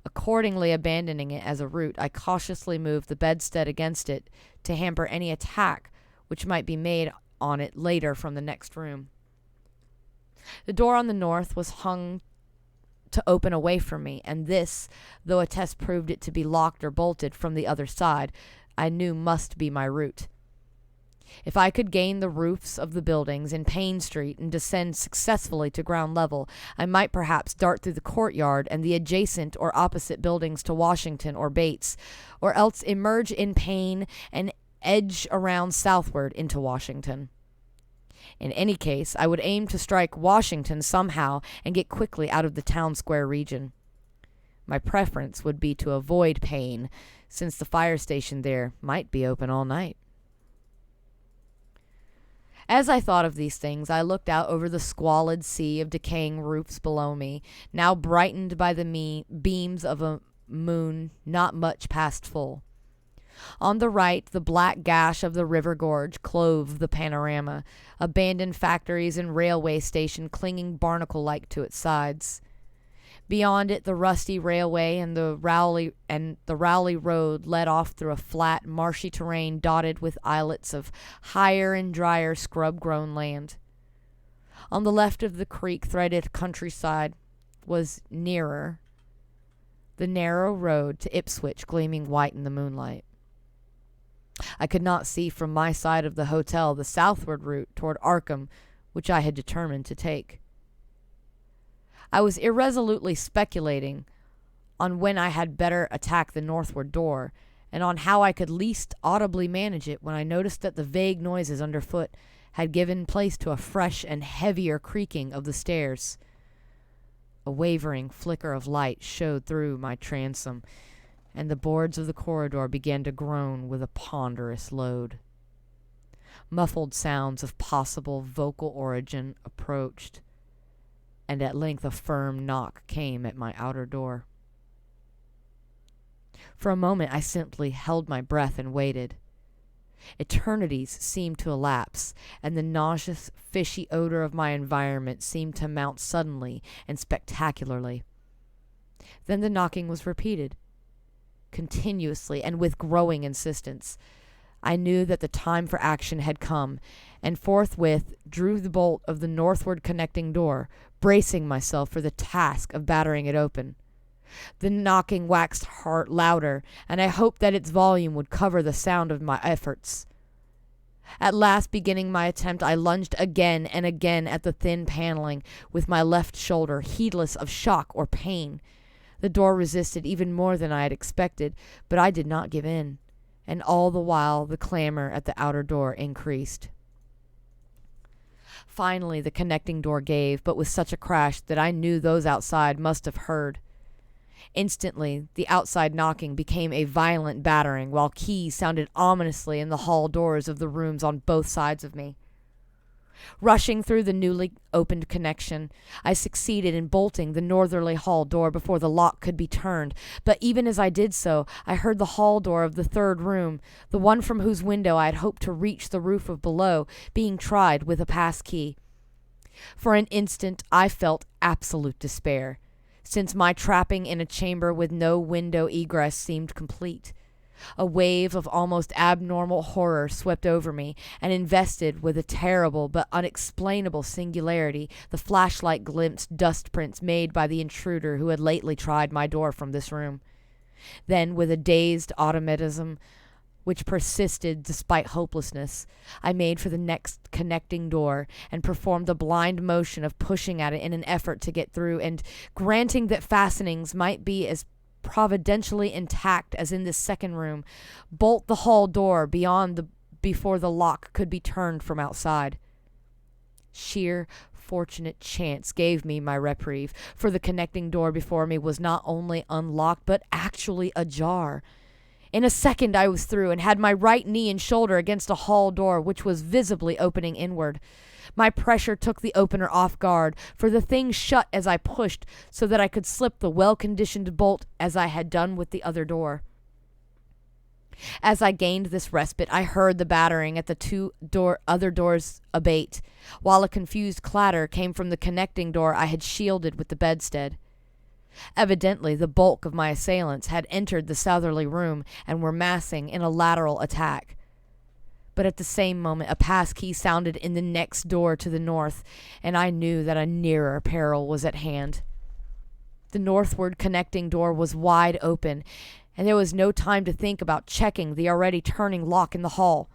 Accordingly, abandoning it as a route, I cautiously moved the bedstead against it to hamper any attack which might be made on it later from the next room. The door on the north was hung to open away from me, and this, though a test proved it to be locked or bolted from the other side, I knew must be my route. If I could gain the roofs of the buildings in Payne Street and descend successfully to ground level, I might perhaps dart through the courtyard and the adjacent or opposite buildings to Washington or Bates, or else emerge in Payne and edge around southward into Washington. In any case, I would aim to strike Washington somehow and get quickly out of the town square region. My preference would be to avoid Payne, since the fire station there might be open all night. As I thought of these things, I looked out over the squalid sea of decaying roofs below me, now brightened by the beams of a moon not much past full. On the right, the black gash of the river gorge clove the panorama, abandoned factories and railway station clinging barnacle-like to its sides. Beyond it, the rusty railway and the Rowley Road led off through a flat, marshy terrain dotted with islets of higher and drier scrub-grown land. On the left of the creek-threaded countryside was nearer the narrow road to Ipswich gleaming white in the moonlight. I could not see from my side of the hotel the southward route toward Arkham, which I had determined to take. I was irresolutely speculating on when I had better attack the northward door, and on how I could least audibly manage it, when I noticed that the vague noises underfoot had given place to a fresh and heavier creaking of the stairs. A wavering flicker of light showed through my transom, and the boards of the corridor began to groan with a ponderous load. Muffled sounds of possible vocal origin approached, and at length a firm knock came at my outer door. For a moment I simply held my breath and waited. Eternities seemed to elapse, and the nauseous, fishy odor of my environment seemed to mount suddenly and spectacularly. Then the knocking was repeated, continuously and with growing insistence. I knew that the time for action had come, and forthwith drew the bolt of the northward connecting door, bracing myself for the task of battering it open. The knocking waxed louder, and I hoped that its volume would cover the sound of my efforts. At last, beginning my attempt, I lunged again and again at the thin paneling with my left shoulder, heedless of shock or pain. The door resisted even more than I had expected, but I did not give in, and all the while the clamor at the outer door increased. Finally, the connecting door gave, but with such a crash that I knew those outside must have heard. Instantly, the outside knocking became a violent battering, while keys sounded ominously in the hall doors of the rooms on both sides of me. Rushing through the newly opened connection, I succeeded in bolting the northerly hall door before the lock could be turned, but even as I did so, I heard the hall door of the third room, the one from whose window I had hoped to reach the roof of below, being tried with a pass key. For an instant I felt absolute despair, since my trapping in a chamber with no window egress seemed complete. A wave of almost abnormal horror swept over me and invested with a terrible but unexplainable singularity the flashlight glimpsed dust prints made by the intruder who had lately tried my door from this room. Then, with a dazed automatism which persisted despite hopelessness, I made for the next connecting door and performed the blind motion of pushing at it in an effort to get through, and granting that fastenings might be as providentially intact as in this second room, bolt the hall door before the lock could be turned from outside. Sheer fortunate chance gave me my reprieve, for the connecting door before me was not only unlocked but actually ajar. In a second I was through, and had my right knee and shoulder against a hall door which was visibly opening inward. My pressure took the opener off guard, for the thing shut as I pushed, so that I could slip the well-conditioned bolt as I had done with the other door. As I gained this respite, I heard the battering at the other doors abate, while a confused clatter came from the connecting door I had shielded with the bedstead. Evidently, the bulk of my assailants had entered the southerly room and were massing in a lateral attack. But at the same moment a pass key sounded in the next door to the north, and I knew that a nearer peril was at hand. The northward connecting door was wide open, and there was no time to think about checking the already turning lock in the hall.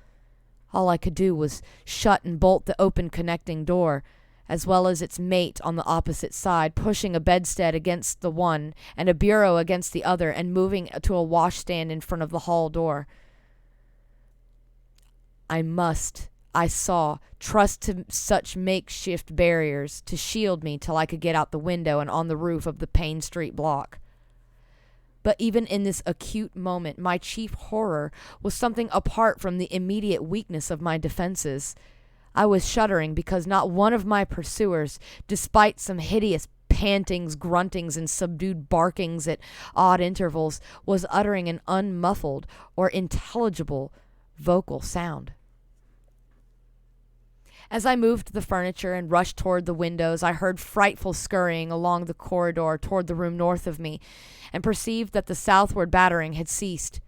All I could do was shut and bolt the open connecting door, as well as its mate on the opposite side, pushing a bedstead against the one and a bureau against the other, and moving to a washstand in front of the hall door. I saw, trust to such makeshift barriers to shield me till I could get out the window and on the roof of the Payne Street block. But even in this acute moment, my chief horror was something apart from the immediate weakness of my defenses. I was shuddering because not one of my pursuers, despite some hideous pantings, gruntings, and subdued barkings at odd intervals, was uttering an unmuffled or intelligible vocal sound. As I moved the furniture and rushed toward the windows, I heard frightful scurrying along the corridor toward the room north of me, and perceived that the southward battering had ceased.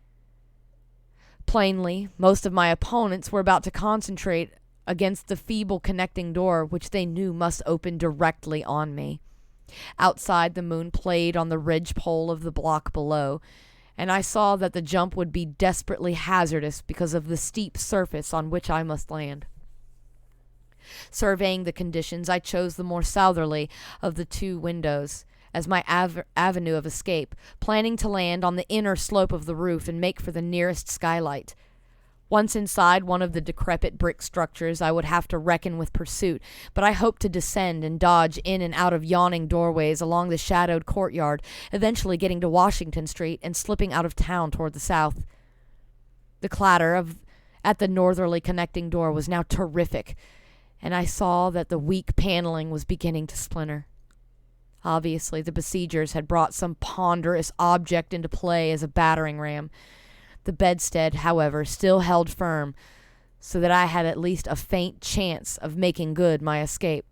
Plainly, most of my opponents were about to concentrate against the feeble connecting door which they knew must open directly on me. Outside, the moon played on the ridgepole of the block below, and I saw that the jump would be desperately hazardous because of the steep surface on which I must land. Surveying the conditions, I chose the more southerly of the two windows as my avenue of escape, planning to land on the inner slope of the roof and make for the nearest skylight. Once inside one of the decrepit brick structures, I would have to reckon with pursuit, but I hoped to descend and dodge in and out of yawning doorways along the shadowed courtyard, eventually getting to Washington Street and slipping out of town toward the south. The clatter at the northerly connecting door was now terrific, and I saw that the weak paneling was beginning to splinter. Obviously, the besiegers had brought some ponderous object into play as a battering ram. The bedstead, however, still held firm, so that I had at least a faint chance of making good my escape.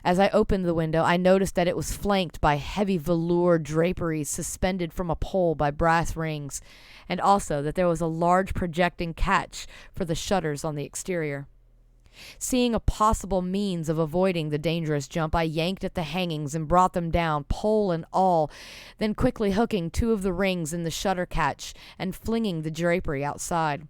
As I opened the window, I noticed that it was flanked by heavy velour draperies suspended from a pole by brass rings, and also that there was a large projecting catch for the shutters on the exterior. Seeing a possible means of avoiding the dangerous jump, I yanked at the hangings and brought them down, pole and all, then quickly hooking two of the rings in the shutter catch and flinging the drapery outside.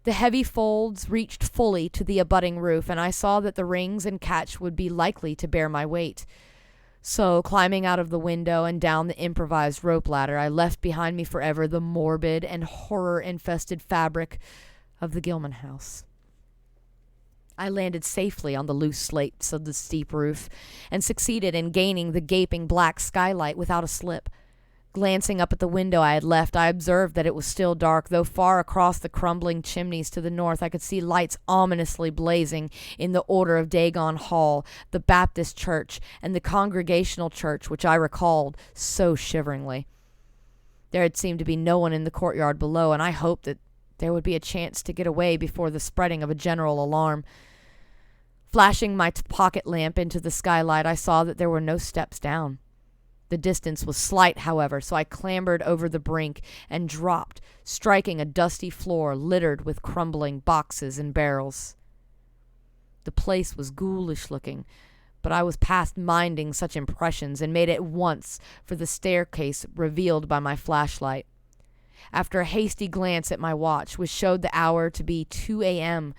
The heavy folds reached fully to the abutting roof, and I saw that the rings and catch would be likely to bear my weight. So, climbing out of the window and down the improvised rope ladder, I left behind me forever the morbid and horror-infested fabric of the Gilman house. I landed safely on the loose slates of the steep roof and succeeded in gaining the gaping black skylight without a slip. Glancing up at the window I had left, I observed that it was still dark, though far across the crumbling chimneys to the north I could see lights ominously blazing in the Order of Dagon Hall, the Baptist Church, and the Congregational Church, which I recalled so shiveringly. There had seemed to be no one in the courtyard below, and I hoped that there would be a chance to get away before the spreading of a general alarm. Flashing my pocket lamp into the skylight, I saw that there were no steps down. The distance was slight, however, so I clambered over the brink and dropped, striking a dusty floor littered with crumbling boxes and barrels. The place was ghoulish looking, but I was past minding such impressions and made at once for the staircase revealed by my flashlight. After a hasty glance at my watch, which showed the hour to be 2 a.m.,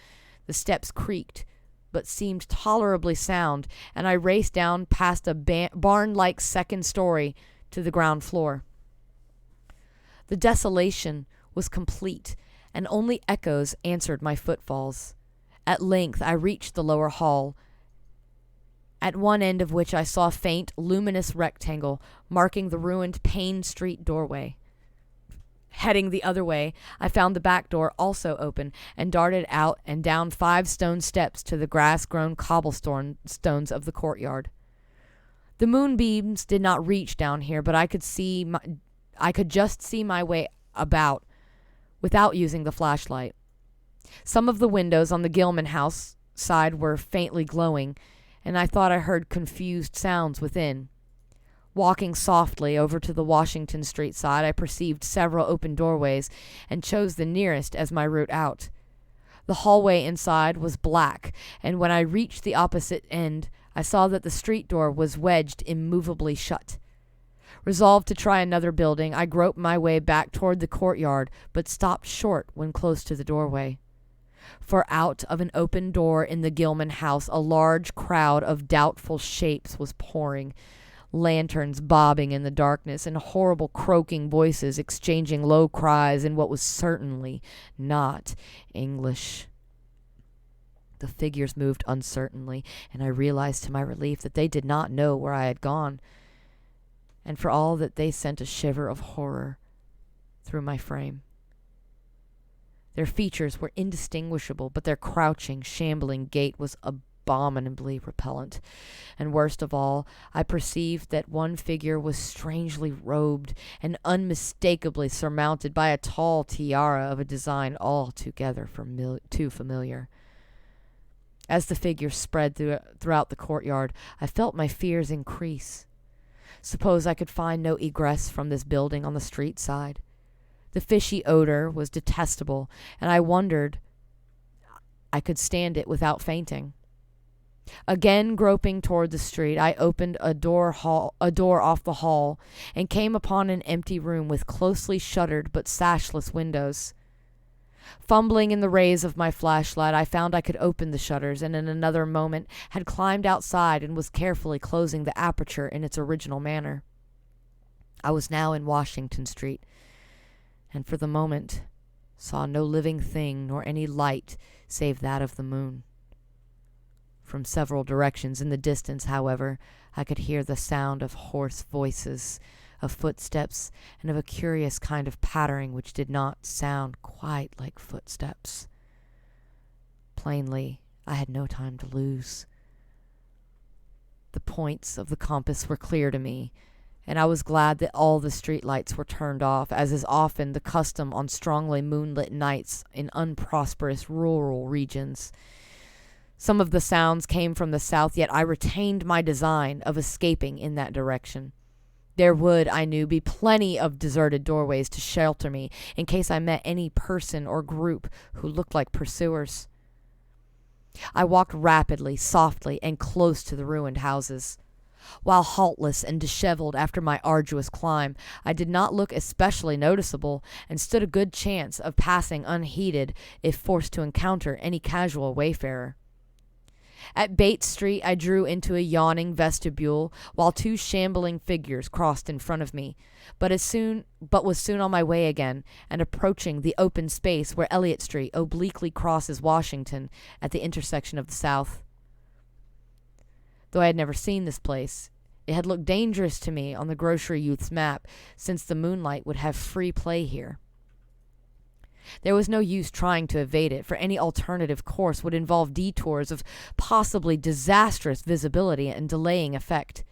the steps creaked, but seemed tolerably sound, and I raced down past a barn-like second story to the ground floor. The desolation was complete, and only echoes answered my footfalls. At length I reached the lower hall, at one end of which I saw a faint, luminous rectangle marking the ruined Payne Street doorway. Heading the other way, I found the back door also open and darted out and down 5 stone steps to the grass-grown cobblestones of the courtyard. The moonbeams did not reach down here, but I could just see my way about without using the flashlight. Some of the windows on the Gilman house side were faintly glowing, and I thought I heard confused sounds within. Walking softly over to the Washington Street side, I perceived several open doorways and chose the nearest as my route out. The hallway inside was black, and when I reached the opposite end, I saw that the street door was wedged immovably shut. Resolved to try another building, I groped my way back toward the courtyard, but stopped short when close to the doorway. For out of an open door in the Gilman house, a large crowd of doubtful shapes was pouring, lanterns bobbing in the darkness, and horrible croaking voices exchanging low cries in what was certainly not English. The figures moved uncertainly, and I realized to my relief that they did not know where I had gone, and for all that they sent a shiver of horror through my frame. Their features were indistinguishable, but their crouching, shambling gait was abominably repellent, and worst of all, I perceived that one figure was strangely robed and unmistakably surmounted by a tall tiara of a design altogether too familiar. As the figure spread throughout the courtyard, I felt my fears increase. Suppose I could find no egress from this building on the street side. The fishy odor was detestable, and I wondered I could stand it without fainting. Again groping toward the street, I opened a door off the hall and came upon an empty room with closely shuttered but sashless windows. Fumbling in the rays of my flashlight, I found I could open the shutters, and in another moment had climbed outside and was carefully closing the aperture in its original manner. I was now in Washington Street, and for the moment saw no living thing nor any light save that of the moon. From several directions in the distance, however, I could hear the sound of hoarse voices, of footsteps, and of a curious kind of pattering which did not sound quite like footsteps. Plainly, I had no time to lose. The points of the compass were clear to me, and I was glad that all the street lights were turned off, as is often the custom on strongly moonlit nights in unprosperous rural regions. Some of the sounds came from the south, yet I retained my design of escaping in that direction. There would, I knew, be plenty of deserted doorways to shelter me in case I met any person or group who looked like pursuers. I walked rapidly, softly, and close to the ruined houses. While haltless and disheveled after my arduous climb, I did not look especially noticeable, and stood a good chance of passing unheeded if forced to encounter any casual wayfarer. At Bates Street, I drew into a yawning vestibule while two shambling figures crossed in front of me, but was soon on my way again and approaching the open space where Elliott Street obliquely crosses Washington at the intersection of the South. Though I had never seen this place, it had looked dangerous to me on the grocery youth's map, since the moonlight would have free play here. There was no use trying to evade it, for any alternative course would involve detours of possibly disastrous visibility and delaying effect.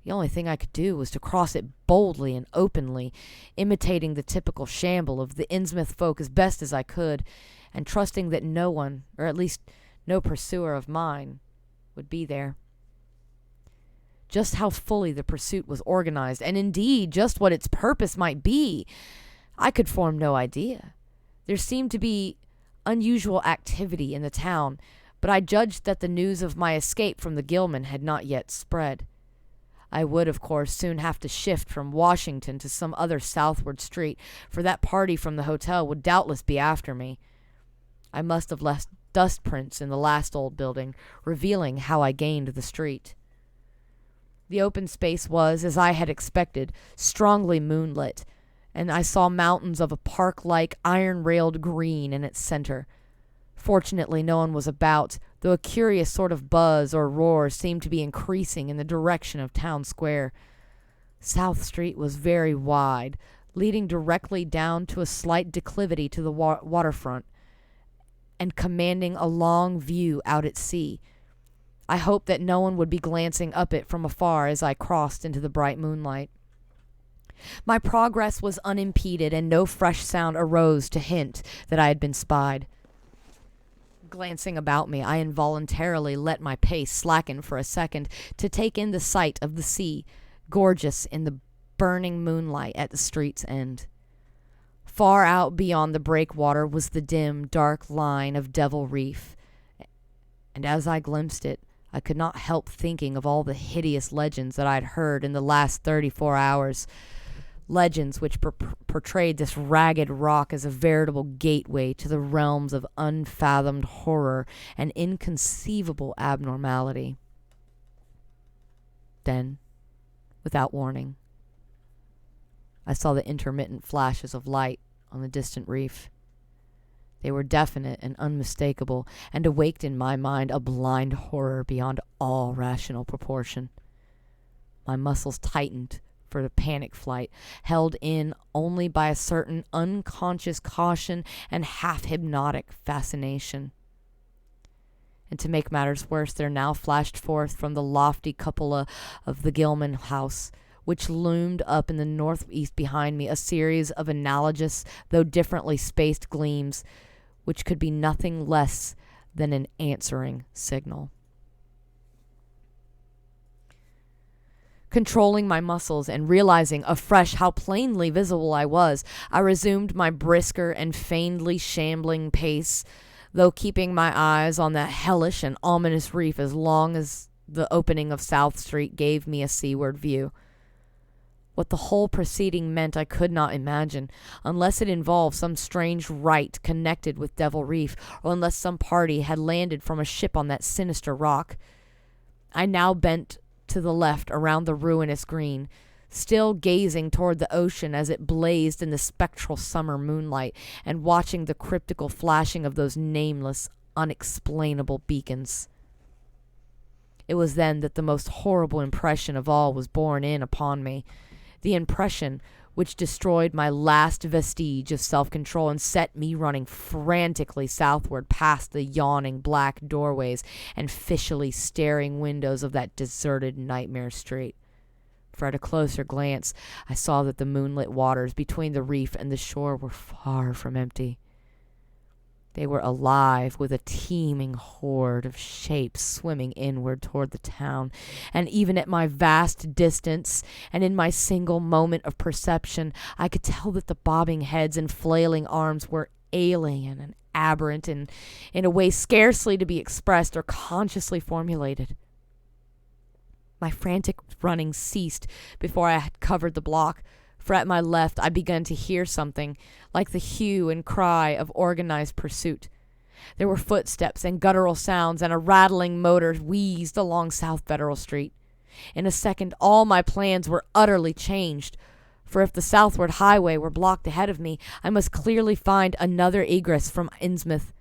The only thing I could do was to cross it boldly and openly, imitating the typical shamble of the Innsmouth folk as best as I could, and trusting that no one, or at least no pursuer of mine, would be there. Just how fully the pursuit was organized, and indeed just what its purpose might be, I could form no idea. There seemed to be unusual activity in the town, but I judged that the news of my escape from the Gilman had not yet spread. I would, of course, soon have to shift from Washington to some other southward street, for that party from the hotel would doubtless be after me. I must have left dust prints in the last old building, revealing how I gained the street. The open space was, as I had expected, strongly moonlit, and I saw mountains of a park-like, iron-railed green in its center. Fortunately, no one was about, though a curious sort of buzz or roar seemed to be increasing in the direction of Town Square. South Street was very wide, leading directly down to a slight declivity to the waterfront, and commanding a long view out at sea. I hoped that no one would be glancing up it from afar as I crossed into the bright moonlight. My progress was unimpeded, and no fresh sound arose to hint that I had been spied. Glancing about me, I involuntarily let my pace slacken for a second to take in the sight of the sea, gorgeous in the burning moonlight at the street's end. Far out beyond the breakwater was the dim, dark line of Devil Reef, and as I glimpsed it, I could not help thinking of all the hideous legends that I had heard in the last 34 hours, legends which portrayed this ragged rock as a veritable gateway to the realms of unfathomed horror and inconceivable abnormality. Then, without warning, I saw the intermittent flashes of light on the distant reef. They were definite and unmistakable, and awaked in my mind a blind horror beyond all rational proportion. My muscles tightened for the panic flight, held in only by a certain unconscious caution and half-hypnotic fascination. And to make matters worse, there now flashed forth from the lofty cupola of the Gilman house, which loomed up in the northeast behind me, a series of analogous, though differently spaced gleams, which could be nothing less than an answering signal. Controlling my muscles and realizing afresh how plainly visible I was, I resumed my brisker and feignedly shambling pace, though keeping my eyes on that hellish and ominous reef as long as the opening of South Street gave me a seaward view. What the whole proceeding meant I could not imagine, unless it involved some strange rite connected with Devil Reef, or unless some party had landed from a ship on that sinister rock. I now bent to the left around the ruinous green, still gazing toward the ocean as it blazed in the spectral summer moonlight, and watching the cryptical flashing of those nameless, unexplainable beacons. It was then that the most horrible impression of all was borne in upon me, the impression which destroyed my last vestige of self-control and set me running frantically southward past the yawning black doorways and fishily staring windows of that deserted nightmare street. For at a closer glance, I saw that the moonlit waters between the reef and the shore were far from empty. They were alive with a teeming horde of shapes swimming inward toward the town, and even at my vast distance, and in my single moment of perception, I could tell that the bobbing heads and flailing arms were alien and aberrant and in a way scarcely to be expressed or consciously formulated. My frantic running ceased before I had covered the block, for at my left I began to hear something like the hue and cry of organized pursuit, There were footsteps and guttural sounds, and a rattling motor wheezed along South Federal Street. In a second, all my plans were utterly changed, for if the southward highway were blocked ahead of me, I must clearly find another egress from Innsmouth.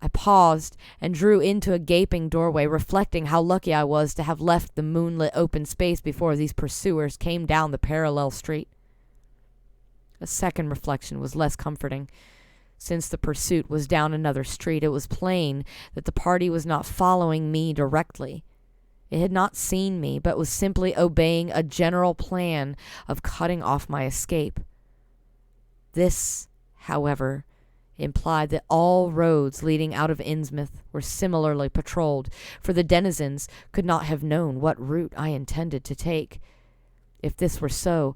I paused and drew into a gaping doorway, reflecting how lucky I was to have left the moonlit open space before these pursuers came down the parallel street. A second reflection was less comforting. Since the pursuit was down another street, it was plain that the party was not following me directly. It had not seen me, but was simply obeying a general plan of cutting off my escape. This, however, implied that all roads leading out of Innsmouth were similarly patrolled, for the denizens could not have known what route I intended to take. If this were so,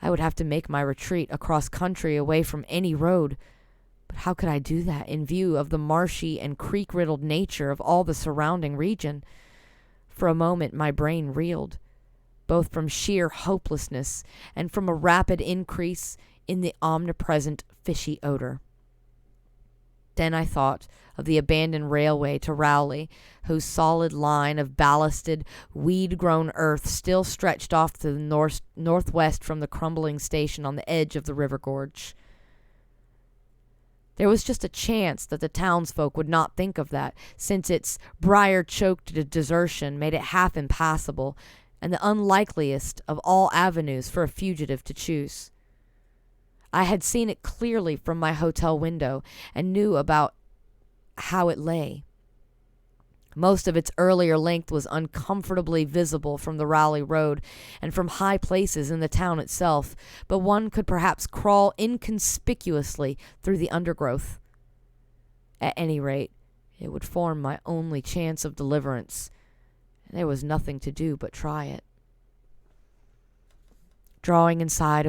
I would have to make my retreat across country away from any road. But how could I do that in view of the marshy and creek-riddled nature of all the surrounding region? For a moment my brain reeled, both from sheer hopelessness and from a rapid increase in the omnipresent fishy odor. Then I thought of the abandoned railway to Rowley, whose solid line of ballasted, weed-grown earth still stretched off to the northwest from the crumbling station on the edge of the river gorge. There was just a chance that the townsfolk would not think of that, since its briar-choked desertion made it half impassable, and the unlikeliest of all avenues for a fugitive to choose. I had seen it clearly from my hotel window, and knew about how it lay. Most of its earlier length was uncomfortably visible from the Rowley Road and from high places in the town itself, but one could perhaps crawl inconspicuously through the undergrowth. At any rate, it would form my only chance of deliverance, and there was nothing to do but try it. Drawing inside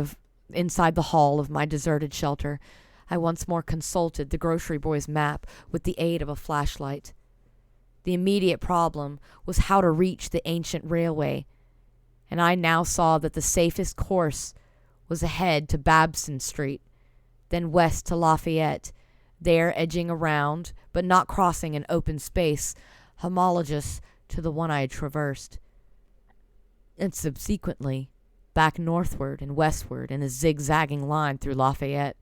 the hall of my deserted shelter, I once more consulted the grocery boy's map with the aid of a flashlight. The immediate problem was how to reach the ancient railway, and I now saw that the safest course was ahead to Babson Street, then west to Lafayette, there edging around, but not crossing an open space homologous to the one I had traversed, and subsequently back northward and westward in a zigzagging line through Lafayette,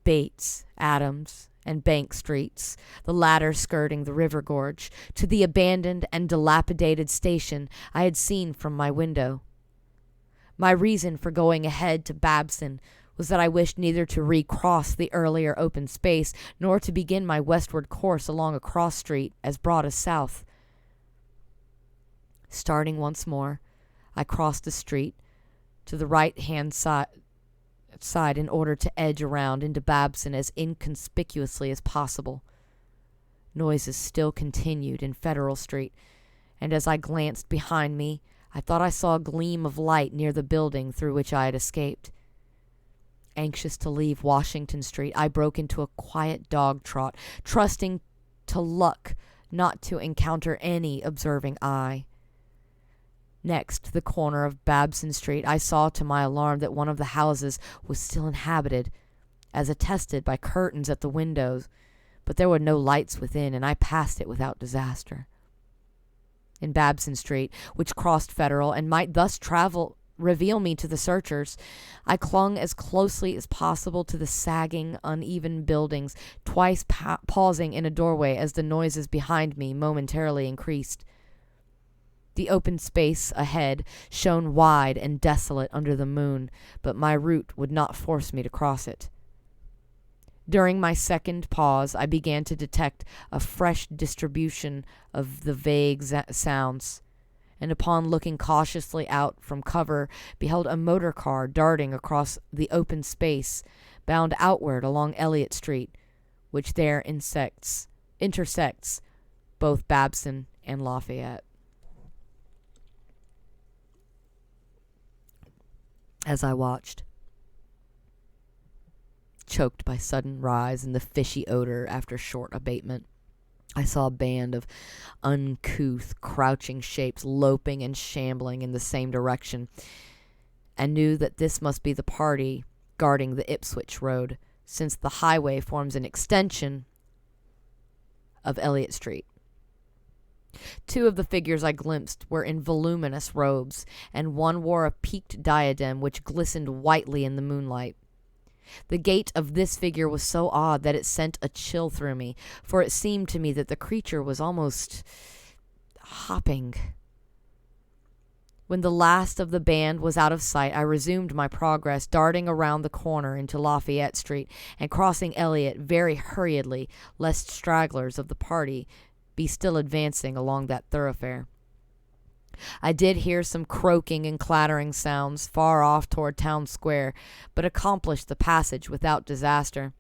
Bates, Adams, and Bank Streets, the latter skirting the river gorge, to the abandoned and dilapidated station I had seen from my window. My reason for going ahead to Babson was that I wished neither to recross the earlier open space nor to begin my westward course along a cross street as broad as south. Starting once more, I crossed the street to the right-hand side in order to edge around into Babson as inconspicuously as possible. Noises still continued in Federal Street, and as I glanced behind me, I thought I saw a gleam of light near the building through which I had escaped. Anxious to leave Washington Street, I broke into a quiet dog trot, trusting to luck not to encounter any observing eye. Next, the corner of Babson Street, I saw to my alarm that one of the houses was still inhabited, as attested by curtains at the windows, but there were no lights within, and I passed it without disaster. In Babson Street, which crossed Federal and might thus reveal me to the searchers, I clung as closely as possible to the sagging, uneven buildings, twice pausing in a doorway as the noises behind me momentarily increased. The open space ahead shone wide and desolate under the moon, but my route would not force me to cross it. During my second pause, I began to detect a fresh distribution of the vague sounds, and upon looking cautiously out from cover, beheld a motor car darting across the open space, bound outward along Elliott Street, which there intersects both Babson and Lafayette. As I watched, choked by sudden rise in the fishy odor after short abatement, I saw a band of uncouth, crouching shapes loping and shambling in the same direction, and knew that this must be the party guarding the Ipswich road, since the highway forms an extension of Elliott Street. Two of the figures I glimpsed were in voluminous robes, and one wore a peaked diadem which glistened whitely in the moonlight. The gait of this figure was so odd that it sent a chill through me, for it seemed to me that the creature was almost hopping. When the last of the band was out of sight, I resumed my progress, darting around the corner into Lafayette Street and crossing Elliott very hurriedly, lest stragglers of the party be still advancing along that thoroughfare. I did hear some croaking and clattering sounds far off toward Town Square, but accomplished the passage without disaster.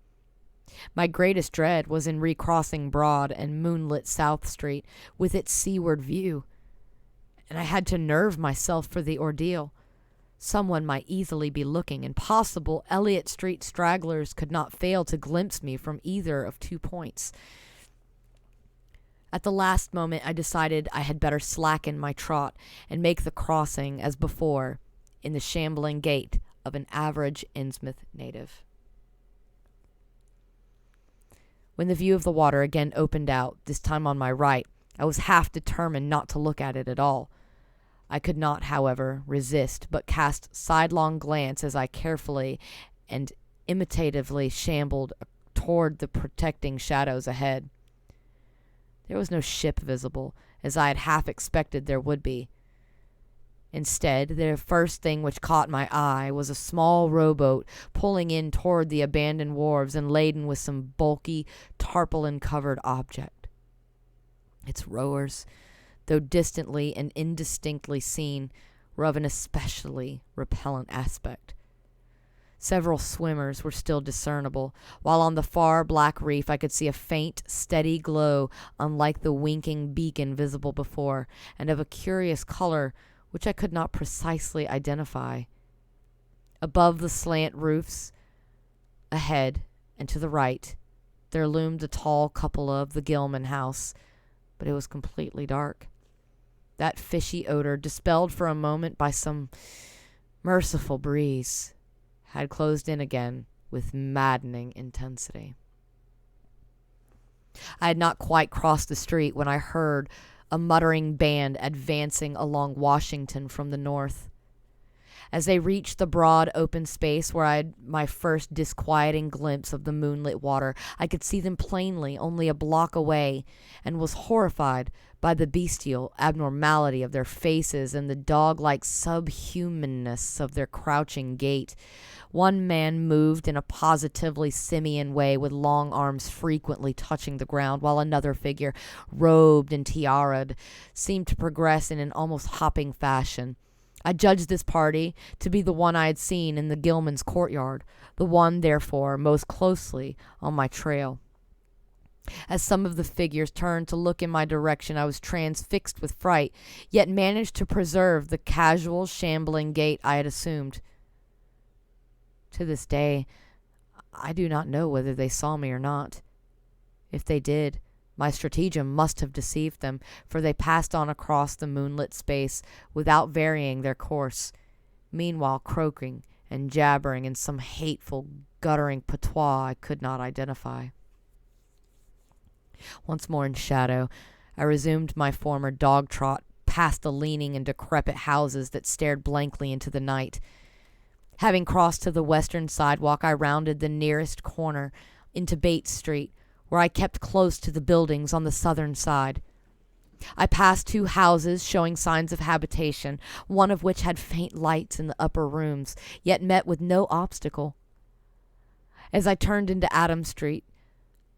My greatest dread was in recrossing Broad and moonlit South Street, with its seaward view, and I had to nerve myself for the ordeal. Someone might easily be looking, and possible Elliott Street stragglers could not fail to glimpse me from either of 2 points. At the last moment, I decided I had better slacken my trot and make the crossing, as before, in the shambling gait of an average Innsmouth native. When the view of the water again opened out, this time on my right, I was half determined not to look at it at all. I could not, however, resist, but cast sidelong glance as I carefully and imitatively shambled toward the protecting shadows ahead. There was no ship visible, as I had half expected there would be. Instead, the first thing which caught my eye was a small rowboat pulling in toward the abandoned wharves and laden with some bulky, tarpaulin-covered object. Its rowers, though distantly and indistinctly seen, were of an especially repellent aspect. Several swimmers were still discernible, while on the far black reef I could see a faint, steady glow unlike the winking beacon visible before, and of a curious color which I could not precisely identify. Above the slant roofs, ahead and to the right, there loomed the tall cupola of the Gilman house, but it was completely dark. That fishy odor, dispelled for a moment by some merciful breeze, had closed in again with maddening intensity. I had not quite crossed the street when I heard a muttering band advancing along Washington from the north. As they reached the broad open space where I had my first disquieting glimpse of the moonlit water, I could see them plainly only a block away, and was horrified by the bestial abnormality of their faces and the dog-like subhumanness of their crouching gait. One man moved in a positively simian way, with long arms frequently touching the ground, while another figure, robed and tiaraed, seemed to progress in an almost hopping fashion. I judged this party to be the one I had seen in the Gilman's courtyard, the one, therefore, most closely on my trail. As some of the figures turned to look in my direction, I was transfixed with fright, yet managed to preserve the casual, shambling gait I had assumed. To this day, I do not know whether they saw me or not. If they did, my stratagem must have deceived them, for they passed on across the moonlit space without varying their course, meanwhile croaking and jabbering in some hateful, guttering patois I could not identify. Once more in shadow, I resumed my former dog trot past the leaning and decrepit houses that stared blankly into the night. Having crossed to the western sidewalk, I rounded the nearest corner into Bates Street, where I kept close to the buildings on the southern side. I passed 2 houses showing signs of habitation, one of which had faint lights in the upper rooms, yet met with no obstacle. As I turned into Adams Street,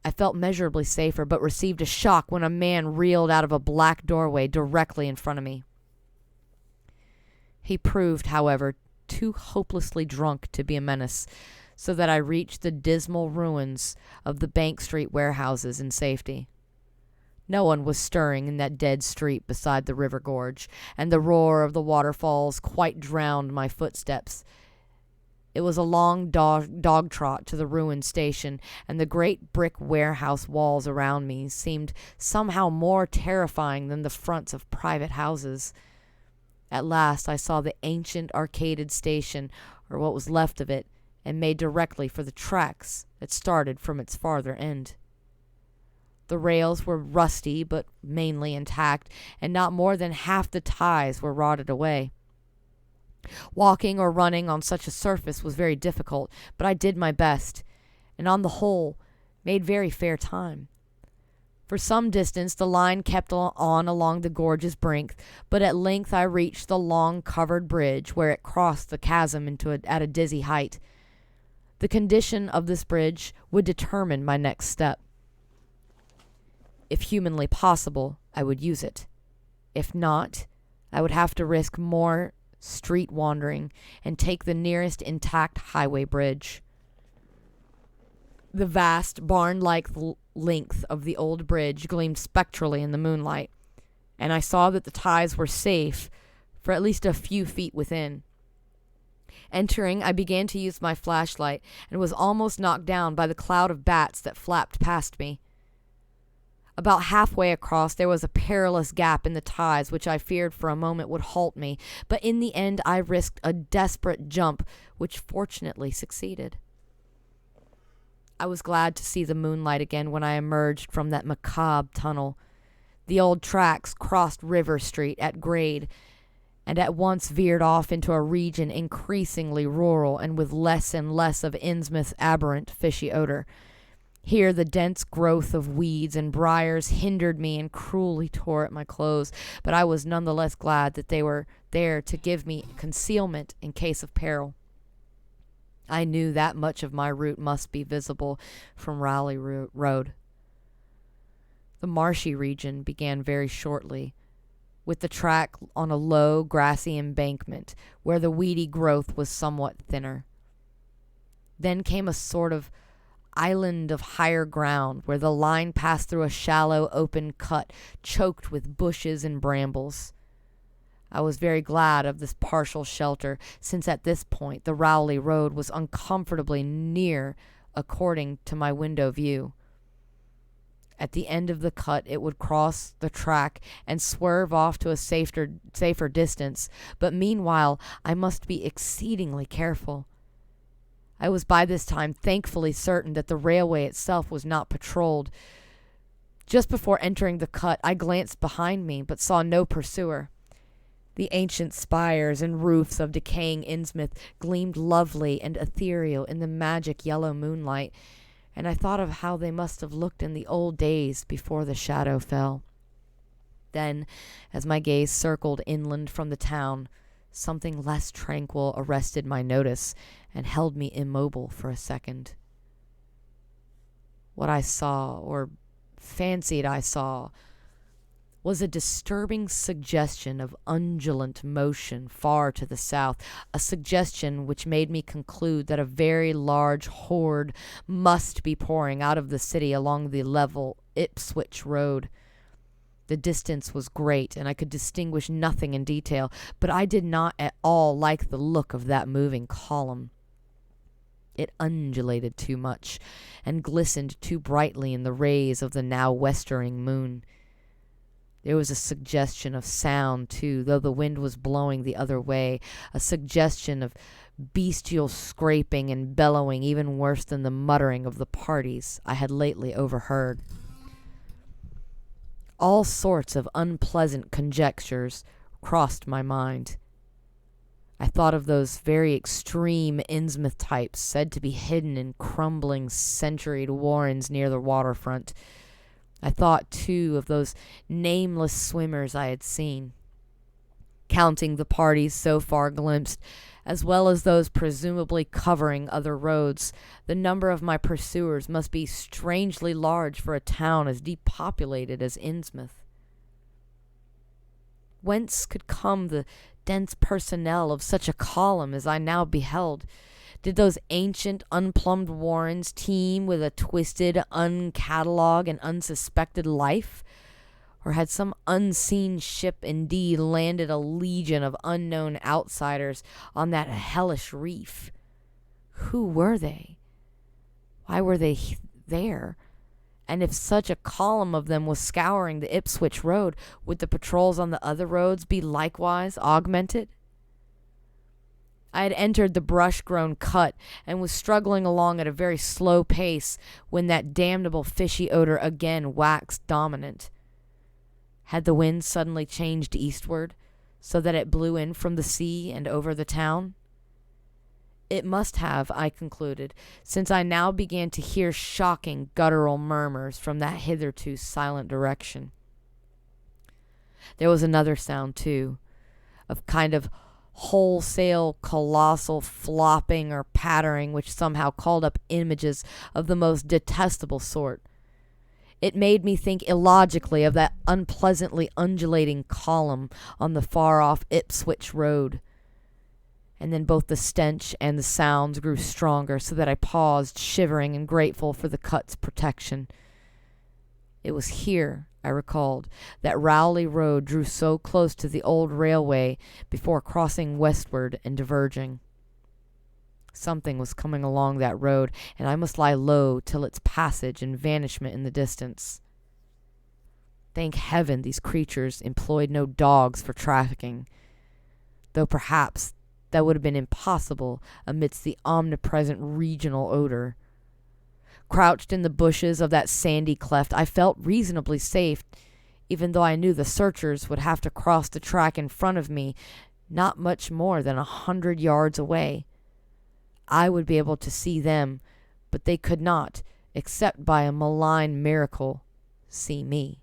I felt measurably safer, but received a shock when a man reeled out of a black doorway directly in front of me. He proved, however, too hopelessly drunk to be a menace, so that I reached the dismal ruins of the Bank Street warehouses in safety. No one was stirring in that dead street beside the river gorge, and the roar of the waterfalls quite drowned my footsteps. It was a long dog trot to the ruined station, and the great brick warehouse walls around me seemed somehow more terrifying than the fronts of private houses. At last I saw the ancient arcaded station, or what was left of it, and made directly for the tracks that started from its farther end. The rails were rusty, but mainly intact, and not more than half the ties were rotted away. Walking or running on such a surface was very difficult, but I did my best, and on the whole, made very fair time. For some distance the line kept on along the gorge's brink, but at length I reached the long covered bridge where it crossed the chasm at a dizzy height. The condition of this bridge would determine my next step. If humanly possible, I would use it. If not, I would have to risk more street wandering and take the nearest intact highway bridge. The vast, barn-like length of the old bridge gleamed spectrally in the moonlight, and I saw that the ties were safe for at least a few feet within. Entering, I began to use my flashlight and was almost knocked down by the cloud of bats that flapped past me. About halfway across, there was a perilous gap in the ties which I feared for a moment would halt me, but in the end I risked a desperate jump, which fortunately succeeded. I was glad to see the moonlight again when I emerged from that macabre tunnel. The old tracks crossed River Street at grade, and at once veered off into a region increasingly rural and with less and less of Innsmouth's aberrant fishy odor. Here the dense growth of weeds and briars hindered me and cruelly tore at my clothes, but I was none the less glad that they were there to give me concealment in case of peril. I knew that much of my route must be visible from Rowley Road. The marshy region began very shortly, with the track on a low, grassy embankment where the weedy growth was somewhat thinner. Then came a sort of island of higher ground where the line passed through a shallow, open cut choked with bushes and brambles. I was very glad of this partial shelter, since at this point the Rowley Road was uncomfortably near according to my window view. At the end of the cut it would cross the track and swerve off to a safer distance, but meanwhile I must be exceedingly careful. I was by this time thankfully certain that the railway itself was not patrolled. Just before entering the cut I glanced behind me, but saw no pursuer. The ancient spires and roofs of decaying Innsmouth gleamed lovely and ethereal in the magic yellow moonlight, and I thought of how they must have looked in the old days before the shadow fell. Then, as my gaze circled inland from the town, something less tranquil arrested my notice and held me immobile for a second. What I saw, or fancied I saw, was a disturbing suggestion of undulant motion far to the south, a suggestion which made me conclude that a very large horde must be pouring out of the city along the level Ipswich Road. The distance was great, and I could distinguish nothing in detail, but I did not at all like the look of that moving column. It undulated too much, and glistened too brightly in the rays of the now westering moon. There was a suggestion of sound, too, though the wind was blowing the other way, a suggestion of bestial scraping and bellowing even worse than the muttering of the parties I had lately overheard. All sorts of unpleasant conjectures crossed my mind. I thought of those very extreme Innsmouth types said to be hidden in crumbling centuried warrens near the waterfront. I thought, too, of those nameless swimmers I had seen. Counting the parties so far glimpsed, as well as those presumably covering other roads, the number of my pursuers must be strangely large for a town as depopulated as Innsmouth. Whence could come the dense personnel of such a column as I now beheld? Did those ancient, unplumbed warrens teem with a twisted, uncatalogued, and unsuspected life? Or had some unseen ship indeed landed a legion of unknown outsiders on that hellish reef? Who were they? Why were they there? And if such a column of them was scouring the Ipswich Road, would the patrols on the other roads be likewise augmented? I had entered the brush-grown cut and was struggling along at a very slow pace when that damnable fishy odor again waxed dominant. Had the wind suddenly changed eastward, so that it blew in from the sea and over the town? It must have, I concluded, since I now began to hear shocking guttural murmurs from that hitherto silent direction. There was another sound, too, of kind of wholesale colossal flopping or pattering which somehow called up images of the most detestable sort. It made me think illogically of that unpleasantly undulating column on the far-off Ipswich road. And then both the stench and the sounds grew stronger, so that I paused, shivering and grateful for the cut's protection. It was here, I recalled, that Rowley Road drew so close to the old railway before crossing westward and diverging. Something was coming along that road, and I must lie low till its passage and vanishment in the distance. Thank heaven these creatures employed no dogs for trafficking, though perhaps that would have been impossible amidst the omnipresent regional odor. Crouched in the bushes of that sandy cleft, I felt reasonably safe, even though I knew the searchers would have to cross the track in front of me, not much more than 100 yards away. I would be able to see them, but they could not, except by a malign miracle, see me.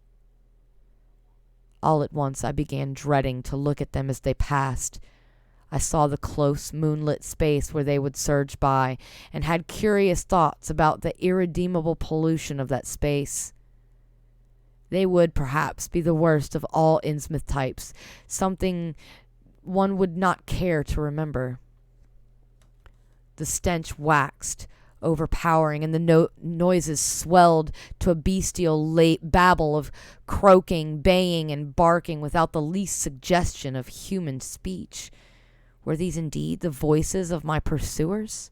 All at once I began dreading to look at them as they passed. I saw the close, moonlit space where they would surge by, and had curious thoughts about the irredeemable pollution of that space. They would, perhaps, be the worst of all Innsmouth types, something one would not care to remember. The stench waxed, overpowering, and the noises swelled to a bestial babble of croaking, baying, and barking without the least suggestion of human speech. Were these indeed the voices of my pursuers?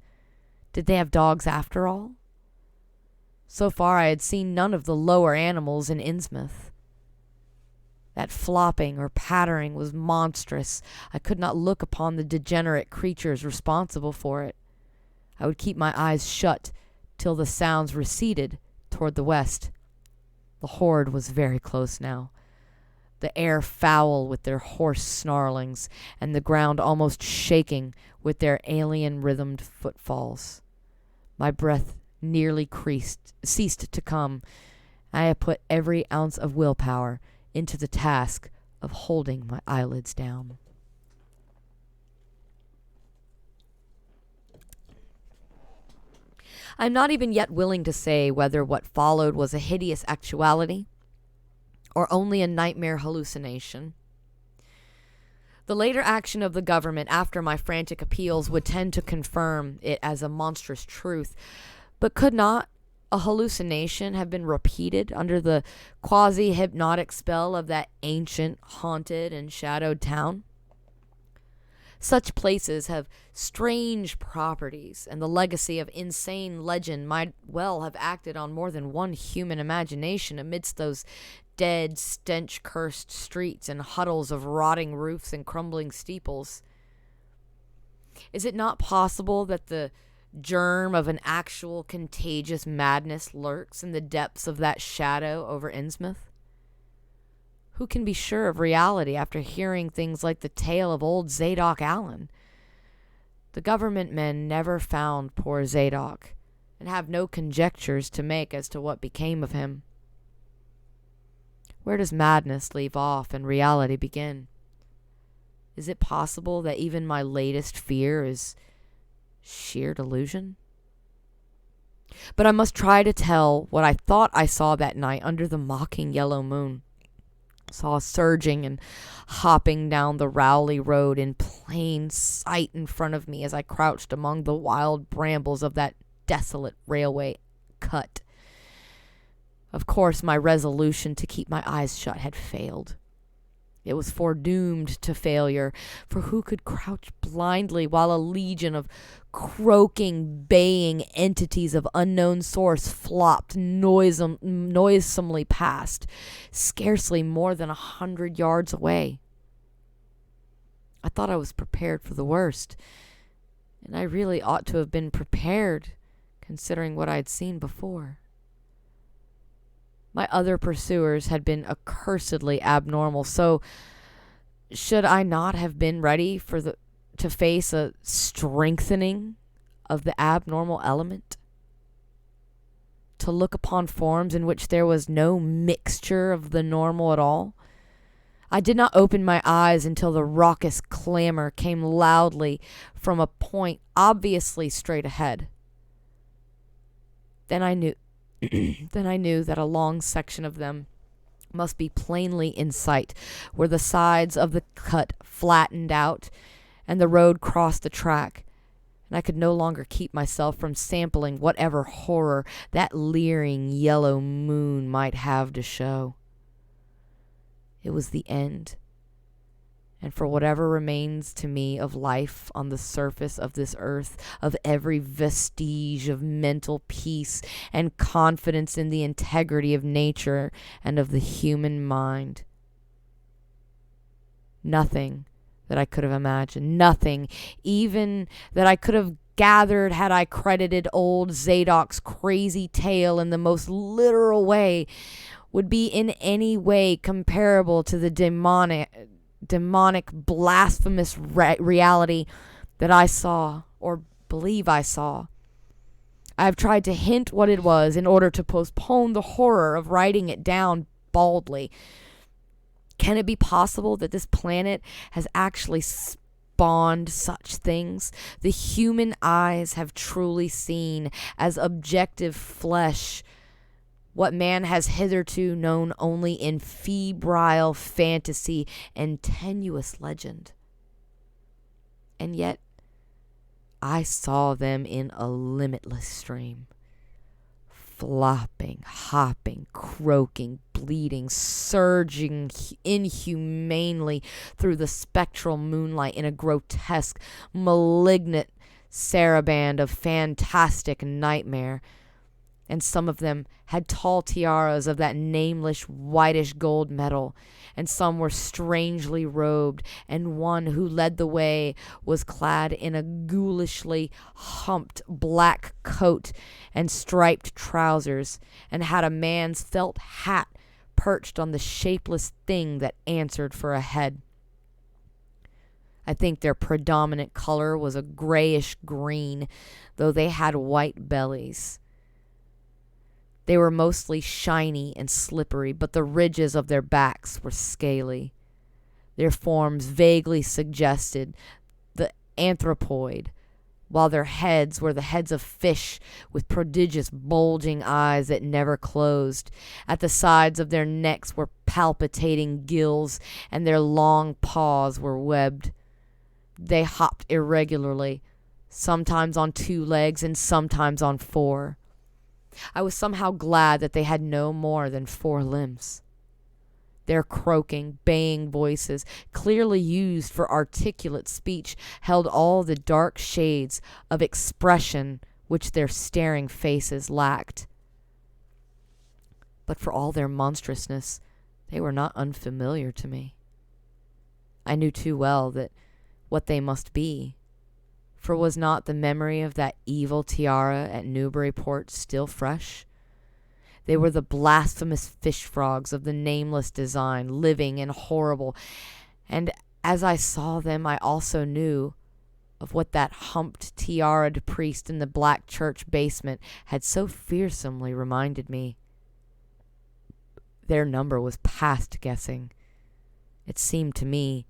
Did they have dogs after all? So far I had seen none of the lower animals in Innsmouth. That flopping or pattering was monstrous. I could not look upon the degenerate creatures responsible for it. I would keep my eyes shut till the sounds receded toward the west. The horde was very close now, the air foul with their hoarse snarlings, and the ground almost shaking with their alien-rhythmed footfalls. My breath nearly ceased to come. I had put every ounce of willpower into the task of holding my eyelids down. I'm not even yet willing to say whether what followed was a hideous actuality or only a nightmare hallucination. The later action of the government after my frantic appeals would tend to confirm it as a monstrous truth, but could not a hallucination have been repeated under the quasi-hypnotic spell of that ancient, haunted, and shadowed town? Such places have strange properties, and the legacy of insane legend might well have acted on more than one human imagination amidst those dead, stench-cursed streets and huddles of rotting roofs and crumbling steeples. Is it not possible that the germ of an actual contagious madness lurks in the depths of that shadow over Innsmouth? Who can be sure of reality after hearing things like the tale of old Zadok Allen? The government men never found poor Zadok, and have no conjectures to make as to what became of him. Where does madness leave off and reality begin? Is it possible that even my latest fear is sheer delusion? But I must try to tell what I thought I saw that night under the mocking yellow moon. Saw surging and hopping down the Rowley Road in plain sight in front of me as I crouched among the wild brambles of that desolate railway cut. Of course, my resolution to keep my eyes shut had failed. It was foredoomed to failure, for who could crouch blindly while a legion of croaking, baying entities of unknown source flopped noisomely past, scarcely more than 100 yards away? I thought I was prepared for the worst, and I really ought to have been prepared, considering what I'd seen before. My other pursuers had been accursedly abnormal, so should I not have been ready to face a strengthening of the abnormal element? To look upon forms in which there was no mixture of the normal at all? I did not open my eyes until the raucous clamor came loudly from a point obviously straight ahead. Then I knew that a long section of them must be plainly in sight, where the sides of the cut flattened out and the road crossed the track, and I could no longer keep myself from sampling whatever horror that leering yellow moon might have to show. It was the end, and for whatever remains to me of life on the surface of this earth, of every vestige of mental peace and confidence in the integrity of nature and of the human mind, nothing that I could have imagined, nothing even that I could have gathered had I credited old Zadok's crazy tale in the most literal way, would be in any way comparable to the demonic, blasphemous reality that I saw, or believe I saw. I have tried to hint what it was in order to postpone the horror of writing it down baldly. Can it be possible that this planet has actually spawned such things? The human eyes have truly seen as objective flesh what man has hitherto known only in febrile fantasy and tenuous legend. And yet, I saw them in a limitless stream, flopping, hopping, croaking, bleeding, surging inhumanely through the spectral moonlight in a grotesque, malignant saraband of fantastic nightmare. And some of them had tall tiaras of that nameless whitish gold metal, and some were strangely robed, and one who led the way was clad in a ghoulishly humped black coat and striped trousers, and had a man's felt hat perched on the shapeless thing that answered for a head. I think their predominant color was a grayish green, though they had white bellies. They were mostly shiny and slippery, but the ridges of their backs were scaly. Their forms vaguely suggested the anthropoid, while their heads were the heads of fish with prodigious bulging eyes that never closed. At the sides of their necks were palpitating gills, and their long paws were webbed. They hopped irregularly, sometimes on 2 legs and sometimes on 4. I was somehow glad that they had no more than 4 limbs. Their croaking, baying voices, clearly used for articulate speech, held all the dark shades of expression which their staring faces lacked. But for all their monstrousness, they were not unfamiliar to me. I knew too well that what they must be, for was not the memory of that evil tiara at Newburyport still fresh? They were the blasphemous fish frogs of the nameless design, living and horrible, and as I saw them I also knew of what that humped tiaraed priest in the black church basement had so fearsomely reminded me. Their number was past guessing. It seemed to me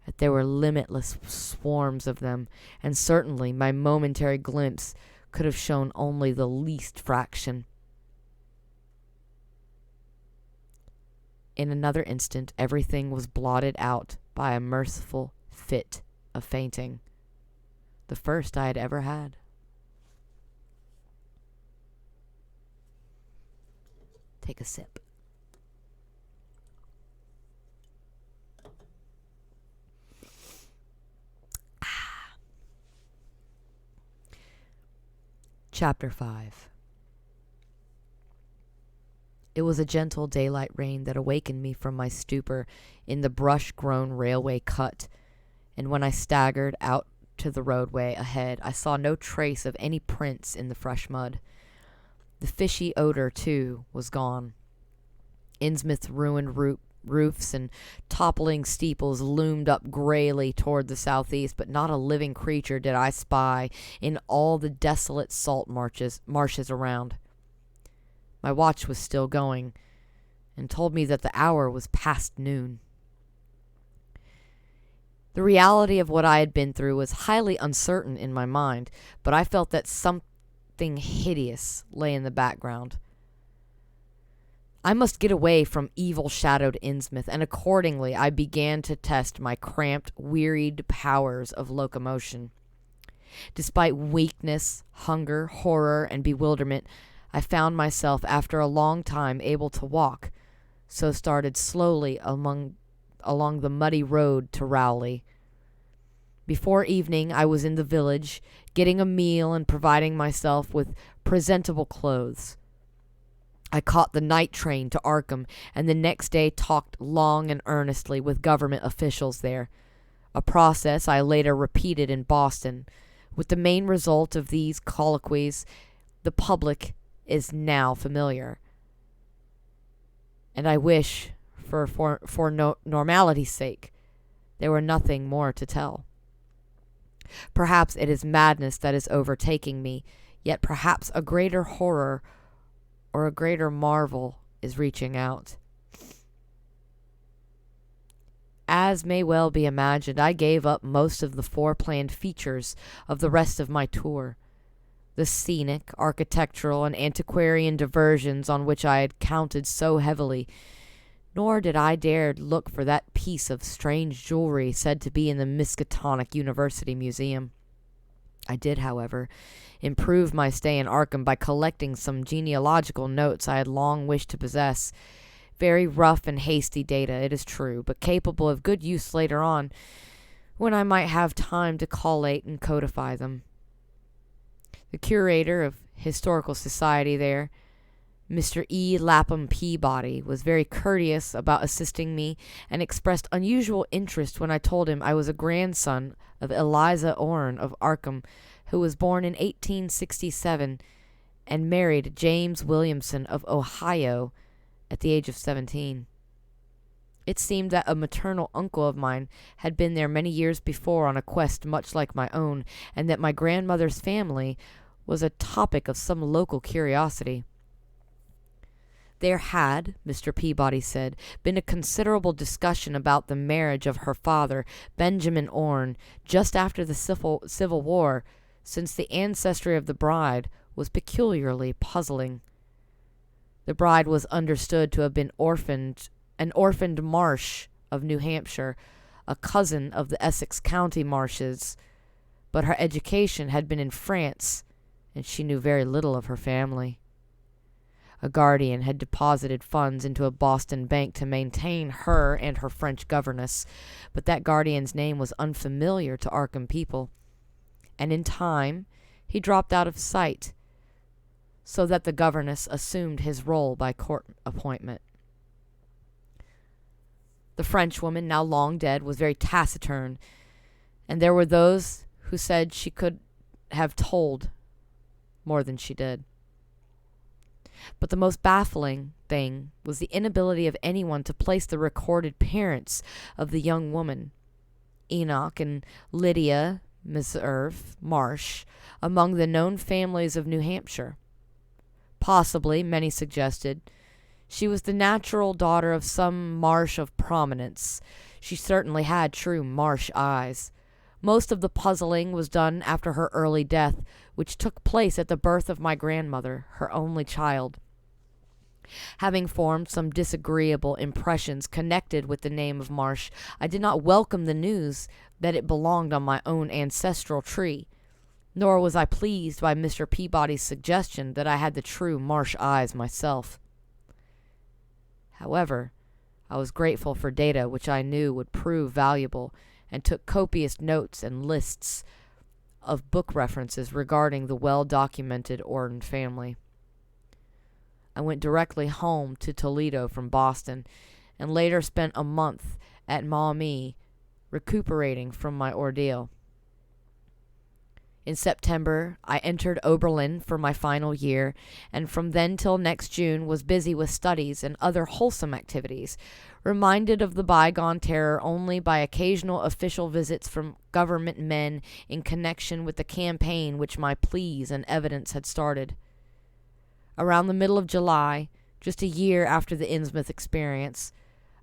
that there were limitless swarms of them, and certainly my momentary glimpse could have shown only the least fraction. In another instant, everything was blotted out by a merciful fit of fainting, the first I had ever had. Take a sip. Chapter 5. It was a gentle daylight rain that awakened me from my stupor in the brush-grown railway cut, and when I staggered out to the roadway ahead, I saw no trace of any prints in the fresh mud. The fishy odor, too, was gone. Innsmouth's ruined roofs and toppling steeples loomed up grayly toward the southeast, but not a living creature did I spy in all the desolate salt marshes around. My watch was still going, and told me that the hour was past noon. The reality of what I had been through was highly uncertain in my mind, but I felt that something hideous lay in the background. I must get away from evil-shadowed Innsmouth, and accordingly I began to test my cramped, wearied powers of locomotion. Despite weakness, hunger, horror, and bewilderment, I found myself after a long time able to walk, so started slowly along the muddy road to Rowley. Before evening I was in the village, getting a meal and providing myself with presentable clothes. I caught the night train to Arkham, and the next day talked long and earnestly with government officials there, a process I later repeated in Boston. With the main result of these colloquies, the public is now familiar, and I wish, for normality's sake, there were nothing more to tell. Perhaps it is madness that is overtaking me, yet perhaps a greater horror or a greater marvel is reaching out. As may well be imagined, I gave up most of the foreplanned features of the rest of my tour. The scenic, architectural, and antiquarian diversions on which I had counted so heavily, nor did I dare look for that piece of strange jewelry said to be in the Miskatonic University Museum. I did, however, improve my stay in Arkham by collecting some genealogical notes I had long wished to possess. Very rough and hasty data, it is true, but capable of good use later on, when I might have time to collate and codify them. The curator of Historical Society there, Mr. E. Lapham Peabody, was very courteous about assisting me and expressed unusual interest when I told him I was a grandson of Eliza Orne of Arkham, who was born in 1867 and married James Williamson of Ohio at the age of 17. It seemed that a maternal uncle of mine had been there many years before on a quest much like my own, and that my grandmother's family was a topic of some local curiosity. There had, Mr. Peabody said, been a considerable discussion about the marriage of her father, Benjamin Orne, just after the Civil War, since the ancestry of the bride was peculiarly puzzling. The bride was understood to have been an orphaned Marsh of New Hampshire, a cousin of the Essex County Marshes, but her education had been in France, and she knew very little of her family. A guardian had deposited funds into a Boston bank to maintain her and her French governess, but that guardian's name was unfamiliar to Arkham people, and in time he dropped out of sight, so that the governess assumed his role by court appointment. The Frenchwoman, now long dead, was very taciturn, and there were those who said she could have told more than she did. But the most baffling thing was the inability of anyone to place the recorded parents of the young woman, Enoch and Lydia Meserve Marsh, among the known families of New Hampshire. Possibly, many suggested, she was the natural daughter of some Marsh of prominence. She certainly had true Marsh eyes. Most of the puzzling was done after her early death, which took place at the birth of my grandmother, her only child. Having formed some disagreeable impressions connected with the name of Marsh, I did not welcome the news that it belonged on my own ancestral tree, nor was I pleased by Mr. Peabody's suggestion that I had the true Marsh eyes myself. However, I was grateful for data which I knew would prove valuable, and took copious notes and lists of book references regarding the well-documented Orton family. I went directly home to Toledo from Boston, and later spent a month at Maumee recuperating from my ordeal. In September, I entered Oberlin for my final year, and from then till next June was busy with studies and other wholesome activities, reminded of the bygone terror only by occasional official visits from government men in connection with the campaign which my pleas and evidence had started. Around the middle of July, just a year after the Innsmouth experience,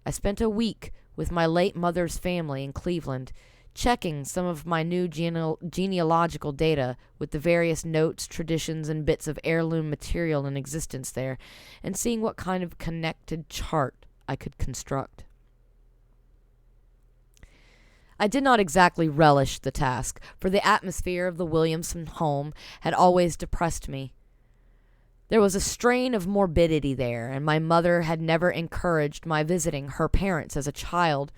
I spent a week with my late mother's family in Cleveland, checking some of my new genealogical data with the various notes, traditions, and bits of heirloom material in existence there, and seeing what kind of connected chart I could construct. I did not exactly relish the task, for the atmosphere of the Williamson home had always depressed me. There was a strain of morbidity there, and my mother had never encouraged my visiting her parents as a child,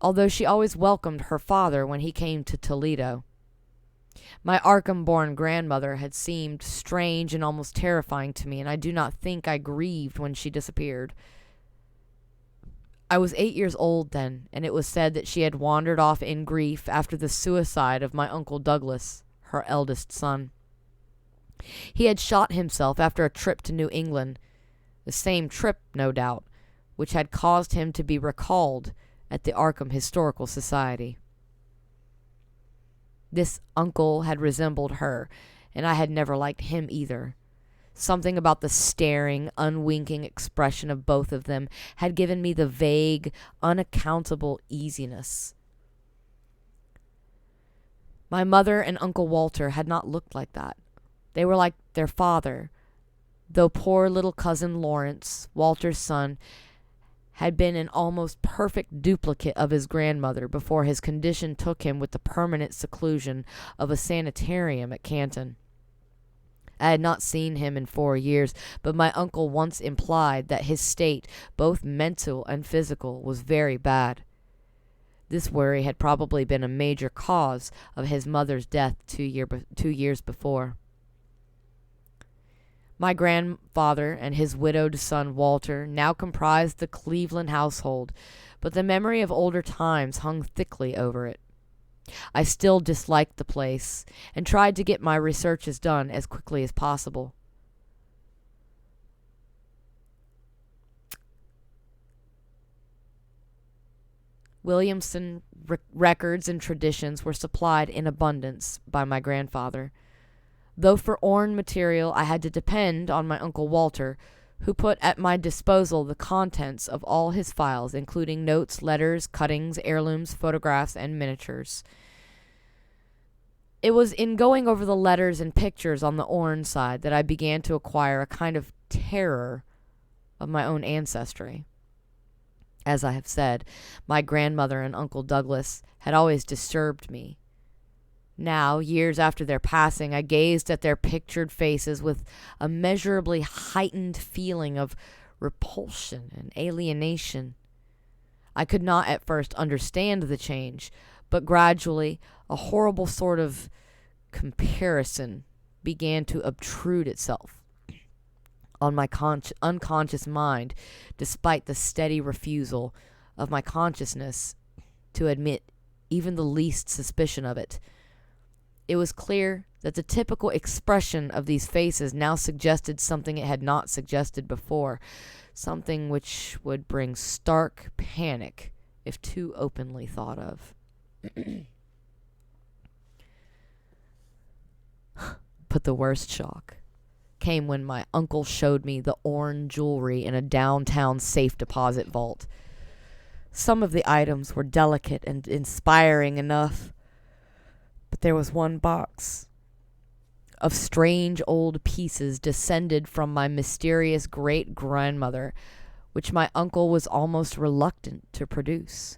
although she always welcomed her father when he came to Toledo. My Arkham-born grandmother had seemed strange and almost terrifying to me, and I do not think I grieved when she disappeared. I was 8 years old then, and it was said that she had wandered off in grief after the suicide of my Uncle Douglas, her eldest son. He had shot himself after a trip to New England, the same trip, no doubt, which had caused him to be recalled at the Arkham Historical Society. This uncle had resembled her, and I had never liked him either. Something about the staring, unwinking expression of both of them had given me the vague, unaccountable easiness. My mother and Uncle Walter had not looked like that. They were like their father, though poor little cousin Lawrence, Walter's son, had been an almost perfect duplicate of his grandmother before his condition took him with the permanent seclusion of a sanitarium at Canton. I had not seen him in 4 years, but my uncle once implied that his state, both mental and physical, was very bad. This worry had probably been a major cause of his mother's death 2 years before. My grandfather and his widowed son Walter now comprised the Cleveland household, but the memory of older times hung thickly over it. I still disliked the place, and tried to get my researches done as quickly as possible. Williamson records and traditions were supplied in abundance by my grandfather. Though for Orne material I had to depend on my Uncle Walter, who put at my disposal the contents of all his files, including notes, letters, cuttings, heirlooms, photographs, and miniatures. It was in going over the letters and pictures on the Orne side that I began to acquire a kind of terror of my own ancestry. As I have said, my grandmother and Uncle Douglas had always disturbed me. Now, years after their passing, I gazed at their pictured faces with a measurably heightened feeling of repulsion and alienation. I could not at first understand the change, but gradually a horrible sort of comparison began to obtrude itself on my unconscious mind, despite the steady refusal of my consciousness to admit even the least suspicion of it. It was clear that the typical expression of these faces now suggested something it had not suggested before, something which would bring stark panic if too openly thought of. But the worst shock came when my uncle showed me the Orne jewelry in a downtown safe deposit vault. Some of the items were delicate and inspiring enough, but there was one box of strange old pieces descended from my mysterious great-grandmother, which my uncle was almost reluctant to produce.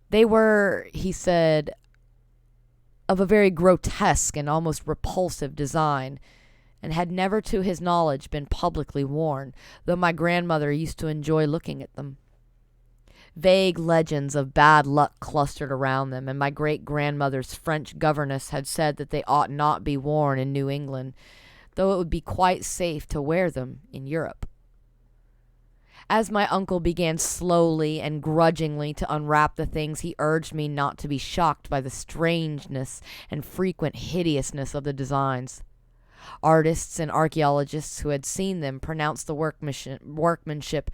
They were, he said, of a very grotesque and almost repulsive design, and had never to his knowledge been publicly worn, though my grandmother used to enjoy looking at them. Vague legends of bad luck clustered around them, and my great-grandmother's French governess had said that they ought not be worn in New England, though it would be quite safe to wear them in Europe. As my uncle began slowly and grudgingly to unwrap the things, he urged me not to be shocked by the strangeness and frequent hideousness of the designs. Artists and archaeologists who had seen them pronounced the workmanship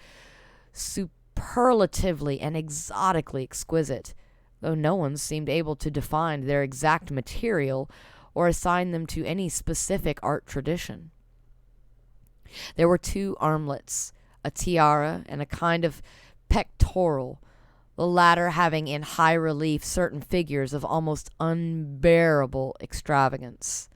superlatively and exotically exquisite, though no one seemed able to define their exact material or assign them to any specific art tradition. There were 2 armlets, a tiara, and a kind of pectoral, the latter having in high relief certain figures of almost unbearable extravagance.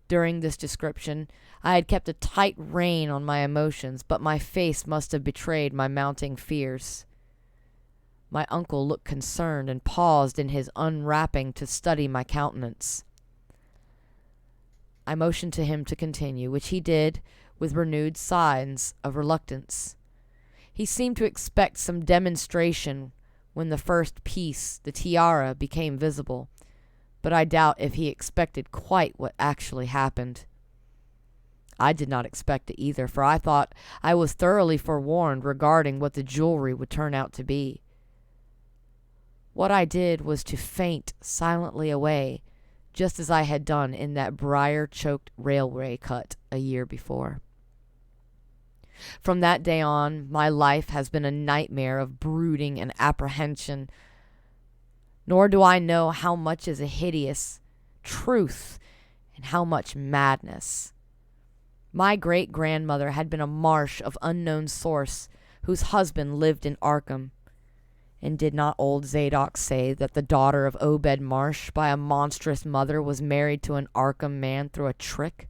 During this description, I had kept a tight rein on my emotions, but my face must have betrayed my mounting fears. My uncle looked concerned and paused in his unwrapping to study my countenance. I motioned to him to continue, which he did with renewed signs of reluctance. He seemed to expect some demonstration when the first piece, the tiara, became visible, but I doubt if he expected quite what actually happened. I did not expect it either, for I thought I was thoroughly forewarned regarding what the jewelry would turn out to be. What I did was to faint silently away, just as I had done in that briar-choked railway cut a year before. From that day on, my life has been a nightmare of brooding and apprehension, nor do I know how much is a hideous truth and how much madness. My great-grandmother had been a Marsh of unknown source whose husband lived in Arkham. And did not old Zadok say that the daughter of Obed Marsh by a monstrous mother was married to an Arkham man through a trick?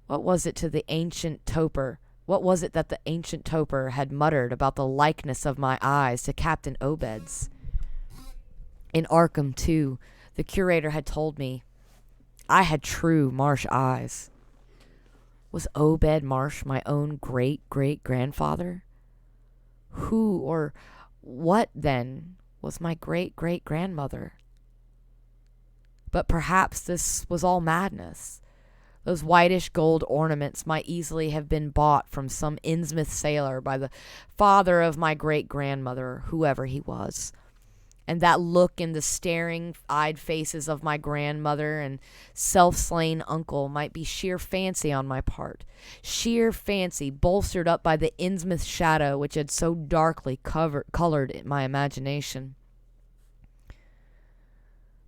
What was it that the ancient toper had muttered about the likeness of my eyes to Captain Obed's? In Arkham, too, the curator had told me I had true Marsh eyes. Was Obed Marsh my own great-great-grandfather? Who or what, then, was my great-great-grandmother? But perhaps this was all madness. Those whitish gold ornaments might easily have been bought from some Innsmouth sailor by the father of my great-grandmother, whoever he was. And that look in the staring-eyed faces of my grandmother and self-slain uncle might be sheer fancy on my part. Sheer fancy, bolstered up by the Innsmouth shadow which had so darkly colored my imagination.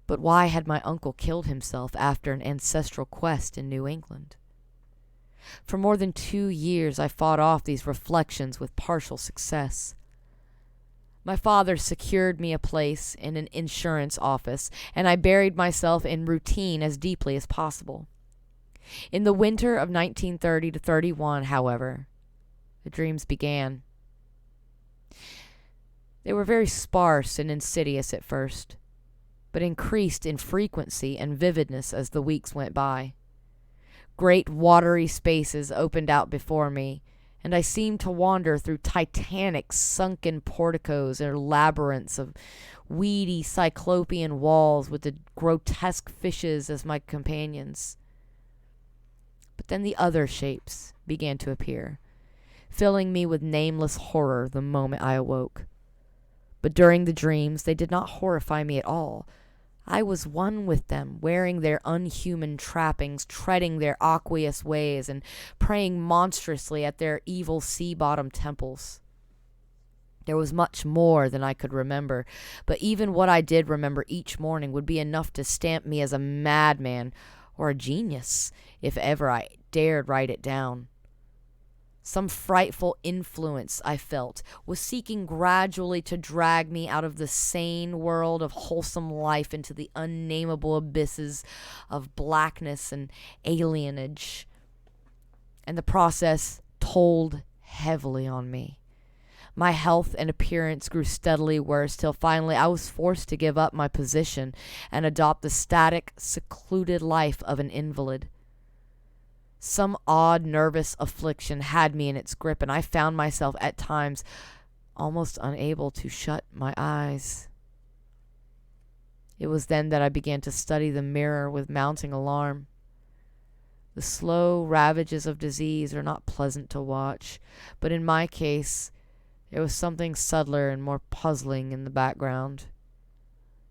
But why had my uncle killed himself after an ancestral quest in New England? For more than 2 years I fought off these reflections with partial success. My father secured me a place in an insurance office, and I buried myself in routine as deeply as possible. In the winter of 1930 to 31, however, the dreams began. They were very sparse and insidious at first, but increased in frequency and vividness as the weeks went by. Great watery spaces opened out before me, and I seemed to wander through titanic sunken porticos or labyrinths of weedy cyclopean walls with the grotesque fishes as my companions. But then the other shapes began to appear, filling me with nameless horror the moment I awoke. But during the dreams they did not horrify me at all. I was one with them, wearing their unhuman trappings, treading their aqueous ways, and praying monstrously at their evil sea-bottom temples. There was much more than I could remember, but even what I did remember each morning would be enough to stamp me as a madman or a genius, if ever I dared write it down. Some frightful influence, I felt, was seeking gradually to drag me out of the sane world of wholesome life into the unnameable abysses of blackness and alienage. And the process told heavily on me. My health and appearance grew steadily worse till finally I was forced to give up my position and adopt the static, secluded life of an invalid. Some odd nervous affliction had me in its grip, and I found myself at times almost unable to shut my eyes. It was then that I began to study the mirror with mounting alarm. The slow ravages of disease are not pleasant to watch, but in my case, there was something subtler and more puzzling in the background.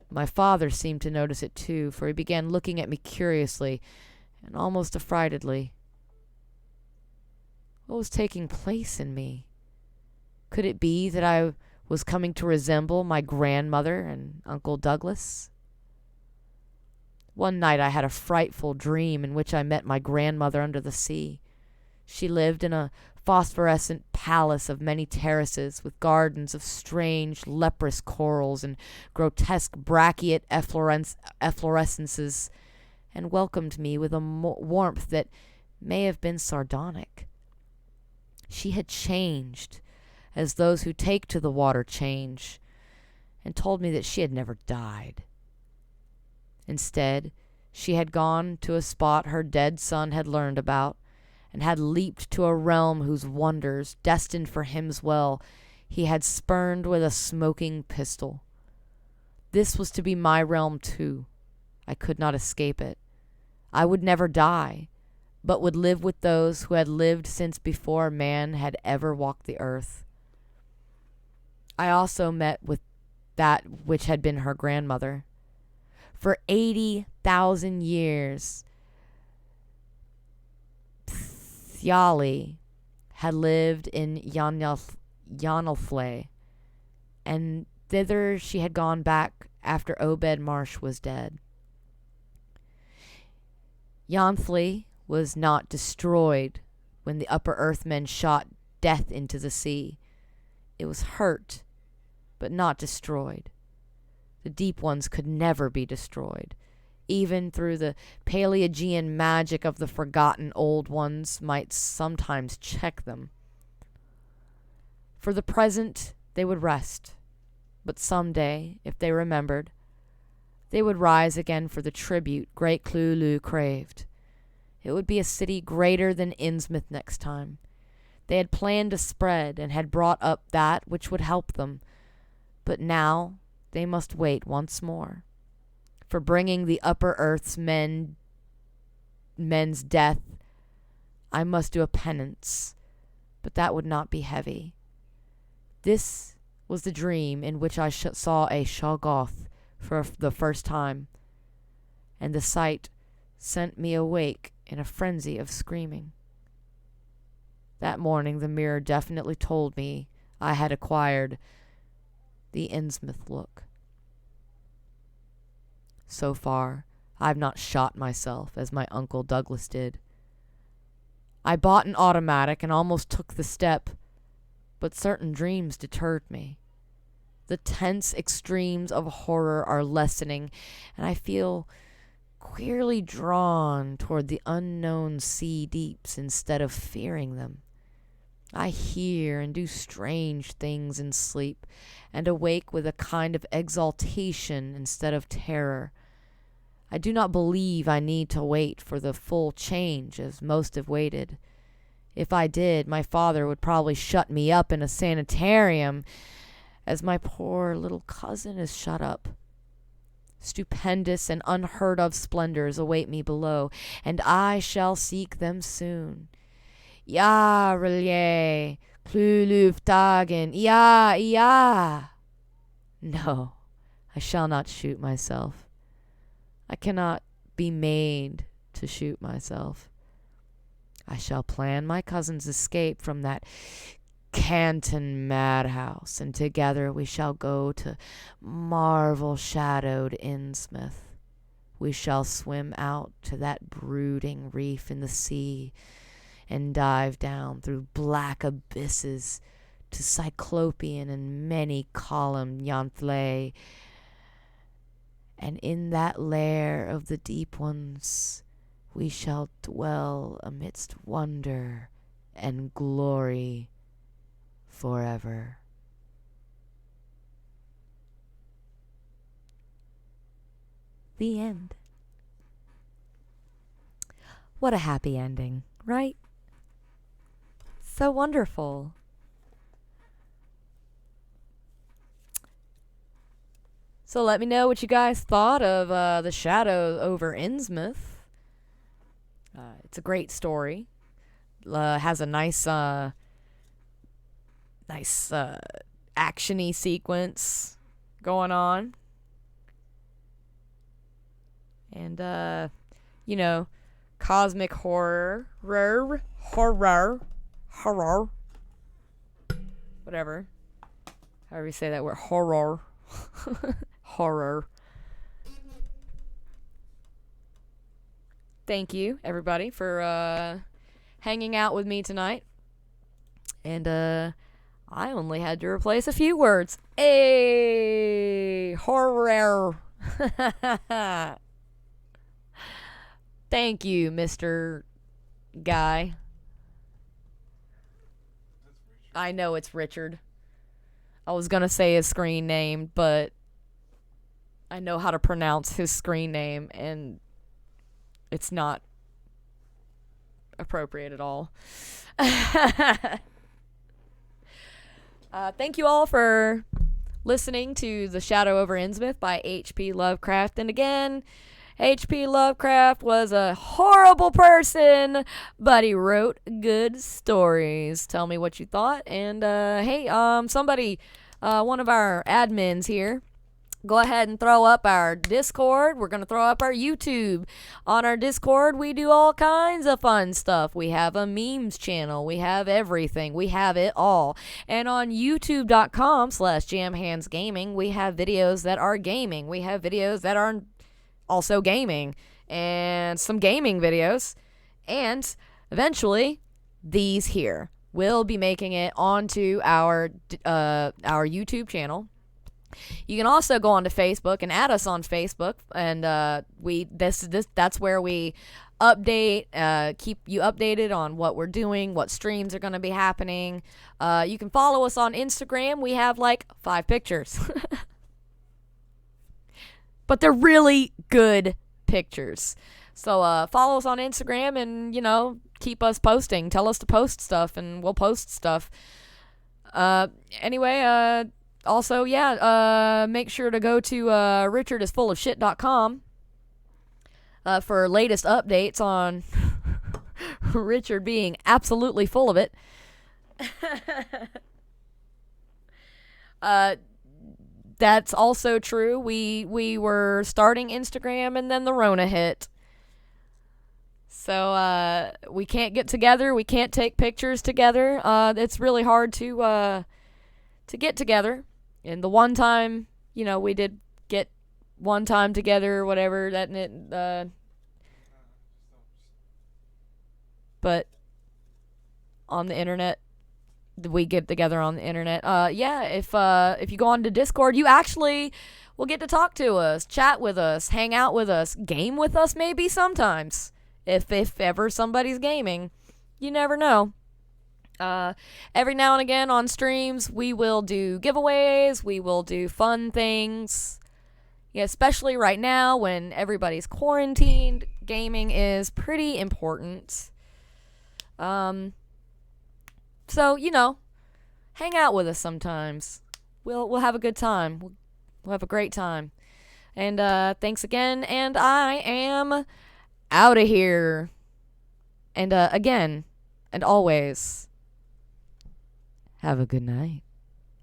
My father seemed to notice it too, for he began looking at me curiously and almost affrightedly. What was taking place in me? Could it be that I was coming to resemble my grandmother and Uncle Douglas? One night I had a frightful dream in which I met my grandmother under the sea. She lived in a phosphorescent palace of many terraces, with gardens of strange leprous corals and grotesque brachiate efflorescences, and welcomed me with a warmth that may have been sardonic. She had changed, as those who take to the water change, and told me that she had never died. Instead, she had gone to a spot her dead son had learned about, and had leaped to a realm whose wonders, destined for him's well, he had spurned with a smoking pistol. This was to be my realm too. I could not escape it. I would never die, but would live with those who had lived since before man had ever walked the earth. I also met with that which had been her grandmother. For 80,000 years, Thiali had lived in Yanalfle, and thither she had gone back after Obed Marsh was dead. Yanfle was not destroyed when the upper earthmen shot death into the sea. It was hurt, but not destroyed. The deep ones could never be destroyed. Even through the Paleogean magic of the forgotten old ones might sometimes check them. For the present, they would rest. But someday, if they remembered, they would rise again for the tribute Great Cthulhu craved. It would be a city greater than Innsmouth next time. They had planned to spread and had brought up that which would help them. But now they must wait once more. For bringing the upper earth's men's death, I must do a penance, but that would not be heavy. This was the dream in which I saw a Shoggoth for the first time, and the sight sent me awake in a frenzy of screaming. That morning the mirror definitely told me I had acquired the Innsmouth look. So far, I've not shot myself as my Uncle Douglas did. I bought an automatic and almost took the step, but certain dreams deterred me. The tense extremes of horror are lessening, and I feel queerly drawn toward the unknown sea deeps instead of fearing them. I hear and do strange things in sleep, and awake with a kind of exaltation instead of terror. I do not believe I need to wait for the full change, as most have waited. If I did, my father would probably shut me up in a sanitarium, as my poor little cousin is shut up. Stupendous and unheard of splendors await me below, and I shall seek them soon. Ja, Relye, Kluluftagen, ja. No, I shall not shoot myself. I cannot be made to shoot myself. I shall plan my cousin's escape from that Canton madhouse, and together we shall go to marvel-shadowed Innsmouth. We shall swim out to that brooding reef in the sea, and dive down through black abysses to Cyclopean and many-columned Yanfle, and in that lair of the deep ones we shall dwell amidst wonder and glory forever. The end. What a happy ending, right? So wonderful. So let me know what you guys thought of the Shadow Over Innsmouth. It's a great story. Has a nice actiony sequence going on. And cosmic horror, whatever. However you say that word, horror. Horror. Thank you, everybody, for hanging out with me tonight. And I only had to replace a few words. Horror. Thank you, Mr. Guy. I know it's Richard. I was gonna say his screen name, but I know how to pronounce his screen name, and it's not appropriate at all. Thank you all for listening to The Shadow Over Innsmouth by H.P. Lovecraft. And again, H.P. Lovecraft was a horrible person, but he wrote good stories. Tell me what you thought. And hey, somebody, one of our admins here, go ahead and throw up our Discord. We're going to throw up our YouTube. On our Discord, we do all kinds of fun stuff. We have a memes channel. We have everything. We have it all. And on youtube.com/jamhandsgaming, we have videos that are gaming. We have videos that are also gaming. And some gaming videos. And eventually, these here will be making it onto our YouTube channel. You can also go onto Facebook and add us on Facebook, and that's where we update, keep you updated on what we're doing, what streams are going to be happening. You can follow us on Instagram. We have like 5 pictures, but they're really good pictures. So follow us on Instagram, and keep us posting. Tell us to post stuff, and we'll post stuff. Anyway. Also, make sure to go to richardisfullofshit.com for latest updates on Richard being absolutely full of it. That's also true. We were starting Instagram, and then the Rona hit. So we can't get together. We can't take pictures together. It's really hard to get together. And the one time, we did get one time together or whatever, but on the internet, we get together on the internet. If you go on to Discord, you actually will get to talk to us, chat with us, hang out with us, game with us maybe sometimes. If ever somebody's gaming, you never know. Every now and again on streams, we will do giveaways, we will do fun things. Yeah, especially right now when everybody's quarantined, gaming is pretty important. So, hang out with us sometimes. We'll have a good time. We'll have a great time. And thanks again, and I am out of here. And again, and always, have a good night.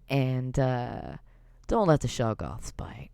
And don't let the shoggoths bite.